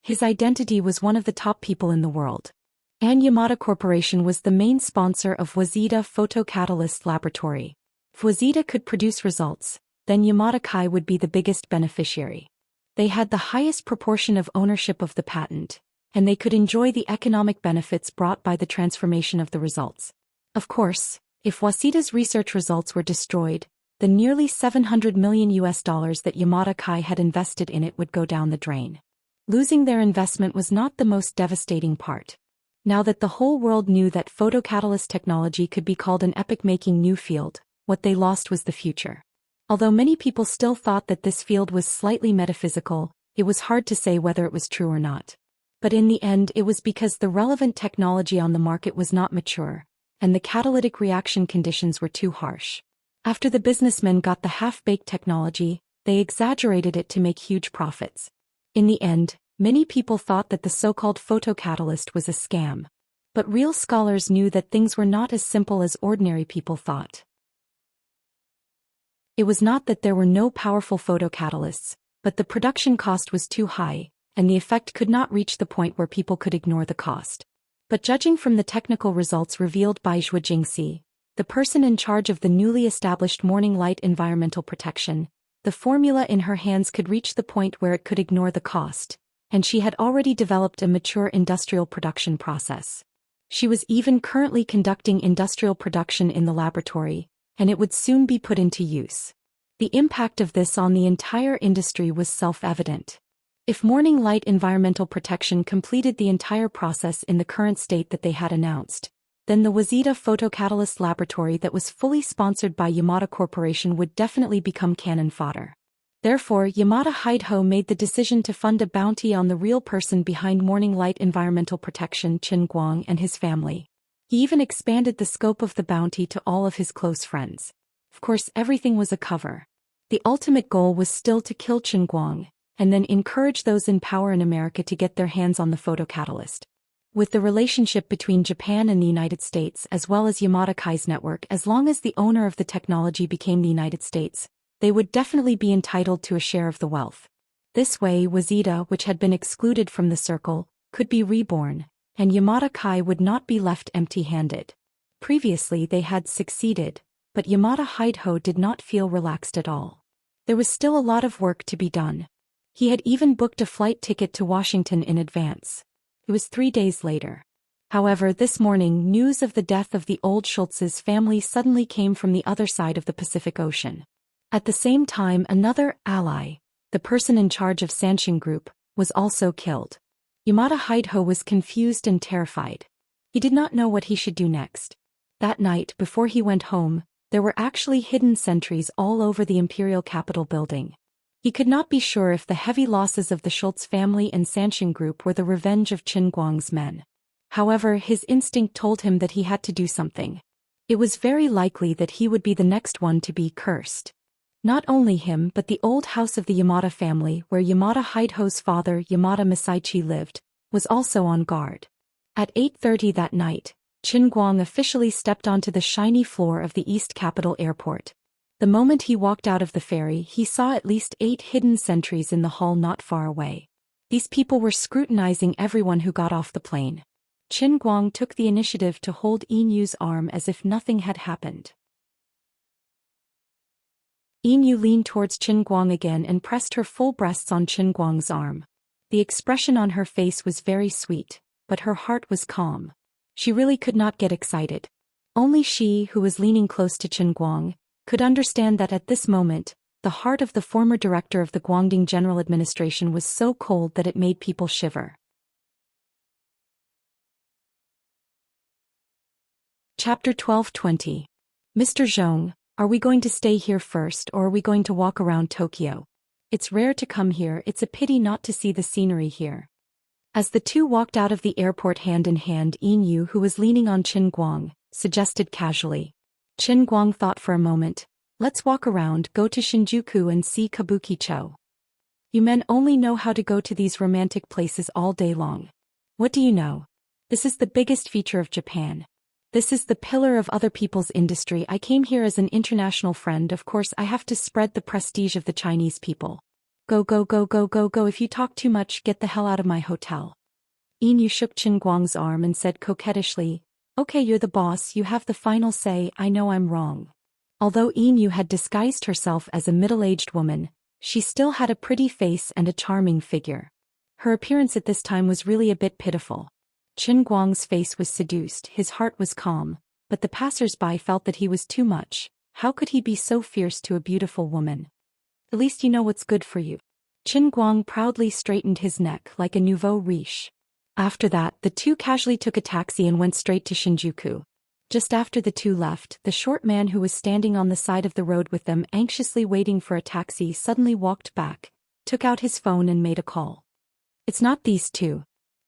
His identity was one of the top people in the world. And Yamada Corporation was the main sponsor of Waseda Photocatalyst Laboratory. If Waseda could produce results, then Yamada Kai would be the biggest beneficiary. They had the highest proportion of ownership of the patent, and they could enjoy the economic benefits brought by the transformation of the results. Of course, if Wasida's research results were destroyed, the nearly $700 million that Yamada Kai had invested in it would go down the drain. Losing their investment was not the most devastating part. Now that the whole world knew that photocatalyst technology could be called an epoch-making new field, what they lost was the future. Although many people still thought that this field was slightly metaphysical, it was hard to say whether it was true or not. But in the end, it was because the relevant technology on the market was not mature, and the catalytic reaction conditions were too harsh. After the businessmen got the half-baked technology, they exaggerated it to make huge profits. In the end, many people thought that the so-called photocatalyst was a scam. But real scholars knew that things were not as simple as ordinary people thought. It was not that there were no powerful photocatalysts, but the production cost was too high, and the effect could not reach the point where people could ignore the cost. But judging from the technical results revealed by Zhou Xian, the person in charge of the newly established morning light environmental protection, the formula in her hands could reach the point where it could ignore the cost, and she had already developed a mature industrial production process. She was even currently conducting industrial production in the laboratory, and it would soon be put into use. The impact of this on the entire industry was self-evident. If morning light environmental protection completed the entire process in the current state that they had announced, then the Waseda photocatalyst laboratory that was fully sponsored by Yamada Corporation would definitely become cannon fodder. Therefore, Yamada Hideho made the decision to fund a bounty on the real person behind morning light environmental protection, Qin Guang, and his family. He even expanded the scope of the bounty to all of his close friends. Of course, everything was a cover. The ultimate goal was still to kill Qin Guang, and then encourage those in power in America to get their hands on the photocatalyst. With the relationship between Japan and the United States as well as Yamada Kai's network, as long as the owner of the technology became the United States, they would definitely be entitled to a share of the wealth. This way, Waseda, which had been excluded from the circle, could be reborn, and Yamada Kai would not be left empty-handed. Previously they had succeeded, but Yamada Hideho did not feel relaxed at all. There was still a lot of work to be done. He had even booked a flight ticket to Washington in advance. It was 3 days later. However, this morning news of the death of the old Schultz's family suddenly came from the other side of the Pacific Ocean. At the same time, another ally, the person in charge of Xianxia Group, was also killed. Yamada Hideho was confused and terrified. He did not know what he should do next. That night, before he went home, there were actually hidden sentries all over the Imperial Capitol building. He could not be sure if the heavy losses of the Schultz family and Xianxia Group were the revenge of Qin Guang's men. However, his instinct told him that he had to do something. It was very likely that he would be the next one to be cursed. Not only him but the old house of the Yamada family where Yamada Hideho's father Yamada Masaichi lived, was also on guard. At 8:30 that night, Qin Guang officially stepped onto the shiny floor of the East Capitol Airport. The moment he walked out of the ferry, he saw at least 8 hidden sentries in the hall not far away. These people were scrutinizing everyone who got off the plane. Qin Guang took the initiative to hold Yinyu's arm as if nothing had happened. Yinyu leaned towards Qin Guang again and pressed her full breasts on Qin Guang's arm. The expression on her face was very sweet, but her heart was calm. She really could not get excited. Only she, who was leaning close to Qin Guang, could understand that at this moment, the heart of the former director of the Guangdong General Administration was so cold that it made people shiver. Chapter 12:20. Mr. Zhong, are we going to stay here first or are we going to walk around Tokyo? It's rare to come here, it's a pity not to see the scenery here. As the two walked out of the airport hand in hand, Yinyu, who was leaning on Qin Guang, suggested casually. Qin Guang thought for a moment. Let's walk around, go to Shinjuku and see Kabukicho. You men only know how to go to these romantic places all day long. What do you know? This is the biggest feature of Japan. This is the pillar of other people's industry. I came here as an international friend, of course I have to spread the prestige of the Chinese people. Go go go go go go, if you talk too much, get the hell out of my hotel. Yinyu shook Qin Guang's arm and said coquettishly, okay, you're the boss, you have the final say, I know I'm wrong. Although Inu had disguised herself as a middle-aged woman, she still had a pretty face and a charming figure. Her appearance at this time was really a bit pitiful. Qin Guang's face was seduced, his heart was calm, but the passers-by felt that he was too much. How could he be so fierce to a beautiful woman? At least you know what's good for you. Qin Guang proudly straightened his neck like a nouveau riche. After that, the two casually took a taxi and went straight to Shinjuku. Just after the two left, the short man who was standing on the side of the road with them anxiously waiting for a taxi suddenly walked back, took out his phone and made a call. It's not these two.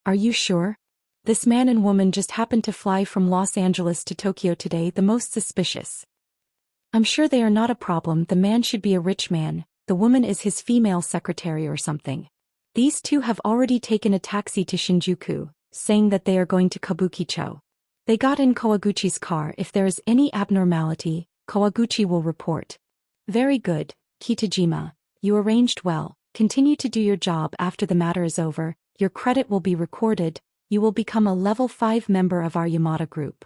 Are you sure? This man and woman just happened to fly from Los Angeles to Tokyo today, the most suspicious. I'm sure they are not a problem. The man should be a rich man, the woman is his female secretary or something. These two have already taken a taxi to Shinjuku, saying that they are going to Kabukicho. They got in Kawaguchi's car. If there is any abnormality, Kawaguchi will report. Very good, Kitajima. You arranged well. Continue to do your job. After the matter is over, your credit will be recorded. You will become a level 5 member of our Yamada group.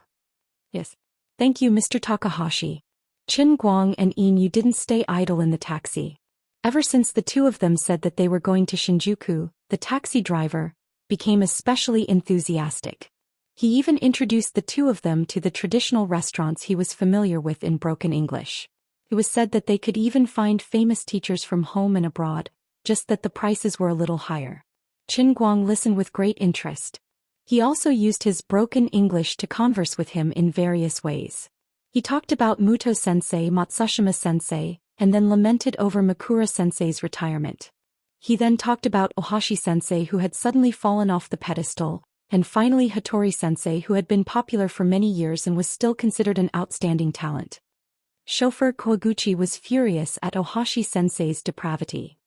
Yes. Thank you, Mr. Takahashi. Qin Guang and Inu didn't stay idle in the taxi. Ever since the two of them said that they were going to Shinjuku, the taxi driver became especially enthusiastic. He even introduced the two of them to the traditional restaurants he was familiar with in broken English. It was said that they could even find famous teachers from home and abroad, just that the prices were a little higher. Qin Guang listened with great interest. He also used his broken English to converse with him in various ways. He talked about Muto-sensei, Matsushima-sensei, and then lamented over Makura-sensei's retirement. He then talked about Ohashi-sensei who had suddenly fallen off the pedestal, and finally Hattori-sensei who had been popular for many years and was still considered an outstanding talent. Chauffeur Kawaguchi was furious at Ohashi-sensei's depravity.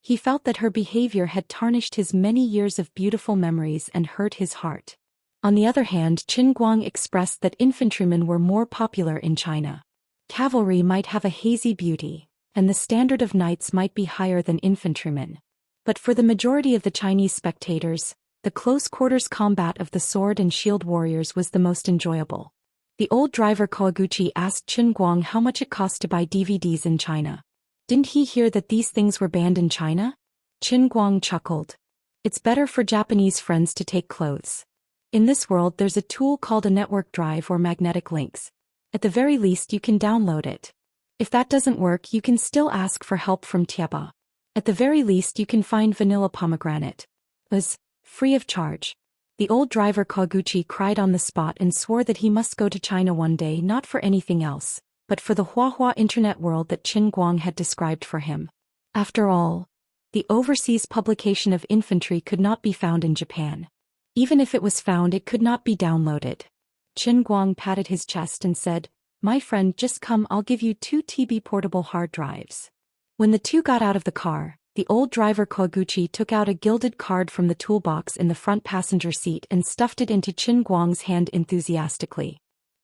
He felt that her behavior had tarnished his many years of beautiful memories and hurt his heart. On the other hand, Qin Guang expressed that infantrymen were more popular in China. Cavalry might have a hazy beauty, and the standard of knights might be higher than infantrymen. But for the majority of the Chinese spectators, the close-quarters combat of the sword and shield warriors was the most enjoyable. The old driver Kawaguchi asked Qin Guang how much it cost to buy DVDs in China. Didn't he hear that these things were banned in China? Qin Guang chuckled. It's better for Japanese friends to take clothes. In this world there's a tool called a network drive or magnetic links. At the very least you can download it. If that doesn't work you can still ask for help from Tieba. At the very least you can find vanilla pomegranate. Was free of charge. The old driver Kawaguchi cried on the spot and swore that he must go to China one day, not for anything else, but for the Huahua internet world that Qin Guang had described for him. After all, the overseas publication of infantry could not be found in Japan. Even if it was found it could not be downloaded. Qin Guang patted his chest and said, "My friend, just come, I'll give you 2 TB portable hard drives." When the two got out of the car, the old driver Kawaguchi took out a gilded card from the toolbox in the front passenger seat and stuffed it into Qin Guang's hand enthusiastically.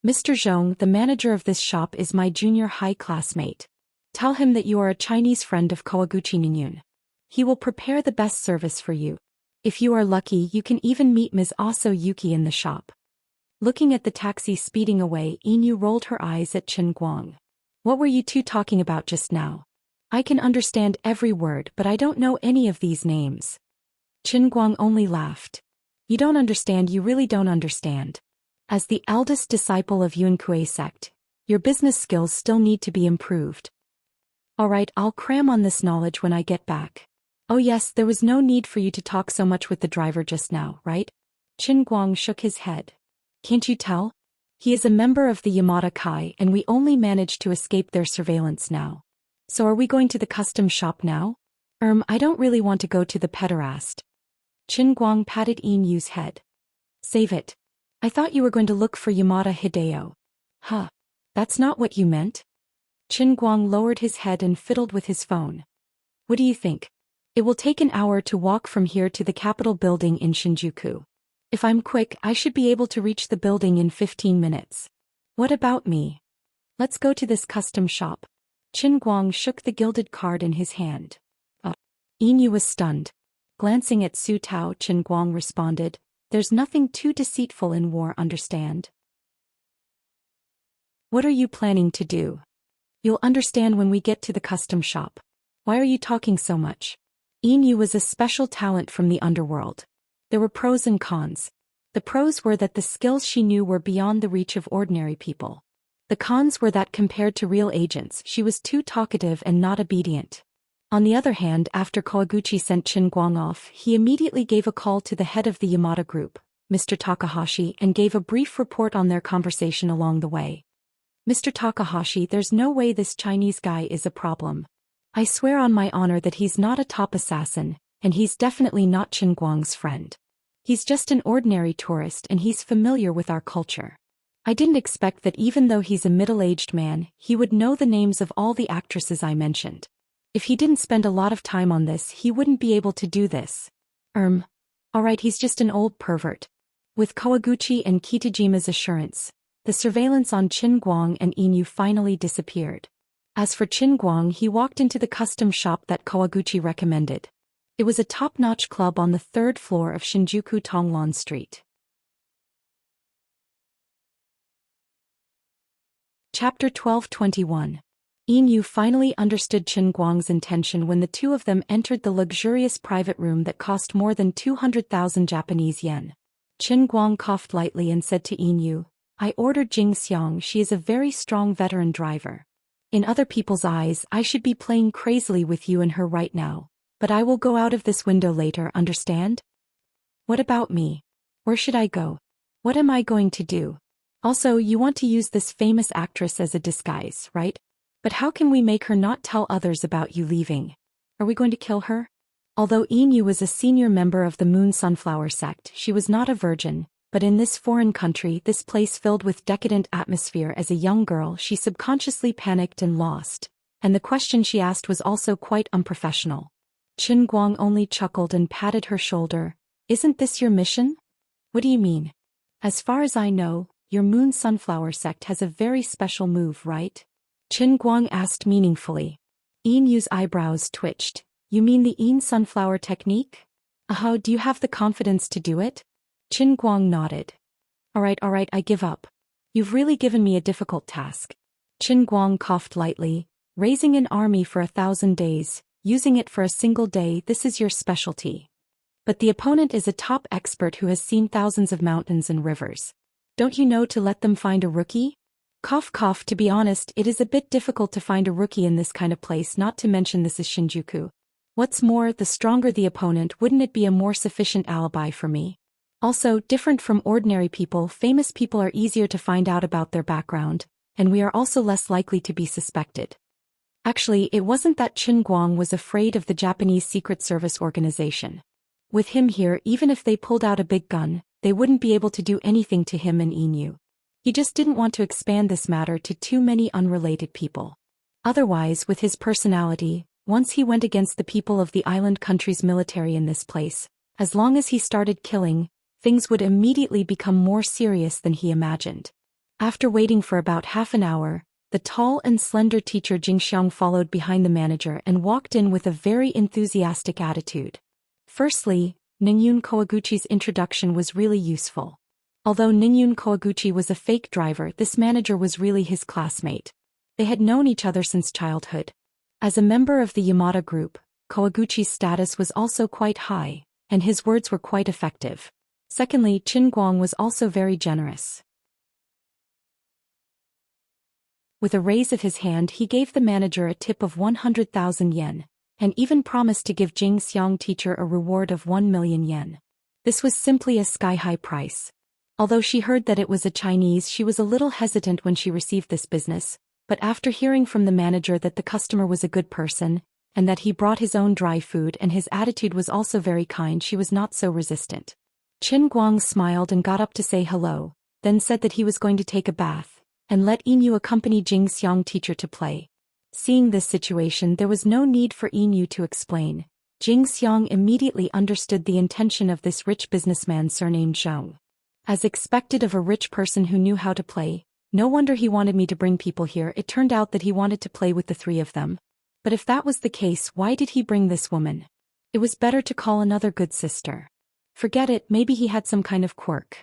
"Mr. Zhong, the manager of this shop is my junior high classmate. Tell him that you are a Chinese friend of Kawaguchi Ninyun. He will prepare the best service for you. If you are lucky you can even meet Ms. Aso Yuki in the shop." Looking at the taxi speeding away, Inu rolled her eyes at Qin Guang. "What were you two talking about just now? I can understand every word but I don't know any of these names." Qin Guang only laughed. "You don't understand, you really don't understand. As the eldest disciple of Yuankui sect, your business skills still need to be improved. Alright, I'll cram on this knowledge when I get back. Oh yes, there was no need for you to talk so much with the driver just now, right?" Qin Guang shook his head. "Can't you tell? He is a member of the Yamada Kai and we only managed to escape their surveillance now. So are we going to the custom shop now? I don't really want to go to the pederast." Qin Guang patted Inyu's head. "Save it. I thought you were going to look for Yamada Hideo." "Huh. That's not what you meant?" Qin Guang lowered his head and fiddled with his phone. "What do you think? It will take an hour to walk from here to the Capitol building in Shinjuku. If I'm quick, I should be able to reach the building in 15 minutes. What about me? Let's go to this custom shop." Qin Guang shook the gilded card in his hand. Inyu was stunned. Glancing at Su Tao, Qin Guang responded, "There's nothing too deceitful in war, understand?" What are you planning to do? You'll understand when we get to the custom shop. Why are you talking so much? Inu was a special talent from the underworld. There were pros and cons. The pros were that the skills she knew were beyond the reach of ordinary people. The cons were that compared to real agents, she was too talkative and not obedient. On the other hand, after Kawaguchi sent Qin Guang off, he immediately gave a call to the head of the Yamada group, Mr. Takahashi, and gave a brief report on their conversation along the way. Mr. Takahashi, there's no way this Chinese guy is a problem. I swear on my honor that he's not a top assassin, and he's definitely not Qin Guang's friend. He's just an ordinary tourist and he's familiar with our culture. I didn't expect that even though he's a middle-aged man, he would know the names of all the actresses I mentioned. If he didn't spend a lot of time on this, he wouldn't be able to do this. Alright, he's just an old pervert. With Kawaguchi and Kitajima's assurance, the surveillance on Qin Guang and Inu finally disappeared. As for Qin Guang, he walked into the custom shop that Kawaguchi recommended. It was a top-notch club on the 3rd floor of Shinjuku Tonglan Street. Chapter 12:21. Inu finally understood Qin Guang's intention when the two of them entered the luxurious private room that cost more than 200,000 Japanese yen. Qin Guang coughed lightly and said to Inu, I ordered Xianxia, she is a very strong veteran driver. In other people's eyes, I should be playing crazily with you and her right now, but I will go out of this window later, understand? What about me? Where should I go? What am I going to do? Also, you want to use this famous actress as a disguise, right? But how can we make her not tell others about you leaving? Are we going to kill her? Although Inu was a senior member of the Moon Sunflower sect, she was not a virgin, but in this foreign country, this place filled with decadent atmosphere, as a young girl, she subconsciously panicked and lost, and the question she asked was also quite unprofessional. Qin Guang only chuckled and patted her shoulder. Isn't this your mission? What do you mean? As far as I know, your Moon Sunflower sect has a very special move, right? Qin Guang asked meaningfully. Inu's eyebrows twitched. You mean the Yin Sunflower technique? Do you have the confidence to do it? Qin Guang nodded. Alright, I give up. You've really given me a difficult task. Qin Guang coughed lightly. Raising an army for 1,000 days, using it for a single day, this is your specialty. But the opponent is a top expert who has seen thousands of mountains and rivers. Don't you know to let them find a rookie? Cough cough, to be honest, it is a bit difficult to find a rookie in this kind of place, not to mention this is Shinjuku. What's more, the stronger the opponent, wouldn't it be a more sufficient alibi for me? Also, different from ordinary people, famous people are easier to find out about their background, and we are also less likely to be suspected. Actually, it wasn't that Qin Guang was afraid of the Japanese Secret Service organization. With him here, even if they pulled out a big gun, they wouldn't be able to do anything to him and Inu. He just didn't want to expand this matter to too many unrelated people. Otherwise, with his personality, once he went against the people of the island country's military in this place, as long as he started killing, things would immediately become more serious than he imagined. After waiting for about half an hour, the tall and slender teacher Jingxiang followed behind the manager and walked in with a very enthusiastic attitude. Firstly, Ningyun Kawaguchi's introduction was really useful. Although Ningyun Kawaguchi was a fake driver, this manager was really his classmate. They had known each other since childhood. As a member of the Yamada group, Kawaguchi's status was also quite high, and his words were quite effective. Secondly, Qin Guang was also very generous. With a raise of his hand, he gave the manager a tip of 100,000 yen, and even promised to give Xiang teacher a reward of 1 million yen. This was simply a sky-high price. Although she heard that it was a Chinese, she was a little hesitant when she received this business, but after hearing from the manager that the customer was a good person, and that he brought his own dry food and his attitude was also very kind, she was not so resistant. Qin Guang smiled and got up to say hello, then said that he was going to take a bath, and let Inu accompany Xiang teacher to play. Seeing this situation, there was no need for Inu to explain. Xiang immediately understood the intention of this rich businessman surnamed Zhou. As expected of a rich person who knew how to play, no wonder he wanted me to bring people here. It turned out that he wanted to play with the three of them. But if that was the case, why did he bring this woman? It was better to call another good sister. Forget it, maybe he had some kind of quirk.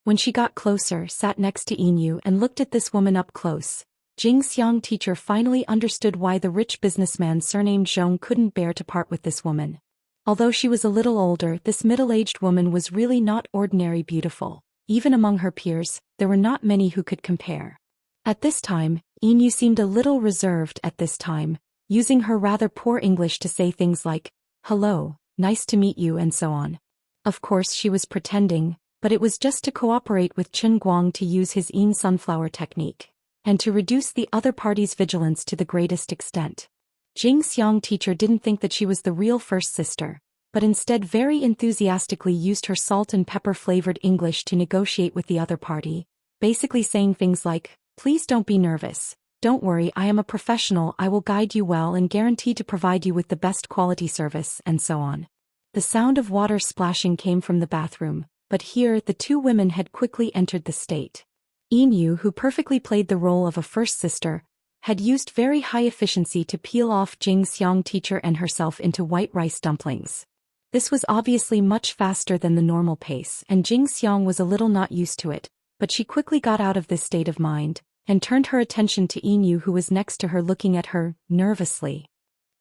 When she got closer, sat next to Inu and looked at this woman up close, Xiang teacher finally understood why the rich businessman surnamed Zhou couldn't bear to part with this woman. Although she was a little older, this middle-aged woman was really not ordinary beautiful. Even among her peers, there were not many who could compare. At this time, Inu seemed a little reserved at this time, using her rather poor English to say things like, "Hello, nice to meet you," and so on. Of course she was pretending, but it was just to cooperate with Chen Guang to use his Yin sunflower technique, and to reduce the other party's vigilance to the greatest extent. Xiang teacher didn't think that she was the real first sister, but instead very enthusiastically used her salt and pepper-flavored English to negotiate with the other party, basically saying things like, "Please don't be nervous. Don't worry, I am a professional, I will guide you well and guarantee to provide you with the best quality service," and so on. The sound of water splashing came from the bathroom, but here the two women had quickly entered the state. Inu, who perfectly played the role of a first sister, had used very high efficiency to peel off Xiang teacher and herself into white rice dumplings. This was obviously much faster than the normal pace, and Xiang was a little not used to it, but she quickly got out of this state of mind, and turned her attention to Inu, who was next to her looking at her, nervously.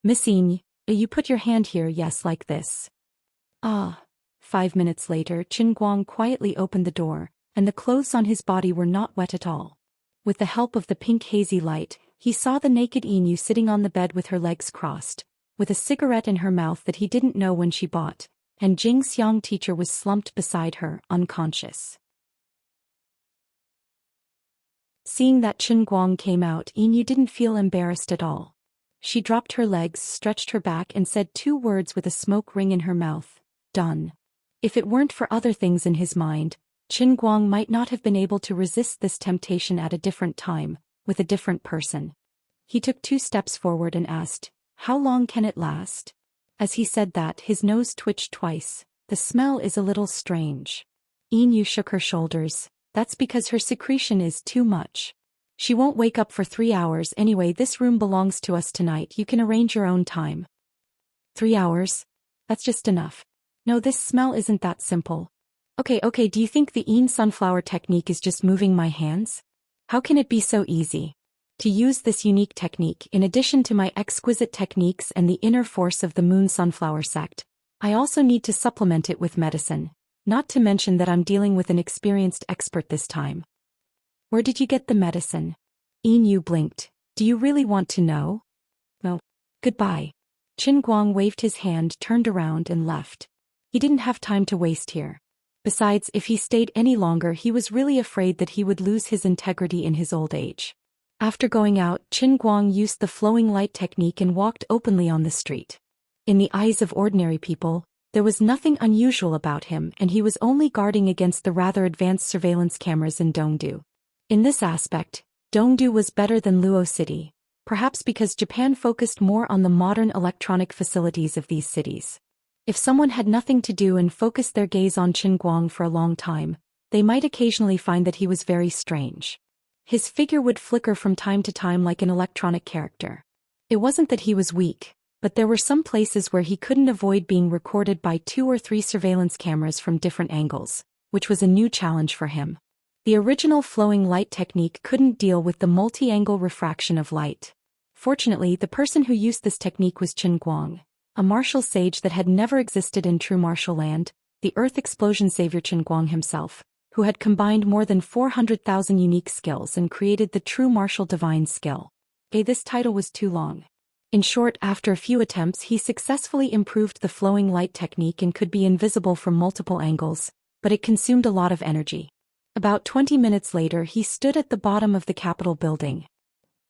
"Miss Inu, you put your hand here, yes, like this." "Ah." 5 minutes later, Chen Guang quietly opened the door, and the clothes on his body were not wet at all. With the help of the pink hazy light, he saw the naked Inu sitting on the bed with her legs crossed, with a cigarette in her mouth that he didn't know when she bought, and Xiang teacher was slumped beside her, unconscious. Seeing that Chen Guang came out, Inu didn't feel embarrassed at all. She dropped her legs, stretched her back and said 2 words with a smoke ring in her mouth, "Done." If it weren't for other things in his mind, Chen Guang might not have been able to resist this temptation at a different time, with a different person. He took 2 steps forward and asked, "How long can it last?" As he said that, his nose twitched twice. "The smell is a little strange." Inu shook her shoulders. "That's because her secretion is too much. She won't wake up for 3 hours anyway. This room belongs to us tonight. You can arrange your own time." 3 hours? That's just enough. No, this smell isn't that simple. Okay, do you think the Yin sunflower technique is just moving my hands? How can it be so easy? To use this unique technique, in addition to my exquisite techniques and the inner force of the moon sunflower sect, I also need to supplement it with medicine. Not to mention that I'm dealing with an experienced expert this time. Where did you get the medicine? Inu blinked. Do you really want to know? Well, goodbye. Chen Guang waved his hand, turned around and left. He didn't have time to waste here. Besides, if he stayed any longer, he was really afraid that he would lose his integrity in his old age. After going out, Chen Guang used the flowing light technique and walked openly on the street. In the eyes of ordinary people, there was nothing unusual about him, and he was only guarding against the rather advanced surveillance cameras in Dongdu. In this aspect, Dongdu was better than Luo City, perhaps because Japan focused more on the modern electronic facilities of these cities. If someone had nothing to do and focused their gaze on Chen Guang for a long time, they might occasionally find that he was very strange. His figure would flicker from time to time like an electronic character. It wasn't that he was weak, but there were some places where he couldn't avoid being recorded by 2 or 3 surveillance cameras from different angles, which was a new challenge for him. The original flowing light technique couldn't deal with the multi-angle refraction of light. Fortunately, the person who used this technique was Chen Guang, a martial sage that had never existed in true martial land, the Earth Explosion savior Chen Guang himself, who had combined more than 400,000 unique skills and created the true martial divine skill. This title was too long. In short, after a few attempts, he successfully improved the flowing light technique and could be invisible from multiple angles, but it consumed a lot of energy. About 20 minutes later, he stood at the bottom of the Capitol building.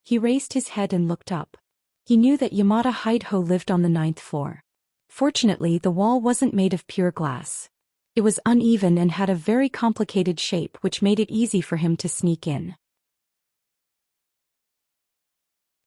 He raised his head and looked up. He knew that Yamada Hideho lived on the 9th floor. Fortunately, the wall wasn't made of pure glass. It was uneven and had a very complicated shape, which made it easy for him to sneak in.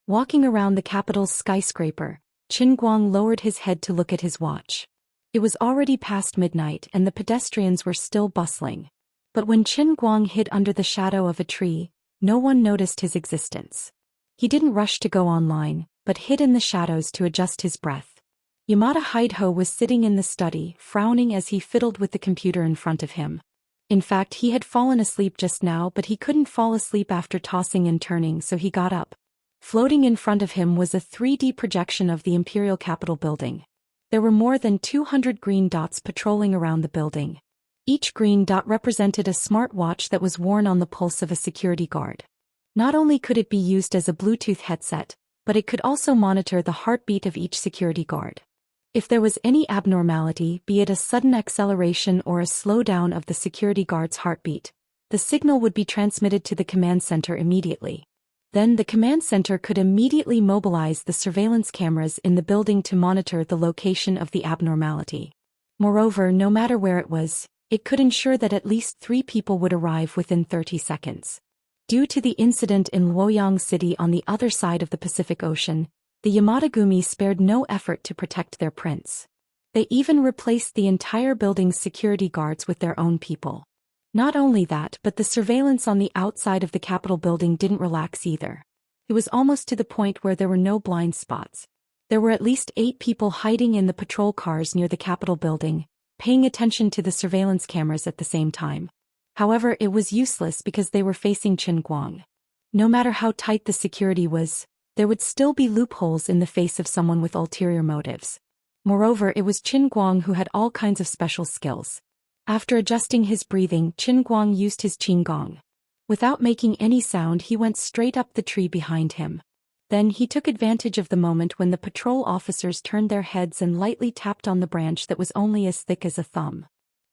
Walking around the Capitol's skyscraper, Chen Guang lowered his head to look at his watch. It was already past midnight and the pedestrians were still bustling. But when Chen Guang hid under the shadow of a tree, no one noticed his existence. He didn't rush to go online, but hid in the shadows to adjust his breath. Yamada Hideho was sitting in the study, frowning as he fiddled with the computer in front of him. In fact, he had fallen asleep just now, but he couldn't fall asleep after tossing and turning, so he got up. Floating in front of him was a 3D projection of the Imperial Capitol building. There were more than 200 green dots patrolling around the building. Each green dot represented a smartwatch that was worn on the pulse of a security guard. Not only could it be used as a Bluetooth headset, but it could also monitor the heartbeat of each security guard. If there was any abnormality, be it a sudden acceleration or a slowdown of the security guard's heartbeat, the signal would be transmitted to the command center immediately. Then the command center could immediately mobilize the surveillance cameras in the building to monitor the location of the abnormality. Moreover, no matter where it was, it could ensure that at least 3 people would arrive within 30 seconds. Due to the incident in Luoyang City on the other side of the Pacific Ocean, the Yamatagumi spared no effort to protect their prince. They even replaced the entire building's security guards with their own people. Not only that, but the surveillance on the outside of the Capitol building didn't relax either. It was almost to the point where there were no blind spots. There were at least 8 people hiding in the patrol cars near the Capitol building, paying attention to the surveillance cameras at the same time. However, it was useless because they were facing Qin Guang. No matter how tight the security was, there would still be loopholes in the face of someone with ulterior motives. Moreover, it was Qin Guang who had all kinds of special skills. After adjusting his breathing, Qin Guang used his qinggong. Without making any sound, he went straight up the tree behind him. Then he took advantage of the moment when the patrol officers turned their heads and lightly tapped on the branch that was only as thick as a thumb.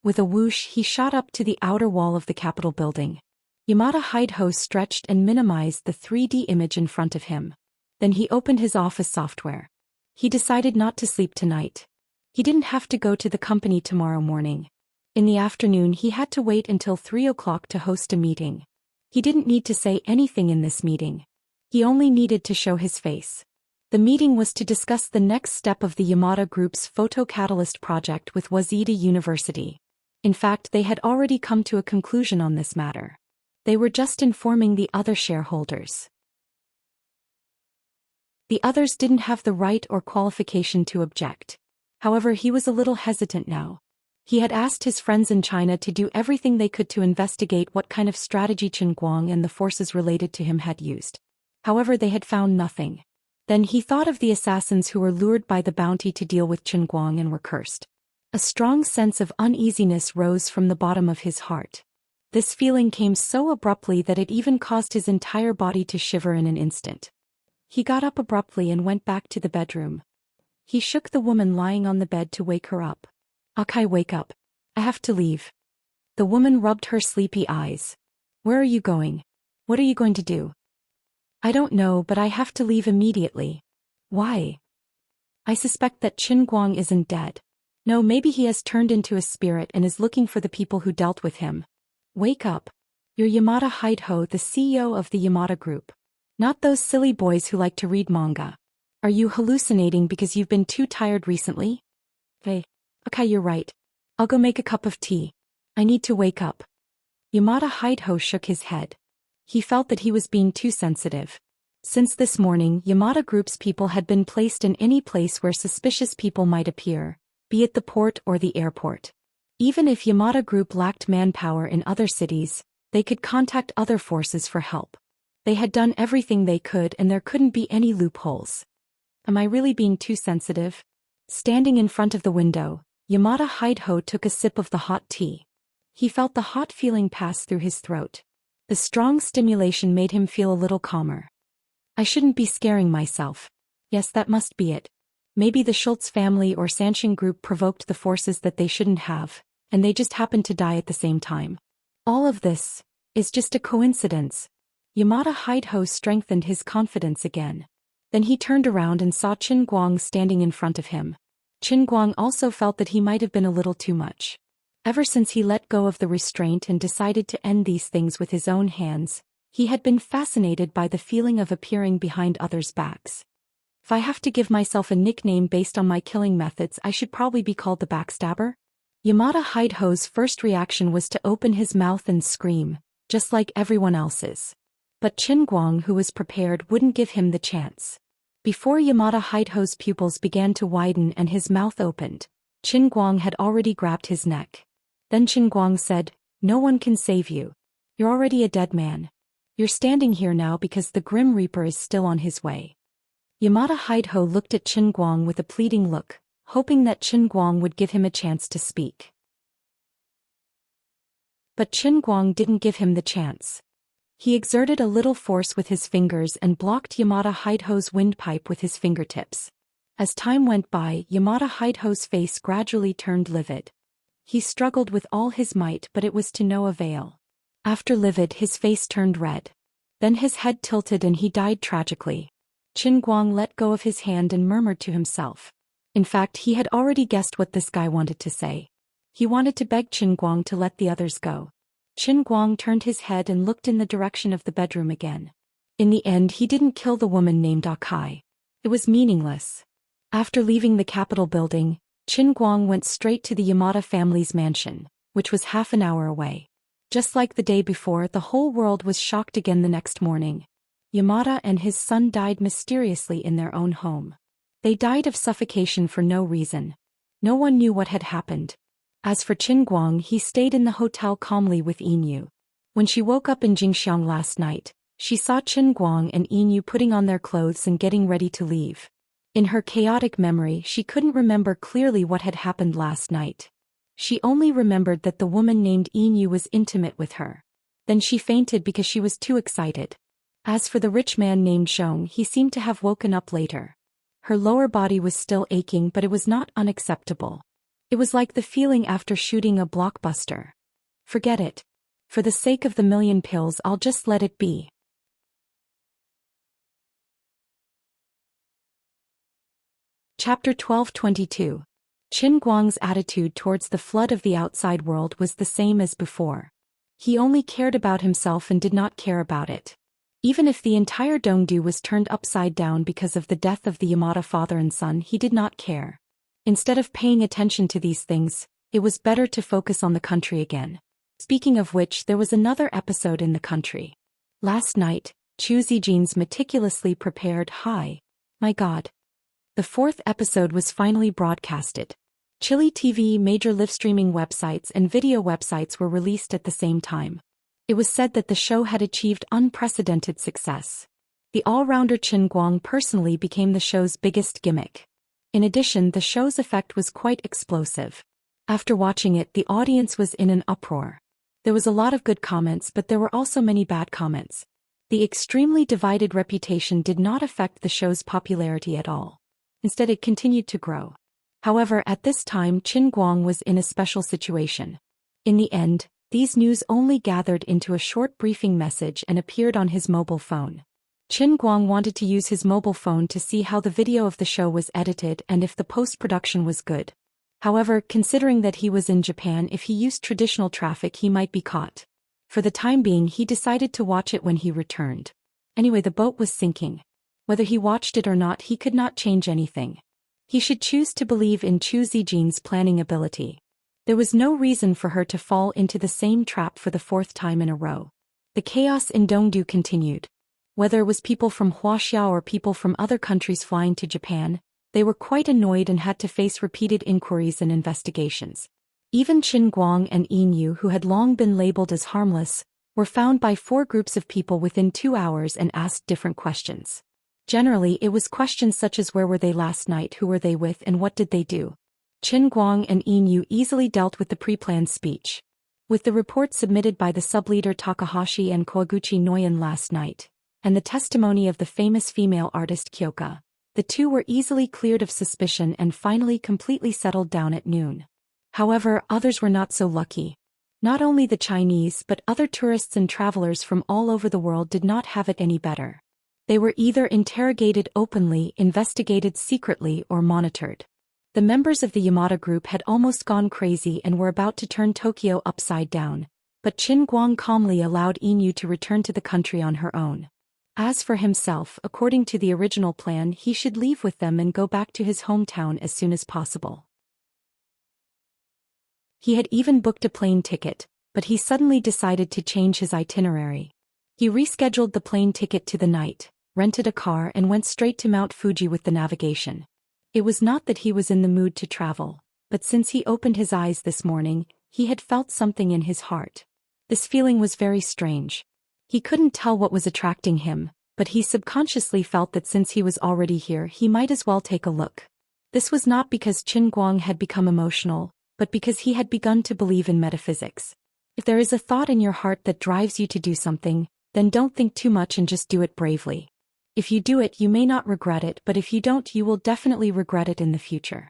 With a whoosh, he shot up to the outer wall of the Capitol building. Yamada Hideho stretched and minimized the 3D image in front of him. Then he opened his office software. He decided not to sleep tonight. He didn't have to go to the company tomorrow morning. In the afternoon, he had to wait until 3 o'clock to host a meeting. He didn't need to say anything in this meeting. He only needed to show his face. The meeting was to discuss the next step of the Yamada Group's photocatalyst project with Waseda University. In fact, they had already come to a conclusion on this matter. They were just informing the other shareholders. The others didn't have the right or qualification to object. However, he was a little hesitant now. He had asked his friends in China to do everything they could to investigate what kind of strategy Qin Guang and the forces related to him had used. However, they had found nothing. Then he thought of the assassins who were lured by the bounty to deal with Qin Guang and were cursed. A strong sense of uneasiness rose from the bottom of his heart. This feeling came so abruptly that it even caused his entire body to shiver in an instant. He got up abruptly and went back to the bedroom. He shook the woman lying on the bed to wake her up. "Akai, wake up. I have to leave." The woman rubbed her sleepy eyes. "Where are you going? What are you going to do?" "I don't know, but I have to leave immediately." "Why?" "I suspect that Qin Guang isn't dead. No, maybe he has turned into a spirit and is looking for the people who dealt with him." "Wake up. You're Yamada Hideho, the CEO of the Yamada Group. Not those silly boys who like to read manga. Are you hallucinating because you've been too tired recently?" "Hey. Okay, you're right. I'll go make a cup of tea. I need to wake up." Yamada Hideho shook his head. He felt that he was being too sensitive. Since this morning, Yamada Group's people had been placed in any place where suspicious people might appear, be it the port or the airport. Even if Yamada Group lacked manpower in other cities, they could contact other forces for help. They had done everything they could and there couldn't be any loopholes. Am I really being too sensitive? Standing in front of the window, Yamada Hideho took a sip of the hot tea. He felt the hot feeling pass through his throat. The strong stimulation made him feel a little calmer. I shouldn't be scaring myself. Yes, that must be it. Maybe the Schultz family or Xianxia group provoked the forces that they shouldn't have, and they just happened to die at the same time. All of this is just a coincidence. Yamada Hideho strengthened his confidence again. Then he turned around and saw Qin Guang standing in front of him. Qin Guang also felt that he might have been a little too much. Ever since he let go of the restraint and decided to end these things with his own hands, he had been fascinated by the feeling of appearing behind others' backs. If I have to give myself a nickname based on my killing methods, I should probably be called the Backstabber. Yamada Hideho's first reaction was to open his mouth and scream, just like everyone else's. But Qin Guang, who was prepared, wouldn't give him the chance. Before Yamada Hideho's pupils began to widen and his mouth opened, Qin Guang had already grabbed his neck. Then Qin Guang said, No one can save you. You're already a dead man. You're standing here now because the Grim Reaper is still on his way. Yamada Hideho looked at Qin Guang with a pleading look, hoping that Qin Guang would give him a chance to speak. But Qin Guang didn't give him the chance. He exerted a little force with his fingers and blocked Yamada Hideho's windpipe with his fingertips. As time went by, Yamada Hideho's face gradually turned livid. He struggled with all his might, but it was to no avail. After livid, his face turned red. Then his head tilted and he died tragically. Qin Guang let go of his hand and murmured to himself. In fact, he had already guessed what this guy wanted to say. He wanted to beg Qin Guang to let the others go. Qin Guang turned his head and looked in the direction of the bedroom again. In the end, he didn't kill the woman named Akai. It was meaningless. After leaving the Capitol building, Qin Guang went straight to the Yamada family's mansion, which was half an hour away. Just like the day before, the whole world was shocked again the next morning. Yamada and his son died mysteriously in their own home. They died of suffocation for no reason. No one knew what had happened. As for Qin Guang, he stayed in the hotel calmly with Yin. When she woke up in Jingxiang last night, she saw Qin Guang and Yin putting on their clothes and getting ready to leave. In her chaotic memory, she couldn't remember clearly what had happened last night. She only remembered that the woman named Yin was intimate with her. Then she fainted because she was too excited. As for the rich man named Zhou, he seemed to have woken up later. Her lower body was still aching, but it was not unacceptable. It was like the feeling after shooting a blockbuster. Forget it. For the sake of the million pills, I'll just let it be. Chapter 12:22. Qin Guang's attitude towards the flood of the outside world was the same as before. He only cared about himself and did not care about it. Even if the entire Dongdu was turned upside down because of the death of the Yamada father and son, he did not care. Instead of paying attention to these things, it was better to focus on the country again. Speaking of which, there was another episode in the country. Last night, Chu Zijin's meticulously prepared Hi, my God. The fourth episode was finally broadcasted. Chile TV major live-streaming websites and video websites were released at the same time. It was said that the show had achieved unprecedented success. The all-rounder Qin Guang personally became the show's biggest gimmick. In addition, the show's effect was quite explosive. After watching it, the audience was in an uproar. There was a lot of good comments, but there were also many bad comments. The extremely divided reputation did not affect the show's popularity at all. Instead, it continued to grow. However, at this time, Qin Guang was in a special situation. In the end, these news only gathered into a short briefing message and appeared on his mobile phone. Qin Guang wanted to use his mobile phone to see how the video of the show was edited and if the post-production was good. However, considering that he was in Japan, if he used traditional traffic he might be caught. For the time being, he decided to watch it when he returned. Anyway, the boat was sinking. Whether he watched it or not, he could not change anything. He should choose to believe in Chu Zijin's planning ability. There was no reason for her to fall into the same trap for the fourth time in a row. The chaos in Dongdu continued. Whether it was people from Wuxia or people from other countries flying to Japan, they were quite annoyed and had to face repeated inquiries and investigations. Even Qin Guang and Yin, who had long been labeled as harmless, were found by 4 groups of people within 2 hours and asked different questions. Generally, it was questions such as where were they last night, who were they with, and what did they do. Qin Guang and Yin easily dealt with the pre-planned speech. With the report submitted by the sub-leader Takahashi and Koguchi Noyan last night, and the testimony of the famous female artist Kyoka, the two were easily cleared of suspicion and finally completely settled down at noon. However, others were not so lucky. Not only the Chinese but other tourists and travelers from all over the world did not have it any better. They were either interrogated openly, investigated secretly, or monitored. The members of the Yamada group had almost gone crazy and were about to turn Tokyo upside down, but Qin Guang calmly allowed Yin to return to the country on her own. As for himself, according to the original plan, he should leave with them and go back to his hometown as soon as possible. He had even booked a plane ticket, but he suddenly decided to change his itinerary. He rescheduled the plane ticket to the night, rented a car and went straight to Mount Fuji with the navigation. It was not that he was in the mood to travel, but since he opened his eyes this morning, he had felt something in his heart. This feeling was very strange. He couldn't tell what was attracting him, but he subconsciously felt that since he was already here he might as well take a look. This was not because Qin Guang had become emotional, but because he had begun to believe in metaphysics. If there is a thought in your heart that drives you to do something, then don't think too much and just do it bravely. If you do it you may not regret it, but if you don't you will definitely regret it in the future.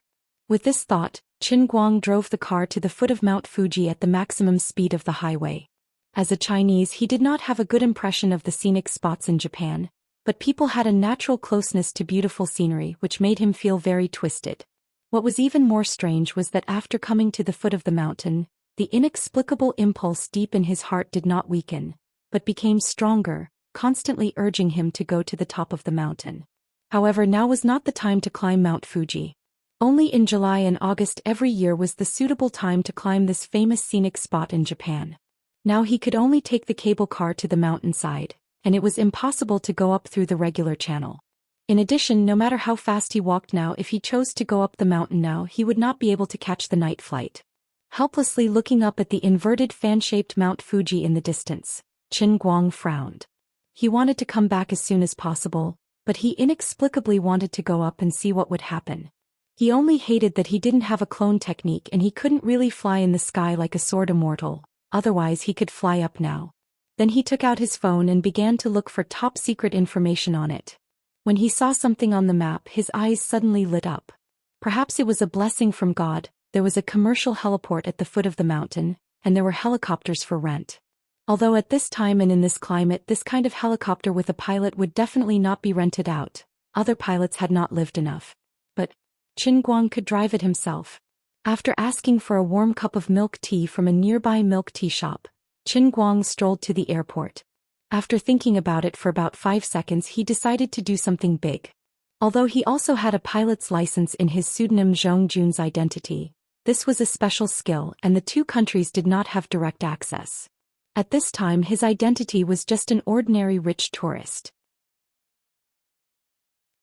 With this thought, Qin Guang drove the car to the foot of Mount Fuji at the maximum speed of the highway. As a Chinese he did not have a good impression of the scenic spots in Japan, but people had a natural closeness to beautiful scenery which made him feel very twisted. What was even more strange was that after coming to the foot of the mountain, the inexplicable impulse deep in his heart did not weaken, but became stronger, constantly urging him to go to the top of the mountain. However, now was not the time to climb Mount Fuji. Only in July and August every year was the suitable time to climb this famous scenic spot in Japan. Now he could only take the cable car to the mountainside, and it was impossible to go up through the regular channel. In addition, no matter how fast he walked now, if he chose to go up the mountain now, he would not be able to catch the night flight. Helplessly looking up at the inverted fan-shaped Mount Fuji in the distance, Qin Guang frowned. He wanted to come back as soon as possible, but he inexplicably wanted to go up and see what would happen. He only hated that he didn't have a clone technique and he couldn't really fly in the sky like a sword immortal, otherwise he could fly up now. Then he took out his phone and began to look for top-secret information on it. When he saw something on the map, his eyes suddenly lit up. Perhaps it was a blessing from God. There was a commercial heliport at the foot of the mountain, and there were helicopters for rent. Although at this time and in this climate this kind of helicopter with a pilot would definitely not be rented out, other pilots had not lived enough. But Qin Guang could drive it himself. After asking for a warm cup of milk tea from a nearby milk tea shop, Qin Guang strolled to the airport. After thinking about it for about 5 seconds he decided to do something big. Although he also had a pilot's license in his pseudonym Zhou Xian's identity, this was a special skill and the two countries did not have direct access. At this time his identity was just an ordinary rich tourist.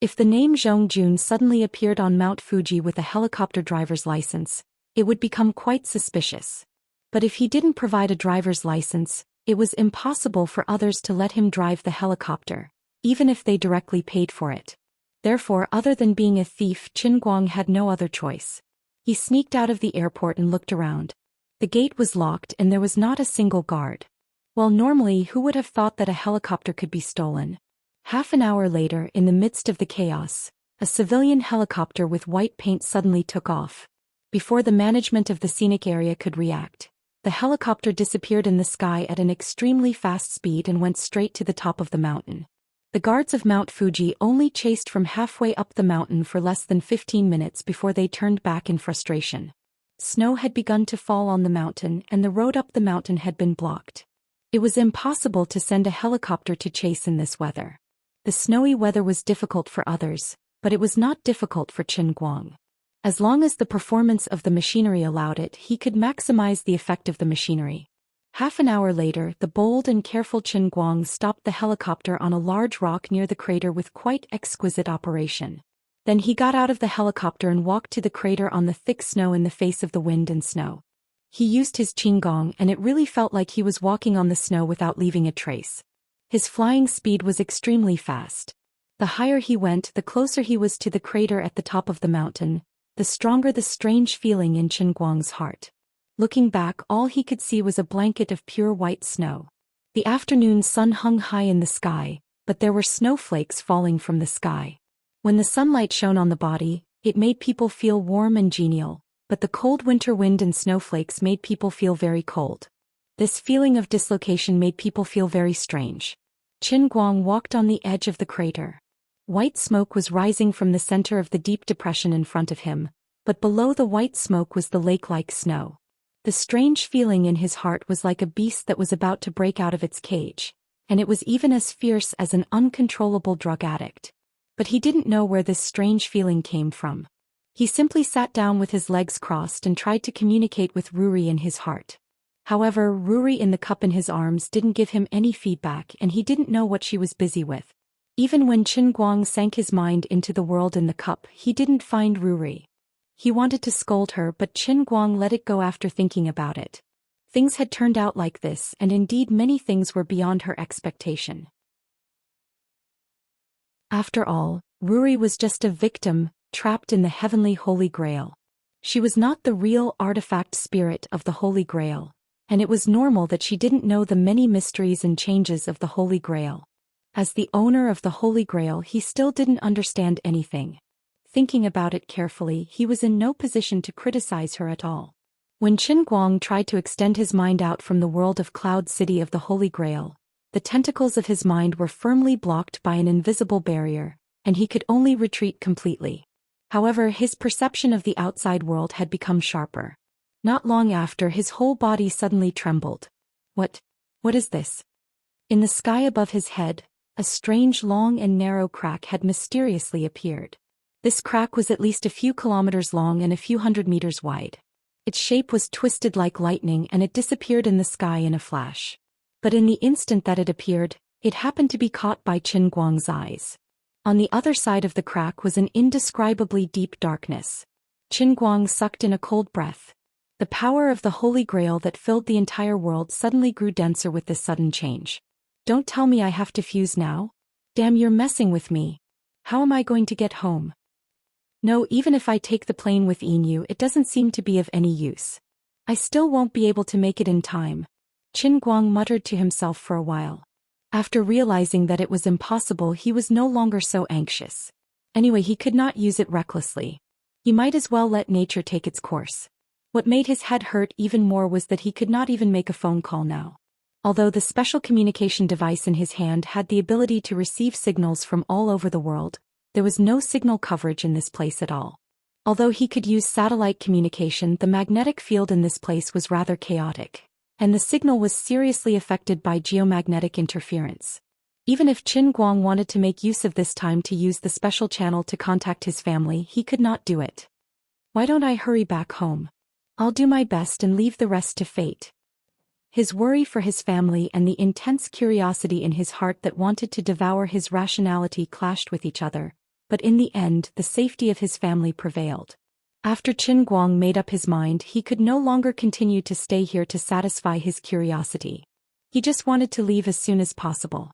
If the name Zhou Xian suddenly appeared on Mount Fuji with a helicopter driver's license, it would become quite suspicious. But if he didn't provide a driver's license, it was impossible for others to let him drive the helicopter, even if they directly paid for it. Therefore, other than being a thief, Qin Guang had no other choice. He sneaked out of the airport and looked around. The gate was locked and there was not a single guard. Well, normally who would have thought that a helicopter could be stolen? Half an hour later, in the midst of the chaos, a civilian helicopter with white paint suddenly took off. Before the management of the scenic area could react, the helicopter disappeared in the sky at an extremely fast speed and went straight to the top of the mountain. The guards of Mount Fuji only chased from halfway up the mountain for less than 15 minutes before they turned back in frustration. Snow had begun to fall on the mountain and the road up the mountain had been blocked. It was impossible to send a helicopter to chase in this weather. The snowy weather was difficult for others, but it was not difficult for Qin Guang. As long as the performance of the machinery allowed it, he could maximize the effect of the machinery. Half an hour later, the bold and careful Qin Guang stopped the helicopter on a large rock near the crater with quite exquisite operation. Then he got out of the helicopter and walked to the crater on the thick snow in the face of the wind and snow. He used his qinggong and it really felt like he was walking on the snow without leaving a trace. His flying speed was extremely fast. The higher he went, the closer he was to the crater at the top of the mountain, the stronger the strange feeling in Qin Guang's heart. Looking back, all he could see was a blanket of pure white snow. The afternoon sun hung high in the sky, but there were snowflakes falling from the sky. When the sunlight shone on the body, it made people feel warm and genial, but the cold winter wind and snowflakes made people feel very cold. This feeling of dislocation made people feel very strange. Qin Guang walked on the edge of the crater. White smoke was rising from the center of the deep depression in front of him, but below the white smoke was the lake-like snow. The strange feeling in his heart was like a beast that was about to break out of its cage, and it was even as fierce as an uncontrollable drug addict. But he didn't know where this strange feeling came from. He simply sat down with his legs crossed and tried to communicate with Ruri in his heart. However, Ruri in the cup in his arms didn't give him any feedback and he didn't know what she was busy with. Even when Qin Guang sank his mind into the world in the cup, he didn't find Ruri. He wanted to scold her, but Qin Guang let it go after thinking about it. Things had turned out like this, and indeed many things were beyond her expectation. After all, Ruri was just a victim, trapped in the heavenly Holy Grail. She was not the real artifact spirit of the Holy Grail, and it was normal that she didn't know the many mysteries and changes of the Holy Grail. As the owner of the Holy Grail, he still didn't understand anything. Thinking about it carefully, he was in no position to criticize her at all. When Qin Guang tried to extend his mind out from the world of Cloud City of the Holy Grail, the tentacles of his mind were firmly blocked by an invisible barrier, and he could only retreat completely. However, his perception of the outside world had become sharper. Not long after, his whole body suddenly trembled. What is this? In the sky above his head, a strange long and narrow crack had mysteriously appeared. This crack was at least a few kilometers long and a few hundred meters wide. Its shape was twisted like lightning, and it disappeared in the sky in a flash. But in the instant that it appeared, it happened to be caught by Qin Guang's eyes. On the other side of the crack was an indescribably deep darkness. Qin Guang sucked in a cold breath. The power of the Holy Grail that filled the entire world suddenly grew denser with this sudden change. Don't tell me I have to fuse now? Damn, you're messing with me. How am I going to get home? No, even if I take the plane with Inu, it doesn't seem to be of any use. I still won't be able to make it in time. Qin Guang muttered to himself for a while. After realizing that it was impossible, he was no longer so anxious. Anyway, he could not use it recklessly. He might as well let nature take its course. What made his head hurt even more was that he could not even make a phone call now. Although the special communication device in his hand had the ability to receive signals from all over the world, there was no signal coverage in this place at all. Although he could use satellite communication, the magnetic field in this place was rather chaotic, and the signal was seriously affected by geomagnetic interference. Even if Qin Guang wanted to make use of this time to use the special channel to contact his family, he could not do it. Why don't I hurry back home? I'll do my best and leave the rest to fate. His worry for his family and the intense curiosity in his heart that wanted to devour his rationality clashed with each other, but in the end the safety of his family prevailed. After Qin Guang made up his mind, he could no longer continue to stay here to satisfy his curiosity. He just wanted to leave as soon as possible.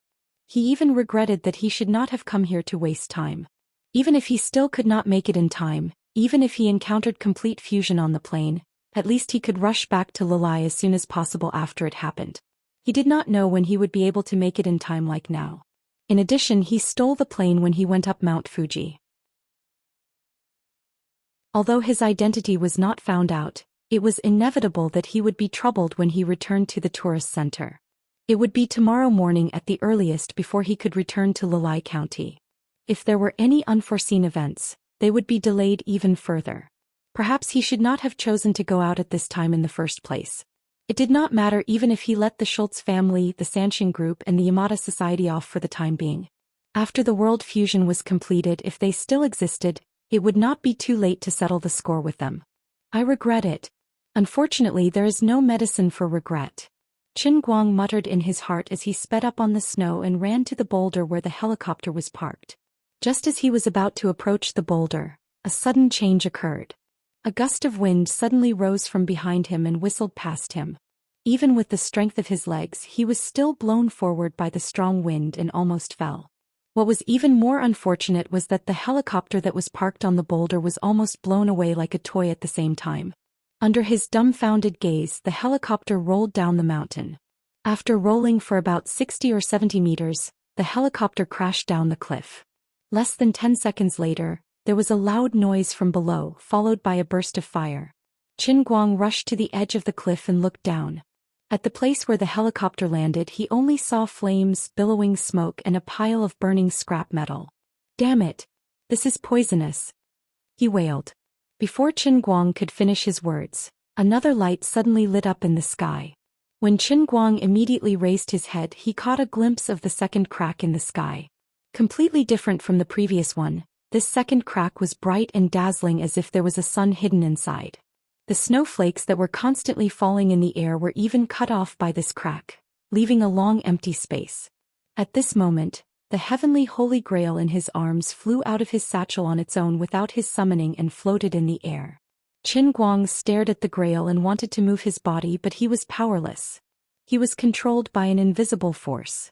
He even regretted that he should not have come here to waste time. Even if he still could not make it in time, even if he encountered complete fusion on the plane, at least he could rush back to Lilai as soon as possible after it happened. He did not know when he would be able to make it in time like now. In addition, he stole the plane when he went up Mount Fuji. Although his identity was not found out, it was inevitable that he would be troubled when he returned to the tourist center. It would be tomorrow morning at the earliest before he could return to Lilai County. If there were any unforeseen events, they would be delayed even further. Perhaps he should not have chosen to go out at this time in the first place. It did not matter even if he let the Schultz family, the Xianxia group and the Yamada Society off for the time being. After the world fusion was completed, if they still existed, it would not be too late to settle the score with them. I regret it. Unfortunately, there is no medicine for regret. Qin Guang muttered in his heart as he sped up on the snow and ran to the boulder where the helicopter was parked. Just as he was about to approach the boulder, a sudden change occurred. A gust of wind suddenly rose from behind him and whistled past him. Even with the strength of his legs, he was still blown forward by the strong wind and almost fell. What was even more unfortunate was that the helicopter that was parked on the boulder was almost blown away like a toy at the same time. Under his dumbfounded gaze, the helicopter rolled down the mountain. After rolling for about 60 or 70 meters, the helicopter crashed down the cliff. Less than 10 seconds later, there was a loud noise from below, followed by a burst of fire. Qin Guang rushed to the edge of the cliff and looked down. At the place where the helicopter landed, he only saw flames, billowing smoke and a pile of burning scrap metal. Damn it! This is poisonous! He wailed. Before Qin Guang could finish his words, another light suddenly lit up in the sky. When Qin Guang immediately raised his head, he caught a glimpse of the second crack in the sky. Completely different from the previous one, this second crack was bright and dazzling as if there was a sun hidden inside. The snowflakes that were constantly falling in the air were even cut off by this crack, leaving a long empty space. At this moment, the heavenly Holy Grail in his arms flew out of his satchel on its own without his summoning and floated in the air. Qin Guang stared at the grail and wanted to move his body, but he was powerless. He was controlled by an invisible force.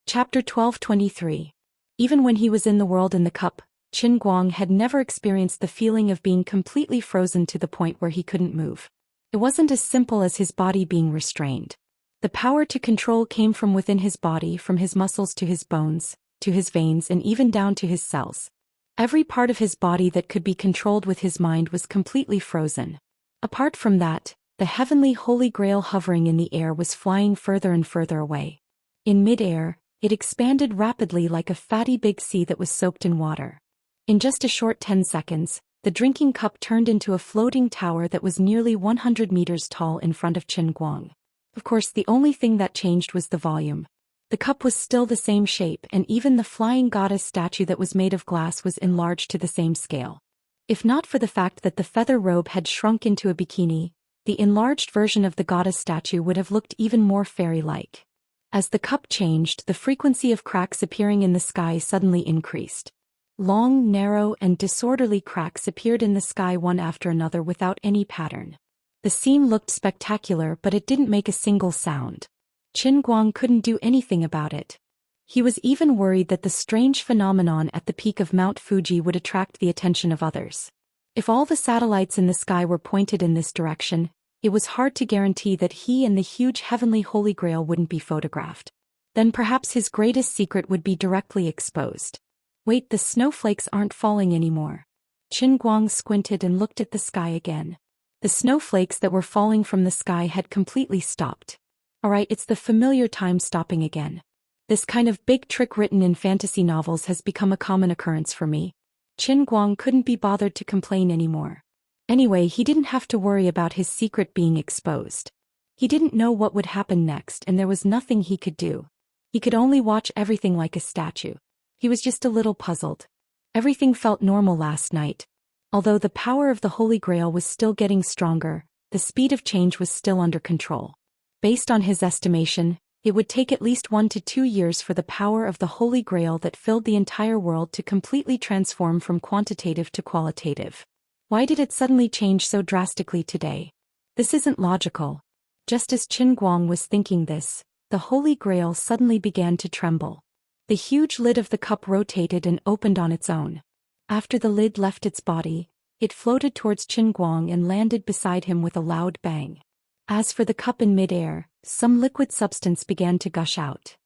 Chapter 12:23. Even when he was in the world in the cup, Qin Guang had never experienced the feeling of being completely frozen to the point where he couldn't move. It wasn't as simple as his body being restrained. The power to control came from within his body, from his muscles to his bones, to his veins, and even down to his cells. Every part of his body that could be controlled with his mind was completely frozen. Apart from that, the heavenly Holy Grail hovering in the air was flying further and further away. In mid-air, it expanded rapidly like a fatty big sea that was soaked in water. In just a short 10 seconds, the drinking cup turned into a floating tower that was nearly 100 meters tall in front of Qin Guang. Of course, the only thing that changed was the volume. The cup was still the same shape, and even the flying goddess statue that was made of glass was enlarged to the same scale. If not for the fact that the feather robe had shrunk into a bikini, the enlarged version of the goddess statue would have looked even more fairy-like. As the cup changed, the frequency of cracks appearing in the sky suddenly increased. Long, narrow, and disorderly cracks appeared in the sky one after another without any pattern. The scene looked spectacular, but it didn't make a single sound. Qin Guang couldn't do anything about it. He was even worried that the strange phenomenon at the peak of Mount Fuji would attract the attention of others. If all the satellites in the sky were pointed in this direction, it was hard to guarantee that he and the huge heavenly Holy Grail wouldn't be photographed. Then perhaps his greatest secret would be directly exposed. Wait, the snowflakes aren't falling anymore. Qin Guang squinted and looked at the sky again. The snowflakes that were falling from the sky had completely stopped. Alright, it's the familiar time stopping again. This kind of big trick written in fantasy novels has become a common occurrence for me. Qin Guang couldn't be bothered to complain anymore. Anyway, he didn't have to worry about his secret being exposed. He didn't know what would happen next, and there was nothing he could do. He could only watch everything like a statue. He was just a little puzzled. Everything felt normal last night. Although the power of the Holy Grail was still getting stronger, the speed of change was still under control. Based on his estimation, it would take at least 1 to 2 years for the power of the Holy Grail that filled the entire world to completely transform from quantitative to qualitative. Why did it suddenly change so drastically today? This isn't logical. Just as Qin Guang was thinking this, the Holy Grail suddenly began to tremble. The huge lid of the cup rotated and opened on its own. After the lid left its body, it floated towards Qin Guang and landed beside him with a loud bang. As for the cup in mid-air, some liquid substance began to gush out.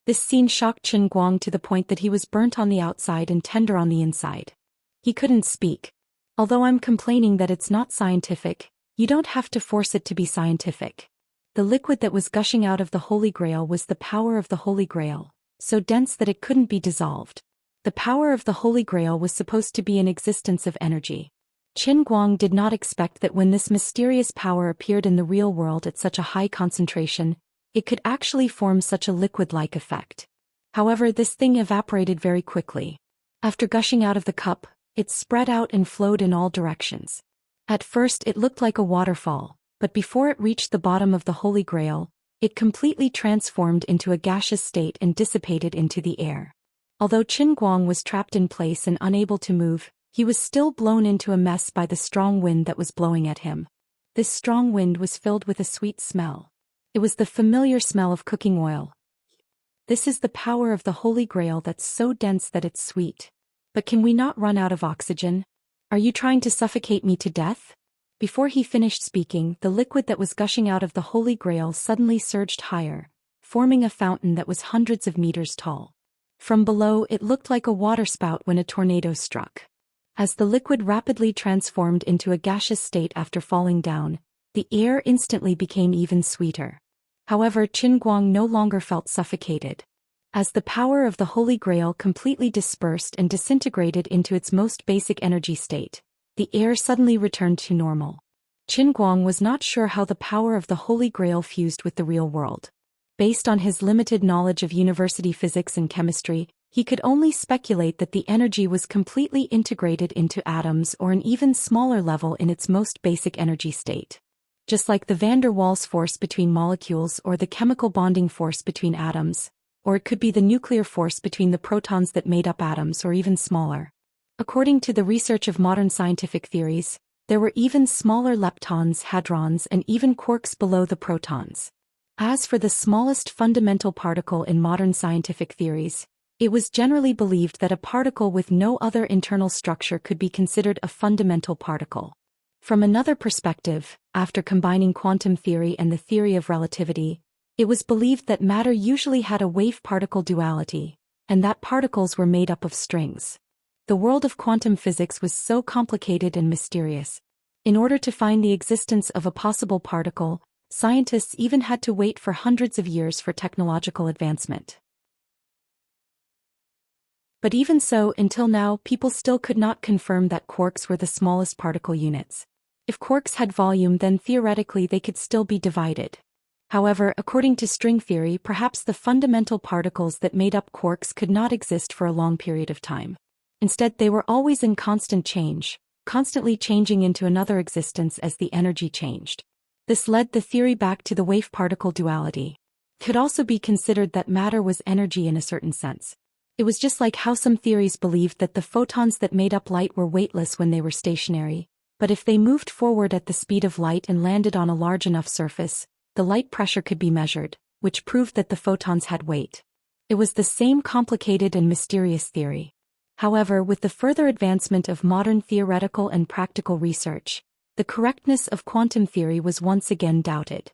This scene shocked Qin Guang to the point that he was burnt on the outside and tender on the inside. He couldn't speak. Although I'm complaining that it's not scientific, you don't have to force it to be scientific. The liquid that was gushing out of the Holy Grail was the power of the Holy Grail, so dense that it couldn't be dissolved. The power of the Holy Grail was supposed to be an existence of energy. Qin Guang did not expect that when this mysterious power appeared in the real world at such a high concentration, it could actually form such a liquid-like effect. However, this thing evaporated very quickly. After gushing out of the cup, it spread out and flowed in all directions. At first it looked like a waterfall, but before it reached the bottom of the Holy Grail, it completely transformed into a gaseous state and dissipated into the air. Although Qin Guang was trapped in place and unable to move, he was still blown into a mess by the strong wind that was blowing at him. This strong wind was filled with a sweet smell. It was the familiar smell of cooking oil. This is the power of the Holy Grail that's so dense that it's sweet. But can we not run out of oxygen? Are you trying to suffocate me to death? Before he finished speaking, the liquid that was gushing out of the Holy Grail suddenly surged higher, forming a fountain that was hundreds of meters tall. From below, it looked like a waterspout when a tornado struck. As the liquid rapidly transformed into a gaseous state after falling down, the air instantly became even sweeter. However, Qin Guang no longer felt suffocated. As the power of the Holy Grail completely dispersed and disintegrated into its most basic energy state, the air suddenly returned to normal. Qin Guang was not sure how the power of the Holy Grail fused with the real world. Based on his limited knowledge of university physics and chemistry, he could only speculate that the energy was completely integrated into atoms or an even smaller level in its most basic energy state. Just like the van der Waals force between molecules or the chemical bonding force between atoms, or it could be the nuclear force between the protons that made up atoms, or even smaller. According to the research of modern scientific theories, there were even smaller leptons, hadrons, and even quarks below the protons. As for the smallest fundamental particle in modern scientific theories, it was generally believed that a particle with no other internal structure could be considered a fundamental particle. From another perspective, after combining quantum theory and the theory of relativity, it was believed that matter usually had a wave-particle duality, and that particles were made up of strings. The world of quantum physics was so complicated and mysterious. In order to find the existence of a possible particle, scientists even had to wait for hundreds of years for technological advancement. But even so, until now, people still could not confirm that quarks were the smallest particle units. If quarks had volume, then theoretically they could still be divided. However, according to string theory, perhaps the fundamental particles that made up quarks could not exist for a long period of time. Instead, they were always in constant change, constantly changing into another existence as the energy changed. This led the theory back to the wave-particle duality. It could also be considered that matter was energy in a certain sense. It was just like how some theories believed that the photons that made up light were weightless when they were stationary, but if they moved forward at the speed of light and landed on a large enough surface, the light pressure could be measured, which proved that the photons had weight. It was the same complicated and mysterious theory. However, with the further advancement of modern theoretical and practical research, the correctness of quantum theory was once again doubted.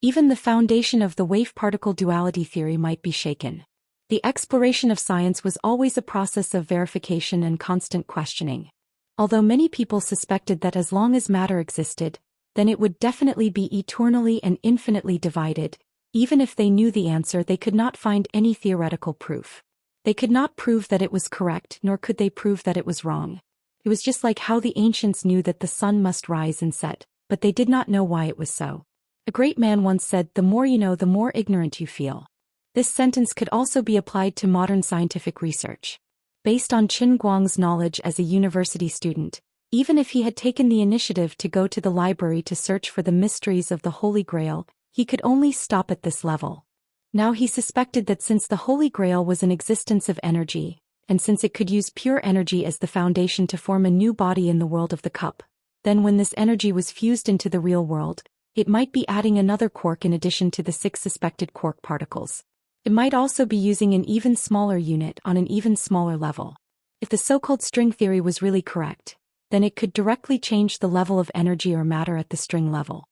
Even the foundation of the wave-particle duality theory might be shaken. The exploration of science was always a process of verification and constant questioning. Although many people suspected that as long as matter existed, then it would definitely be eternally and infinitely divided, even if they knew the answer, they could not find any theoretical proof. They could not prove that it was correct, nor could they prove that it was wrong. It was just like how the ancients knew that the sun must rise and set, but they did not know why it was so. A great man once said, "The more you know, the more ignorant you feel." This sentence could also be applied to modern scientific research. Based on Qin Guang's knowledge as a university student, even if he had taken the initiative to go to the library to search for the mysteries of the Holy Grail, he could only stop at this level. Now he suspected that since the Holy Grail was an existence of energy, and since it could use pure energy as the foundation to form a new body in the world of the cup, then when this energy was fused into the real world, it might be adding another quark in addition to the 6 suspected quark particles. It might also be using an even smaller unit on an even smaller level. If the so-called string theory was really correct, then it could directly change the level of energy or matter at the string level.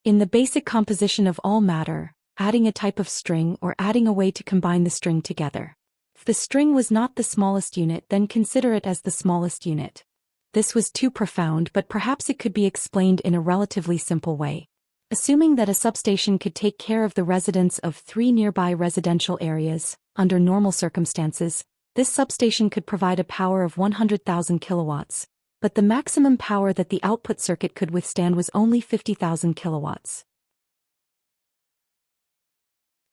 In the basic composition of all matter, adding a type of string or adding a way to combine the string together. If the string was not the smallest unit, then consider it as the smallest unit. This was too profound, but perhaps it could be explained in a relatively simple way. Assuming that a substation could take care of the residents of 3 nearby residential areas, under normal circumstances, this substation could provide a power of 100,000 kilowatts, but the maximum power that the output circuit could withstand was only 50,000 kilowatts.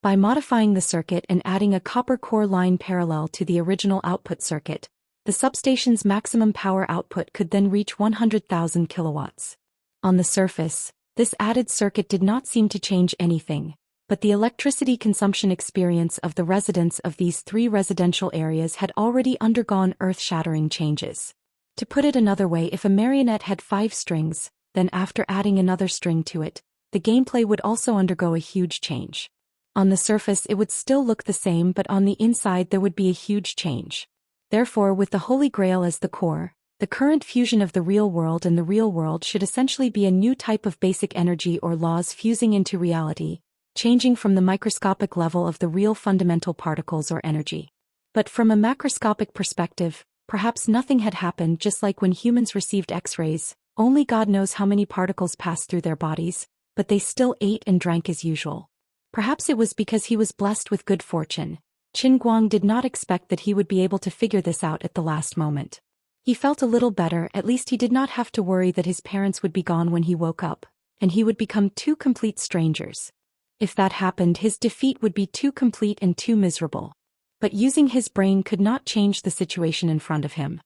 By modifying the circuit and adding a copper core line parallel to the original output circuit, the substation's maximum power output could then reach 100,000 kilowatts. On the surface, this added circuit did not seem to change anything, but the electricity consumption experience of the residents of these 3 residential areas had already undergone earth-shattering changes. To put it another way, if a marionette had 5 strings, then after adding another string to it, the gameplay would also undergo a huge change. On the surface it would still look the same, but on the inside there would be a huge change. Therefore, with the Holy Grail as the core, the current fusion of the real world and the real world should essentially be a new type of basic energy or laws fusing into reality, changing from the microscopic level of the real fundamental particles or energy. But from a macroscopic perspective, perhaps nothing had happened, just like when humans received X-rays, only God knows how many particles passed through their bodies, but they still ate and drank as usual. Perhaps it was because he was blessed with good fortune. Qin Guang did not expect that he would be able to figure this out at the last moment. He felt a little better, at least he did not have to worry that his parents would be gone when he woke up, and he would become 2 complete strangers. If that happened, his defeat would be too complete and too miserable. But using his brain could not change the situation in front of him.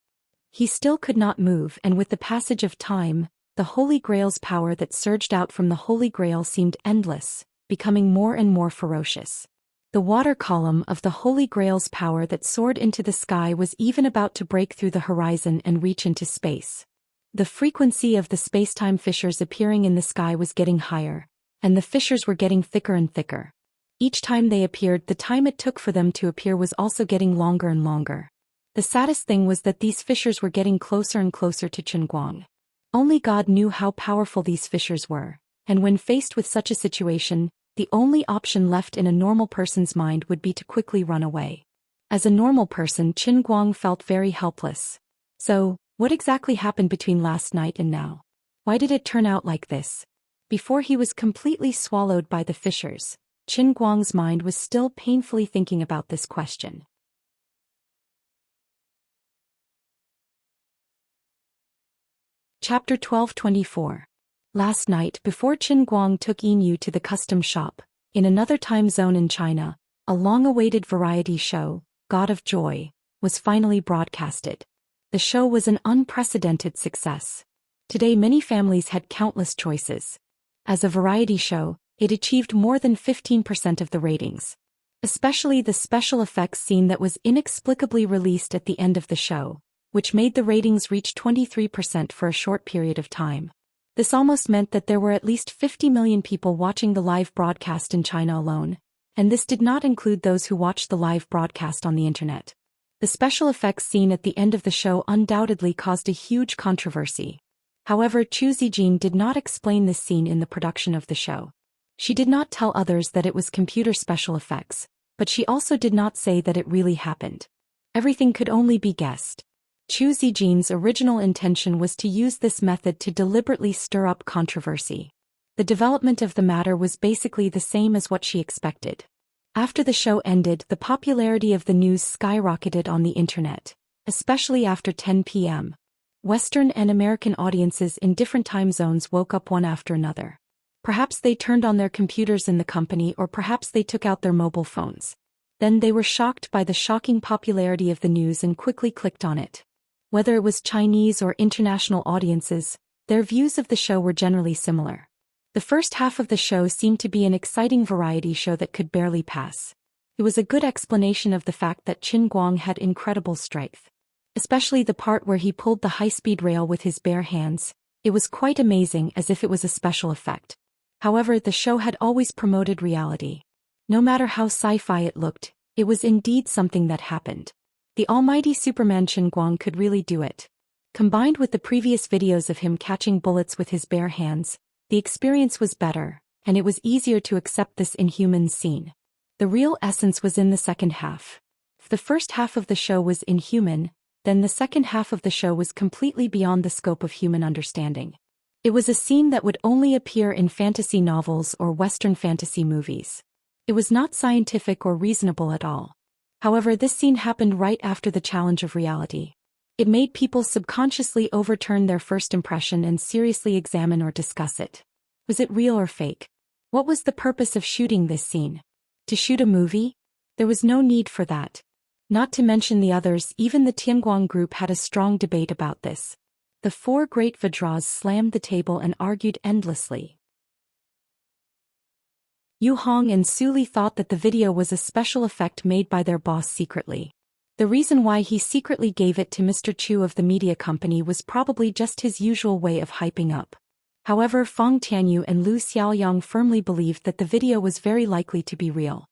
He still could not move, and with the passage of time, the Holy Grail's power that surged out from the Holy Grail seemed endless, becoming more and more ferocious. The water column of the Holy Grail's power that soared into the sky was even about to break through the horizon and reach into space. The frequency of the spacetime fissures appearing in the sky was getting higher, and the fissures were getting thicker and thicker. Each time they appeared, the time it took for them to appear was also getting longer and longer. The saddest thing was that these fissures were getting closer and closer to Qinguang. Only God knew how powerful these fissures were, and when faced with such a situation, the only option left in a normal person's mind would be to quickly run away. As a normal person, Qinguang felt very helpless. So, what exactly happened between last night and now? Why did it turn out like this? Before he was completely swallowed by the fissures, Qinguang's mind was still painfully thinking about this question. Chapter 12:24. Last night, before Qinguang took Yin to the custom shop, in another time zone in China, a long-awaited variety show, God of Joy, was finally broadcasted. The show was an unprecedented success. Today many families had countless choices. As a variety show, it achieved more than 15% of the ratings. Especially the special effects scene that was inexplicably released at the end of the show, which made the ratings reach 23% for a short period of time. This almost meant that there were at least 50 million people watching the live broadcast in China alone, and this did not include those who watched the live broadcast on the internet. The special effects scene at the end of the show undoubtedly caused a huge controversy. However, Zhou Xian did not explain this scene in the production of the show. She did not tell others that it was computer special effects, but she also did not say that it really happened. Everything could only be guessed. Zhou Xian's original intention was to use this method to deliberately stir up controversy. The development of the matter was basically the same as what she expected. After the show ended, the popularity of the news skyrocketed on the internet, especially after 10 p.m. Western and American audiences in different time zones woke up one after another. Perhaps they turned on their computers in the company, or perhaps they took out their mobile phones. Then they were shocked by the shocking popularity of the news and quickly clicked on it. Whether it was Chinese or international audiences, their views of the show were generally similar. The first half of the show seemed to be an exciting variety show that could barely pass. It was a good explanation of the fact that Qinguang had incredible strength. Especially the part where he pulled the high-speed rail with his bare hands. It was quite amazing, as if it was a special effect. However, the show had always promoted reality. No matter how sci-fi it looked, it was indeed something that happened. The almighty Superman Qinguang could really do it. Combined with the previous videos of him catching bullets with his bare hands, the experience was better, and it was easier to accept this inhuman scene. The real essence was in the second half. If the first half of the show was inhuman, then the second half of the show was completely beyond the scope of human understanding. It was a scene that would only appear in fantasy novels or Western fantasy movies. It was not scientific or reasonable at all. However, this scene happened right after the challenge of reality. It made people subconsciously overturn their first impression and seriously examine or discuss it. Was it real or fake? What was the purpose of shooting this scene? To shoot a movie? There was no need for that. Not to mention the others, even the Tianguang group had a strong debate about this. The four great Vajras slammed the table and argued endlessly. Yu Hong and Su Li thought that the video was a special effect made by their boss secretly. The reason why he secretly gave it to Mr. Chu of the media company was probably just his usual way of hyping up. However, Feng Tianyu and Lu Xiaoyang firmly believed that the video was very likely to be real.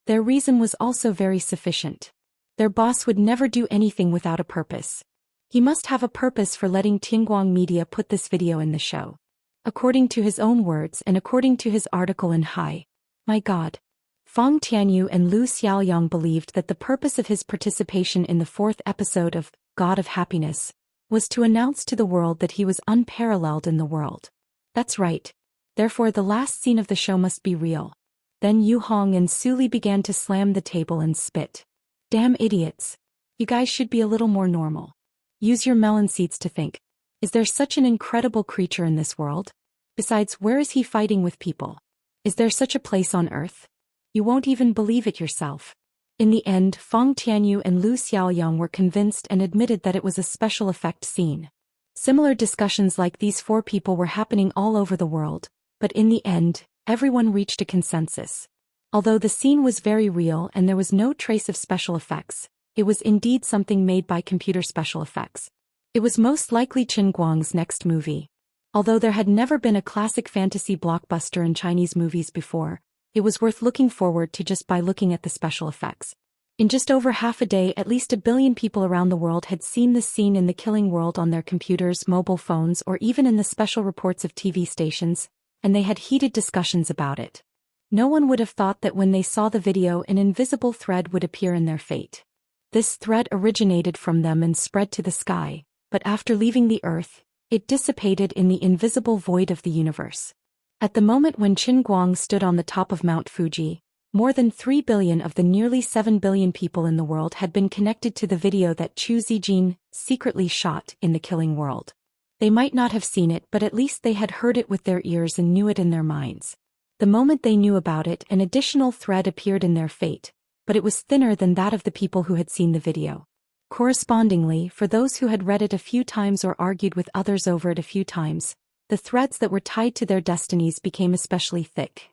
Their reason was also very sufficient. Their boss would never do anything without a purpose. He must have a purpose for letting Tianguang Media put this video in the show. According to his own words and according to his article in Hi. My God. Feng Tianyu and Lu Xiaoyang believed that the purpose of his participation in the fourth episode of God of Happiness was to announce to the world that he was unparalleled in the world. That's right. Therefore, the last scene of the show must be real. Then Yu Hong and Su Li began to slam the table and spit. Damn idiots. You guys should be a little more normal. Use your melon seeds to think. Is there such an incredible creature in this world? Besides, where is he fighting with people? Is there such a place on Earth? You won't even believe it yourself. In the end, Feng Tianyu and Lu Xiaoyang were convinced and admitted that it was a special effect scene. Similar discussions like these four people were happening all over the world, but in the end, everyone reached a consensus. Although the scene was very real and there was no trace of special effects, it was indeed something made by computer special effects. It was most likely Qin Guang's next movie. Although there had never been a classic fantasy blockbuster in Chinese movies before, it was worth looking forward to just by looking at the special effects. In just over half a day, at least 1 billion people around the world had seen this scene in the killing world on their computers, mobile phones, or even in the special reports of TV stations, and they had heated discussions about it. No one would have thought that when they saw the video an invisible thread would appear in their fate. This thread originated from them and spread to the sky, but after leaving the earth, it dissipated in the invisible void of the universe. At the moment when Qin Guang stood on the top of Mount Fuji, more than 3 billion of the nearly 7 billion people in the world had been connected to the video that Chu Zijin secretly shot in the killing world. They might not have seen it, but at least they had heard it with their ears and knew it in their minds. The moment they knew about it, an additional thread appeared in their fate, but it was thinner than that of the people who had seen the video. Correspondingly, for those who had read it a few times or argued with others over it a few times, the threads that were tied to their destinies became especially thick.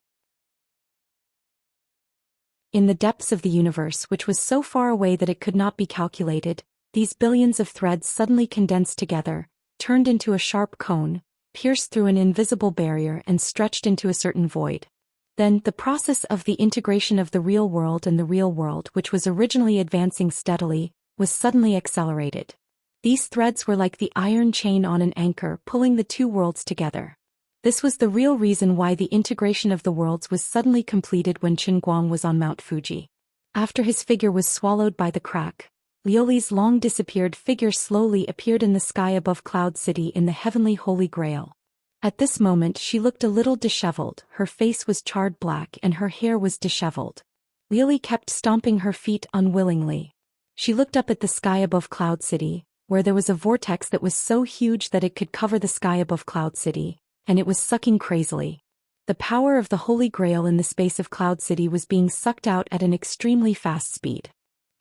In the depths of the universe, which was so far away that it could not be calculated, these billions of threads suddenly condensed together, turned into a sharp cone, pierced through an invisible barrier and stretched into a certain void. Then, the process of the integration of the real world and the real world, which was originally advancing steadily, was suddenly accelerated. These threads were like the iron chain on an anchor pulling the two worlds together. This was the real reason why the integration of the worlds was suddenly completed when Qin Guang was on Mount Fuji. After his figure was swallowed by the crack, Liuli's long-disappeared figure slowly appeared in the sky above Cloud City in the heavenly Holy Grail. At this moment she looked a little disheveled, her face was charred black and her hair was disheveled. Liuli kept stomping her feet unwillingly. She looked up at the sky above Cloud City, where there was a vortex that was so huge that it could cover the sky above Cloud City, and it was sucking crazily. The power of the Holy Grail in the space of Cloud City was being sucked out at an extremely fast speed.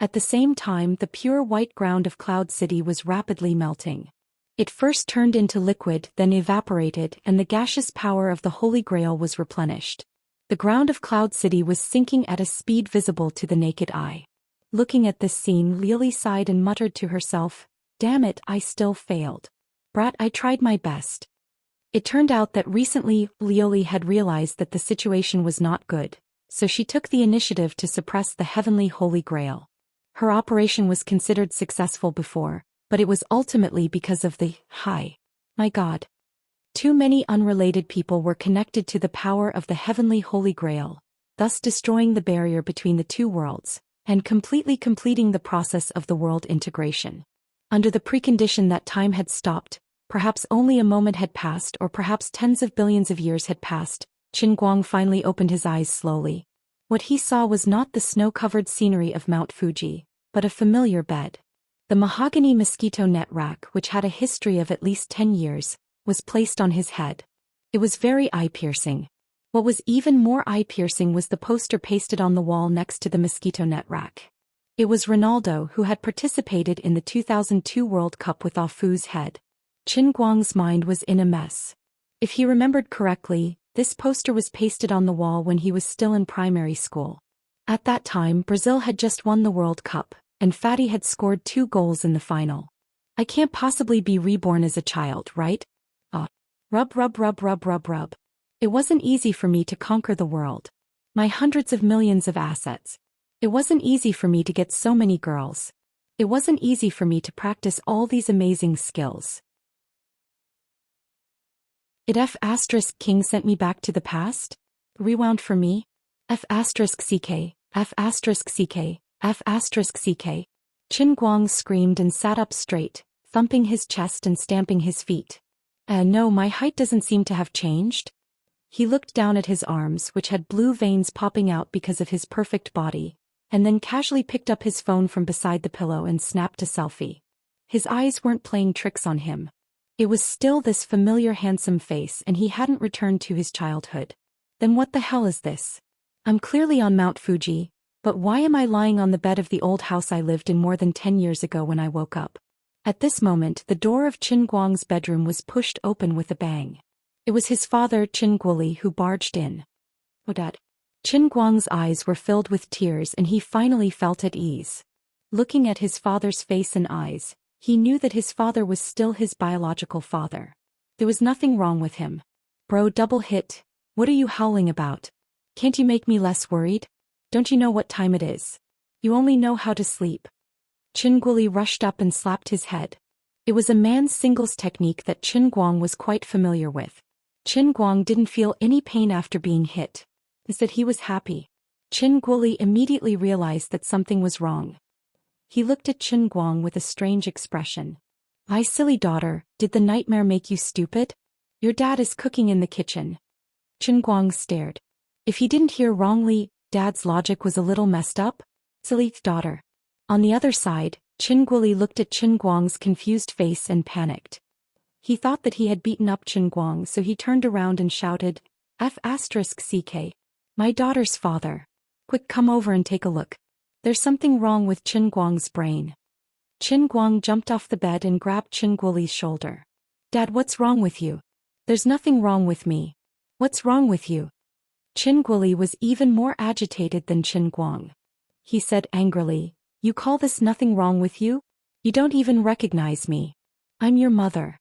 At the same time, the pure white ground of Cloud City was rapidly melting. It first turned into liquid, then evaporated, and the gaseous power of the Holy Grail was replenished. The ground of Cloud City was sinking at a speed visible to the naked eye. Looking at this scene, Liuli sighed and muttered to herself, "Damn it, I still failed. Brat, I tried my best." It turned out that recently, Liuli had realized that the situation was not good, so she took the initiative to suppress the heavenly Holy Grail. Her operation was considered successful before, but it was ultimately because of the, my God. Too many unrelated people were connected to the power of the heavenly Holy Grail, thus destroying the barrier between the two worlds, and completely completing the process of the world integration. Under the precondition that time had stopped, perhaps only a moment had passed or perhaps tens of billions of years had passed, Qin Guang finally opened his eyes slowly. What he saw was not the snow-covered scenery of Mount Fuji, but a familiar bed. The mahogany mosquito net rack, which had a history of at least 10 years, was placed on his head. It was very eye-piercing. What was even more eye-piercing was the poster pasted on the wall next to the mosquito net rack. It was Ronaldo who had participated in the 2002 World Cup with Afu's head. Qin Guang's mind was in a mess. If he remembered correctly, this poster was pasted on the wall when he was still in primary school. At that time, Brazil had just won the World Cup, and Fatty had scored 2 goals in the final. I can't possibly be reborn as a child, right? Rub rub rub rub rub rub. It wasn't easy for me to conquer the world. My hundreds of millions of assets. It wasn't easy for me to get so many girls. It wasn't easy for me to practice all these amazing skills. F** King sent me back to the past? Rewound for me? F** CK, F** CK, F** CK. Qin Guang screamed and sat up straight, thumping his chest and stamping his feet. No, my height doesn't seem to have changed. He looked down at his arms, which had blue veins popping out because of his perfect body, and then casually picked up his phone from beside the pillow and snapped a selfie. His eyes weren't playing tricks on him. It was still this familiar handsome face and he hadn't returned to his childhood. Then what the hell is this? I'm clearly on Mount Fuji, but why am I lying on the bed of the old house I lived in more than 10 years ago when I woke up? At this moment, the door of Qin Guang's bedroom was pushed open with a bang. It was his father, Qin Guoli, who barged in. "Oh, Dad." Qin Guang's eyes were filled with tears and he finally felt at ease. Looking at his father's face and eyes, he knew that his father was still his biological father. There was nothing wrong with him. Bro, double hit. What are you howling about? Can't you make me less worried? Don't you know what time it is? You only know how to sleep. Qin Guoli rushed up and slapped his head. It was a man's singles technique that Qin Guang was quite familiar with. Qin Guang didn't feel any pain after being hit. Instead he was happy. Qin Guoli immediately realized that something was wrong. He looked at Qin Guang with a strange expression. "My silly daughter, did the nightmare make you stupid? Your dad is cooking in the kitchen." Qin Guang stared. If he didn't hear wrongly, Dad's logic was a little messed up. Silly daughter. On the other side, Qin Guoli looked at Qin Guang's confused face and panicked. He thought that he had beaten up Qin Guang, so he turned around and shouted, "F***CK. My daughter's father. Quick, come over and take a look. There's something wrong with Qin Guang's brain." Qin Guang jumped off the bed and grabbed Qin Guoli's shoulder. "Dad, what's wrong with you?" "There's nothing wrong with me." "What's wrong with you?" Qin Guoli was even more agitated than Qin Guang. He said angrily, "You call this nothing wrong with you? You don't even recognize me. I'm your mother."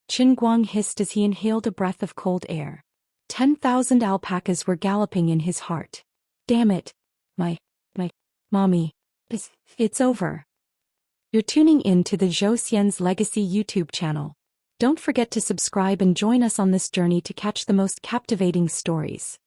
Qin Guang hissed as he inhaled a breath of cold air. 10,000 alpacas were galloping in his heart. Damn it. My mommy. It's over. You're tuning in to the Zhou Xian's Legacy YouTube channel. Don't forget to subscribe and join us on this journey to catch the most captivating stories.